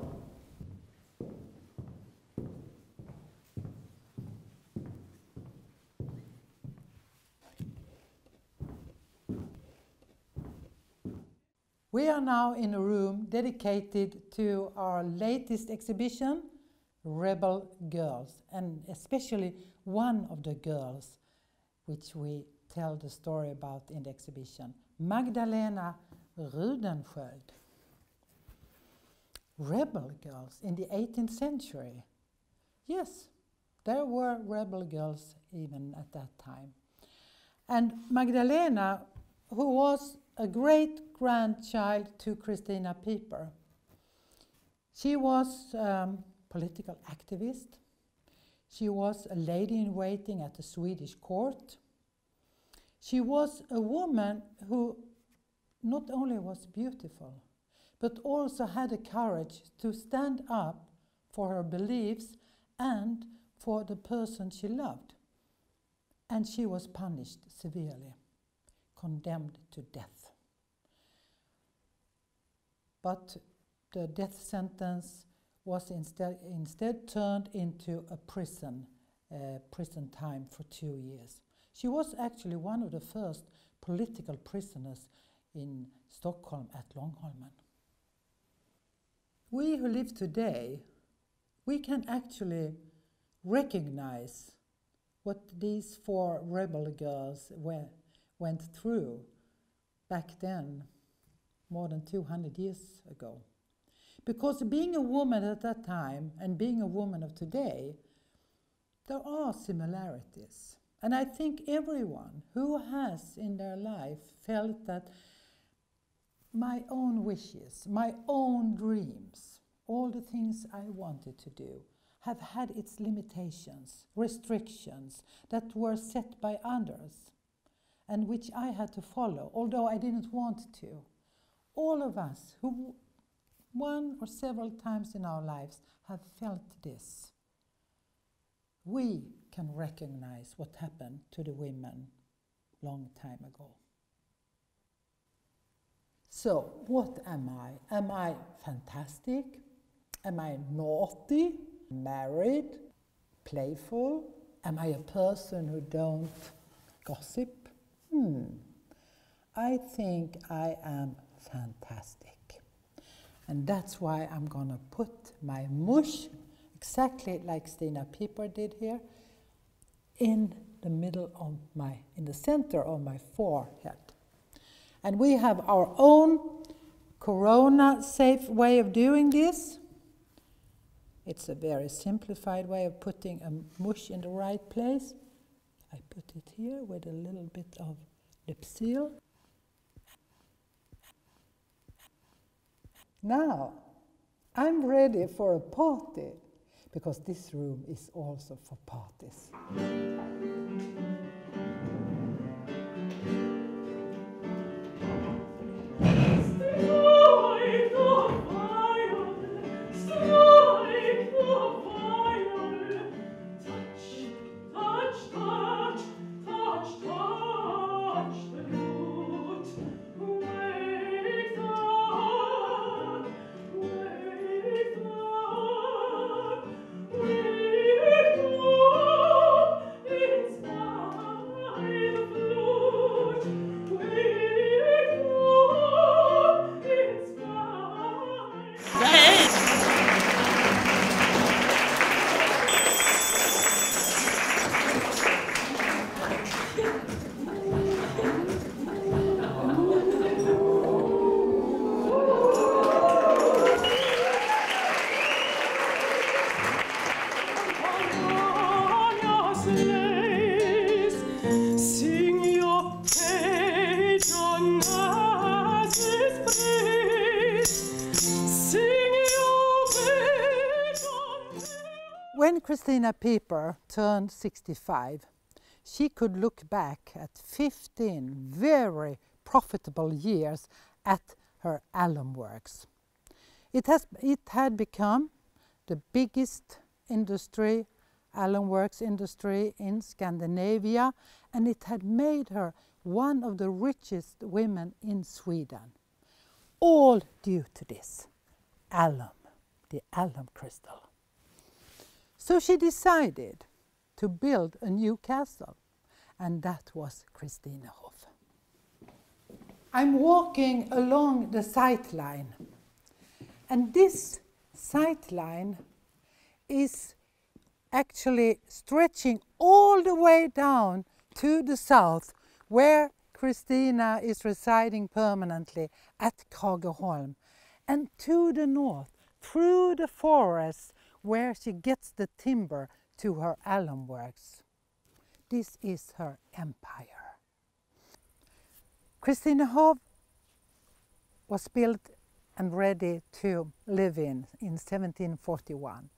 We are now in a room dedicated to our latest exhibition, Rebel Girls, and especially one of the girls which we tell the story about in the exhibition, Magdalena Rudensköld. Rebel girls in the 18th century. Yes, there were rebel girls even at that time. And Magdalena, who was a great-grandchild to Christina Pieper, she was a political activist. She was a lady-in-waiting at the Swedish court. She was a woman who not only was beautiful, but also had the courage to stand up for her beliefs and for the person she loved. And she was punished severely, condemned to death. But the death sentence was instead turned into a prison time for 2 years. She was actually one of the first political prisoners in Stockholm at Långholmen. We who live today, we can actually recognize what these 4 rebel girls went through back then, more than 200 years ago. Because being a woman at that time and being a woman of today, there are similarities. And I think everyone who has in their life felt that my own wishes, my own dreams, all the things I wanted to do have had its limitations, restrictions that were set by others and which I had to follow, although I didn't want to. All of us who one or several times in our lives have felt this. We can recognize what happened to the women long time ago. So, what am I? Am I fantastic? Am I naughty? Married? Playful? Am I a person who don't gossip? I think I am fantastic. And that's why I'm going to put my mush, exactly like Stina Pieper did here, in the middle of in the center of my forehead. And we have our own corona-safe way of doing this. It's a very simplified way of putting a mush in the right place. I put it here with a little bit of lip seal. Now, I'm ready for a party, because this room is also for parties. When Christina Pieper turned 65, she could look back at 15 very profitable years at her alum works. It had become the biggest industry, alum works industry in Scandinavia, and it had made her one of the richest women in Sweden. All due to this alum, the alum crystal. So she decided to build a new castle, and that was Christinehof. I'm walking along the sight line, and this sight line is actually stretching all the way down to the south, where Christina is residing permanently at Kragerholm, and to the north, through the forest, where she gets the timber to her alum works. This is her empire. Christinehof was built and ready to live in 1741.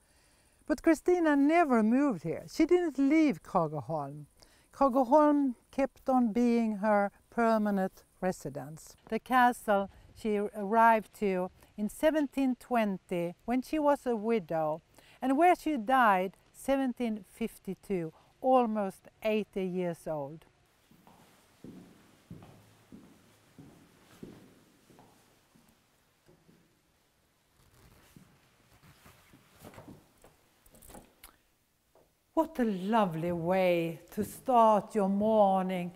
But Christina never moved here. She didn't leave Kragerholm. Kragerholm kept on being her permanent residence. The castle she arrived to in 1720 when she was a widow, and where she died 1752, almost 80 years old. What a lovely way to start your morning,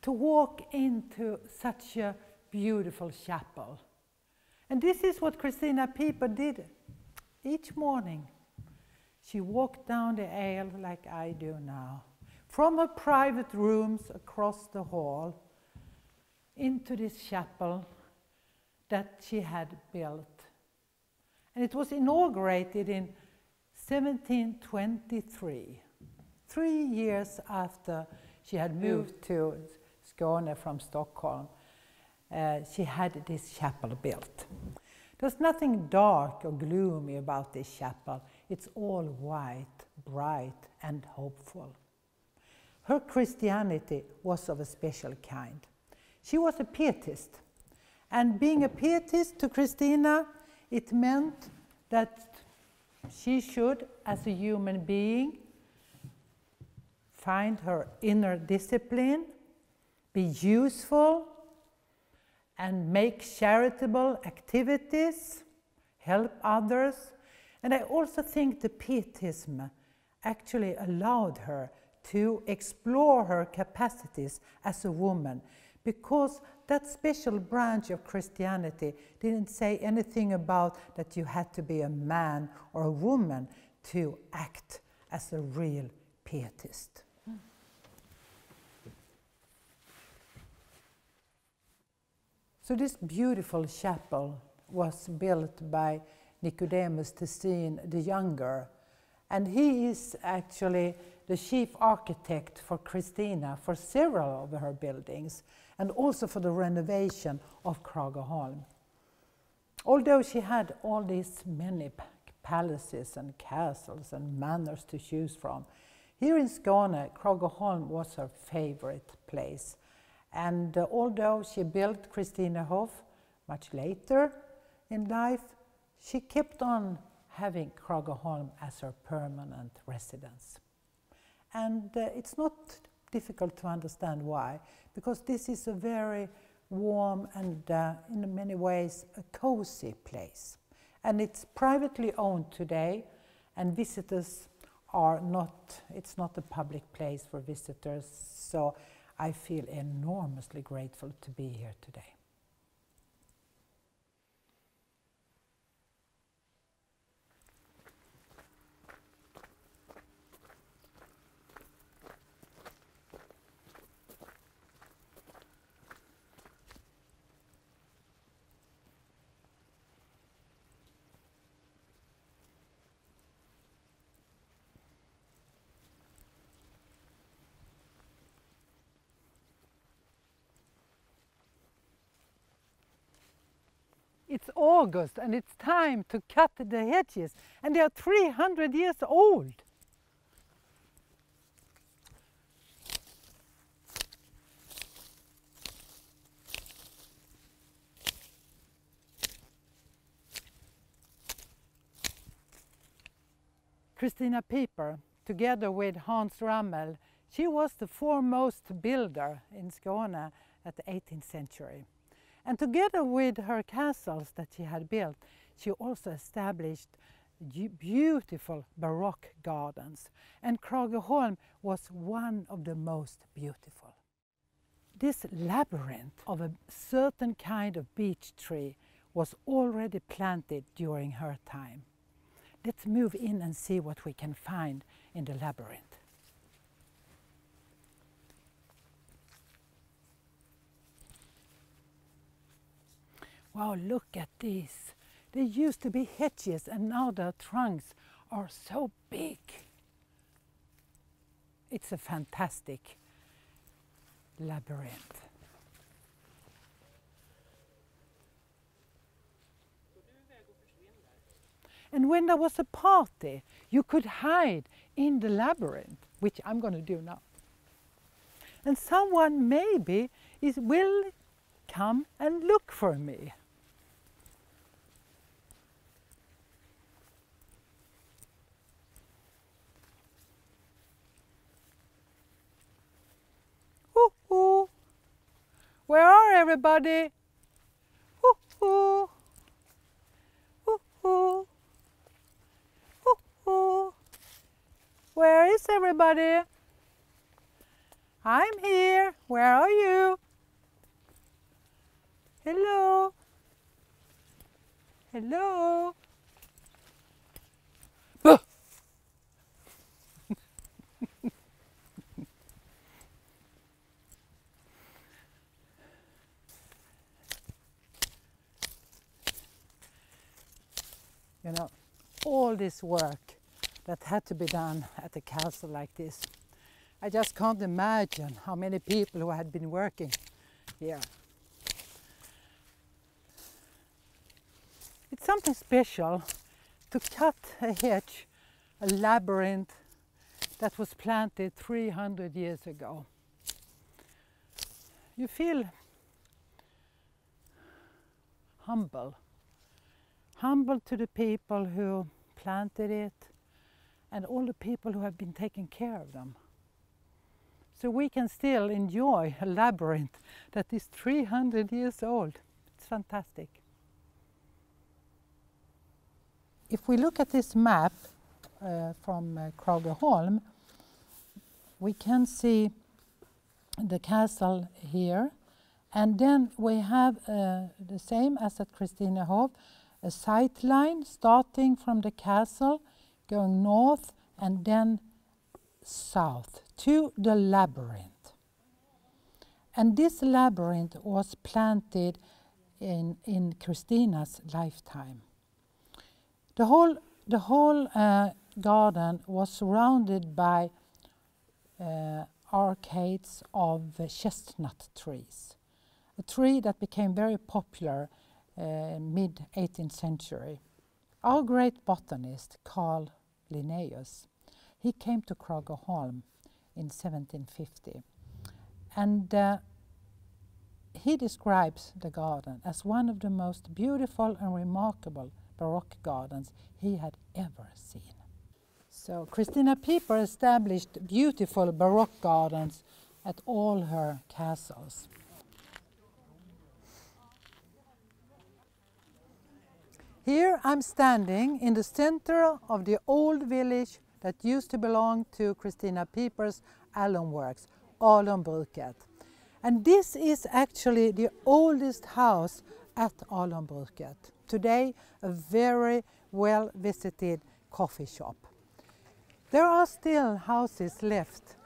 to walk into such a beautiful chapel. And this is what Christina Pieper did each morning. She walked down the aisle like I do now, from her private rooms across the hall into this chapel that she had built. And it was inaugurated in 1723, 3 years after she had moved to Skåne from Stockholm. She had this chapel built. There's nothing dark or gloomy about this chapel. It's all white, bright and hopeful. Her Christianity was of a special kind. She was a pietist, and being a pietist to Christina, it meant that she should, as a human being, find her inner discipline, be useful, and make charitable activities, help others. And I also think the Pietism actually allowed her to explore her capacities as a woman, because that special branch of Christianity didn't say anything about that you had to be a man or a woman to act as a real pietist. So this beautiful chapel was built by Nicodemus Tessin the Younger, and he is actually the chief architect for Christina for several of her buildings, and also for the renovation of Kragerholm. Although she had all these many palaces and castles and manors to choose from, here in Skåne, Kragerholm was her favorite place. And although she built Christinehof much later in life, she kept on having Kragerholm as her permanent residence. And it's not difficult to understand why, because this is a very warm and in many ways a cozy place. And it's privately owned today, and visitors are not, it's not a public place for visitors, so I feel enormously grateful to be here today. It's August and it's time to cut the hedges, and they are 300 years old. Christina Pieper, together with Hans Rammel, she was the foremost builder in Skåne at the 18th century. And together with her castles that she had built, she also established beautiful Baroque gardens. And Krageholm was one of the most beautiful. This labyrinth of a certain kind of beech tree was already planted during her time. Let's move in and see what we can find in the labyrinth. Wow, look at these. They used to be hedges and now their trunks are so big. It's a fantastic labyrinth. And when there was a party, you could hide in the labyrinth, which I'm going to do now. And someone maybe will come and look for me. Ooh, where are everybody? Ooh. Where is everybody? I'm here. Where are you? Hello? Hello? You know, all this work that had to be done at a castle like this. I just can't imagine how many people who had been working here. It's something special to cut a hedge, a labyrinth that was planted 300 years ago. You feel humble to the people who planted it and all the people who have been taking care of them. So we can still enjoy a labyrinth that is 300 years old. It's fantastic. If we look at this map from Krageholm, we can see the castle here, and then we have the same as at Christinehof, a sight line starting from the castle, going north and then south to the labyrinth. And this labyrinth was planted in Christina's lifetime. The whole garden was surrounded by arcades of chestnut trees, a tree that became very popular mid-18th century. Our great botanist, Carl Linnaeus, he came to Krageholm in 1750, and he describes the garden as one of the most beautiful and remarkable Baroque gardens he had ever seen. So Christina Pieper established beautiful Baroque gardens at all her castles. Here I'm standing in the center of the old village that used to belong to Christina Pieper's alum works, Alumbruket. And this is actually the oldest house at Alumbruket. Today, a very well visited coffee shop. There are still houses left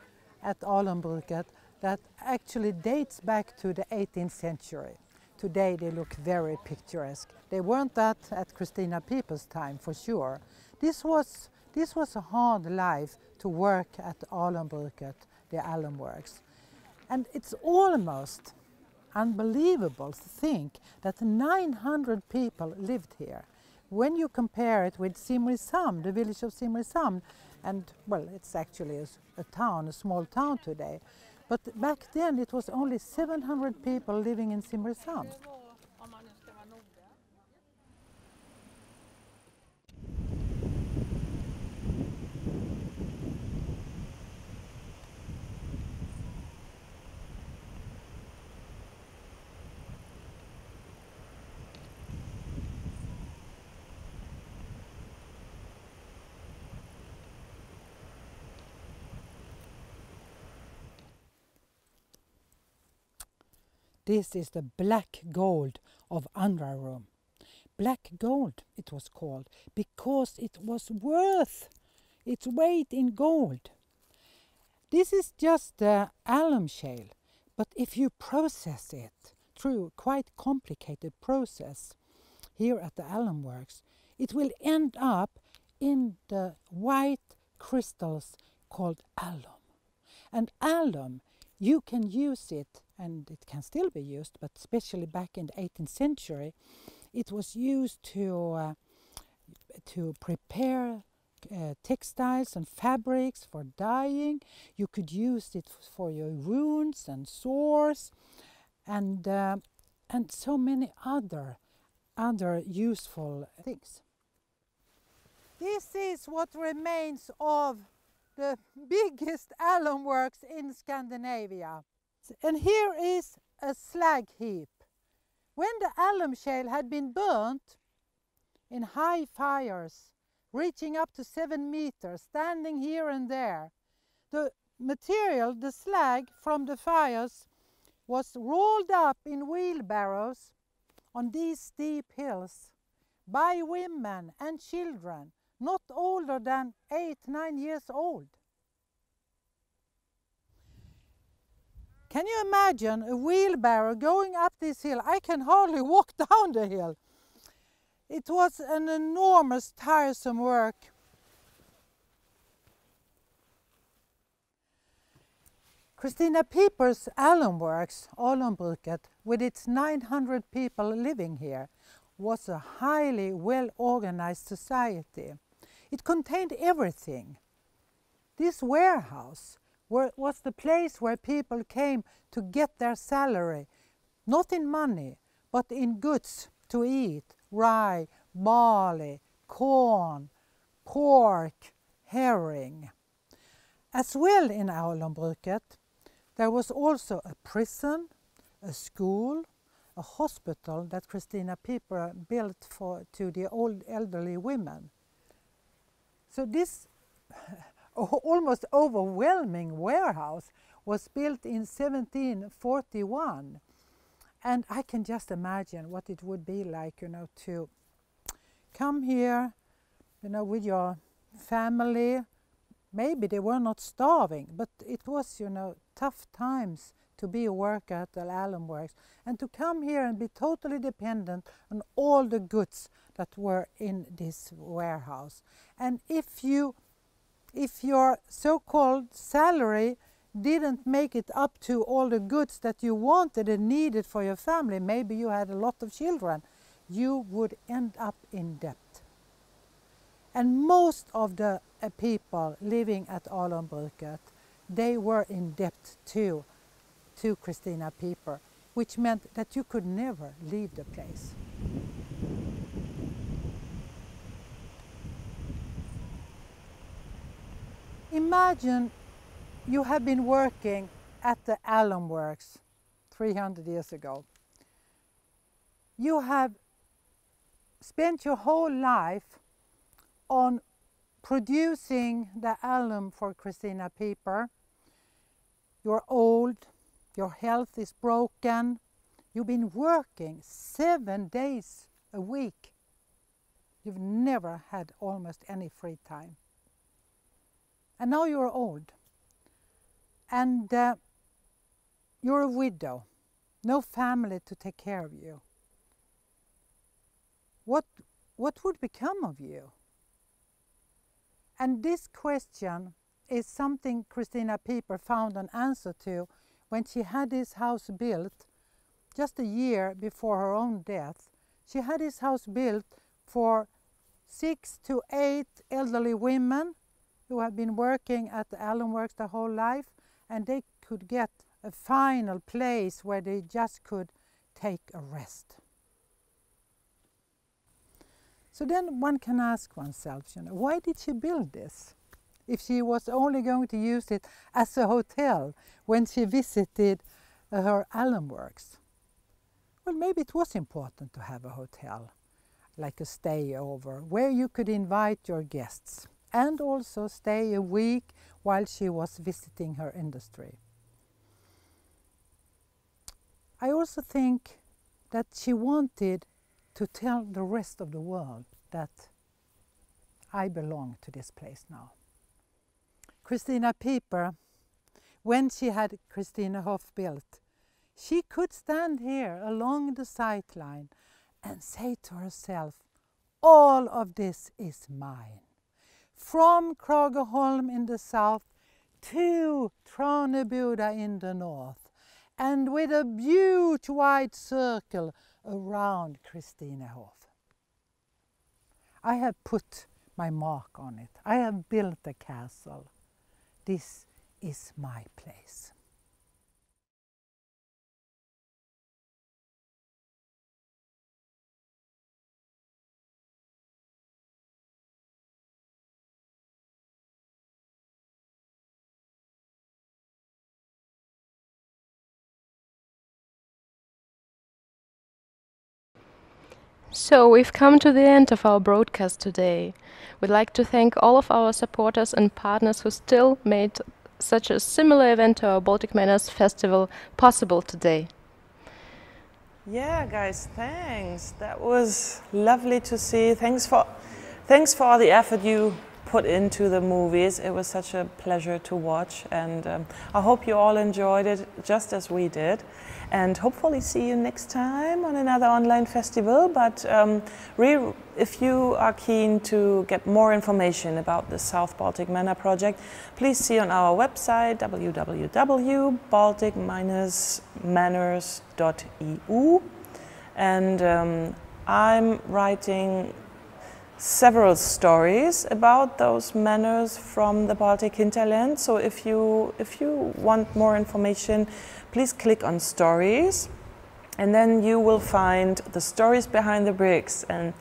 at Alumbruket that actually dates back to the 18th century. Today they look very picturesque. They weren't that at Christina Pieper's time, for sure. This was a hard life to work at Alumbruket, the alum works. And it's almost unbelievable to think that 900 people lived here. When you compare it with Simrishamn, the village of Simrishamn, and well, it's actually a town, a small town today, but back then it was only 700 people living in Simrishamn. This is the black gold of Andrarum. Black gold it was called because it was worth its weight in gold. This is just the alum shale, but if you process it through a quite complicated process here at the alum works, it will end up in the white crystals called alum. And alum, you can use it, and it can still be used, but especially back in the 18th century, it was used to prepare textiles and fabrics for dyeing. You could use it for your wounds and sores, and so many other useful things. This is what remains of the biggest alum works in Scandinavia. And here is a slag heap. When the alum shale had been burnt in high fires, reaching up to 7 meters, standing here and there, the material, the slag from the fires, was rolled up in wheelbarrows on these steep hills by women and children, not older than 8-9 years old. Can you imagine a wheelbarrow going up this hill? I can hardly walk down the hill. It was an enormous, tiresome work. Christina Pieper's alum works, Alumbruket, with its 900 people living here, was a highly well-organized society. It contained everything. This warehouse was the place where people came to get their salary, not in money, but in goods to eat: rye, barley, corn, pork, herring. As well in Alumbruket, there was also a prison, a school, a hospital that Christina Pieper built to the old elderly women. So this almost overwhelming warehouse was built in 1741. And I can just imagine what it would be like, to come here, with your family. Maybe they were not starving, but it was, tough times to be a worker at the alum works, and to come here and be totally dependent on all the goods that were in this warehouse. And if your so-called salary didn't make it up to all the goods that you wanted and needed for your family, maybe you had a lot of children, you would end up in debt. And most of the people living at Alumbruket, they were in debt to Christina Pieper, which meant that you could never leave the place. Imagine you have been working at the alum works 300 years ago. You have spent your whole life on producing the alum for Christina Pieper. You're old, your health is broken. You've been working 7 days a week. You've never had almost any free time. And now you're old. And you're a widow, no family to take care of you. What would become of you? And this question is something Christina Pieper found an answer to when she had this house built. just a year before her own death, she had this house built for 6 to 8 elderly women who have been working at the alum works their whole life, and they could get a final place where they just could take a rest. So then one can ask oneself, why did she build this? If she was only going to use it as a hotel when she visited her alum works. Well, maybe it was important to have a hotel, like a stayover, where you could invite your guests and also stay a week while she was visiting her industry. I also think that she wanted to tell the rest of the world that I belong to this place now. Christina Pieper, when she had Christinehof built, she could stand here along the sightline and say to herself, all of this is mine. From Kragerholm in the south to Traneboda in the north, and with a huge wide circle around Christinehof. I have put my mark on it. I have built a castle. This is my place. So we've come to the end of our broadcast today. We'd like to thank all of our supporters and partners who still made such a similar event to our Baltic Manors Festival possible today. Yeah, guys, thanks. That was lovely to see. Thanks for all the effort you put into the movies. It was such a pleasure to watch, and I hope you all enjoyed it just as we did. And hopefully see you next time on another online festival. But if you are keen to get more information about the South Baltic Manor project, please see on our website www.balticmanors.eu. And I'm writing several stories about those manors from the Baltic hinterland. So if you want more information, please click on stories, and then you will find the stories behind the bricks, and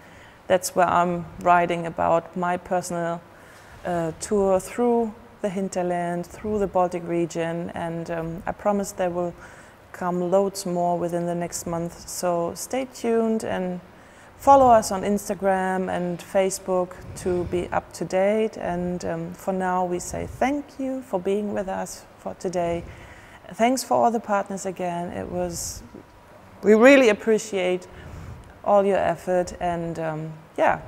that's where I'm writing about my personal tour through the hinterland, through the Baltic region, and I promise there will come loads more within the next month. So stay tuned and follow us on Instagram and Facebook to be up to date. And for now, we say thank you for being with us for today. Thanks for all the partners again. We really appreciate all your effort, and yeah,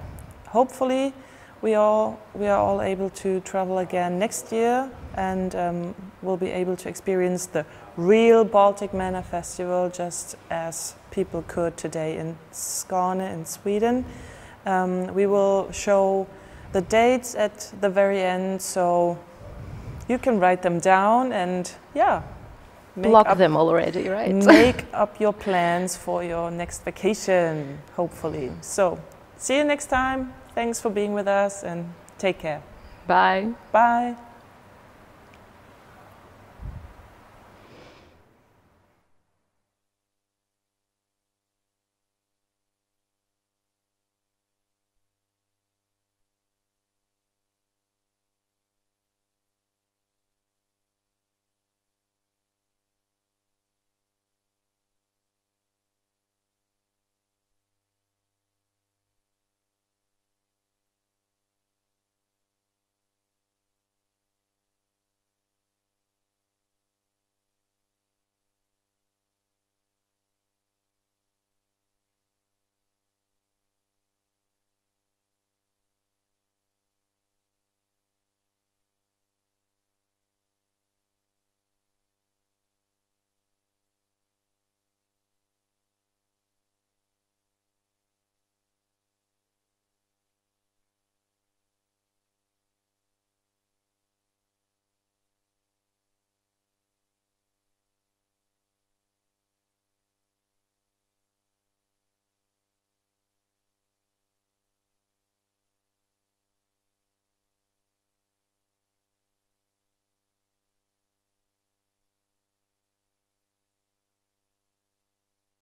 hopefully we are all able to travel again next year, and we'll be able to experience the real Baltic Manor Festival just as people could today in Skåne in Sweden. We will show the dates at the very end, so you can write them down and yeah. Block them already, right? Make up your plans for your next vacation, hopefully. So, see you next time. Thanks for being with us and take care. Bye. Bye.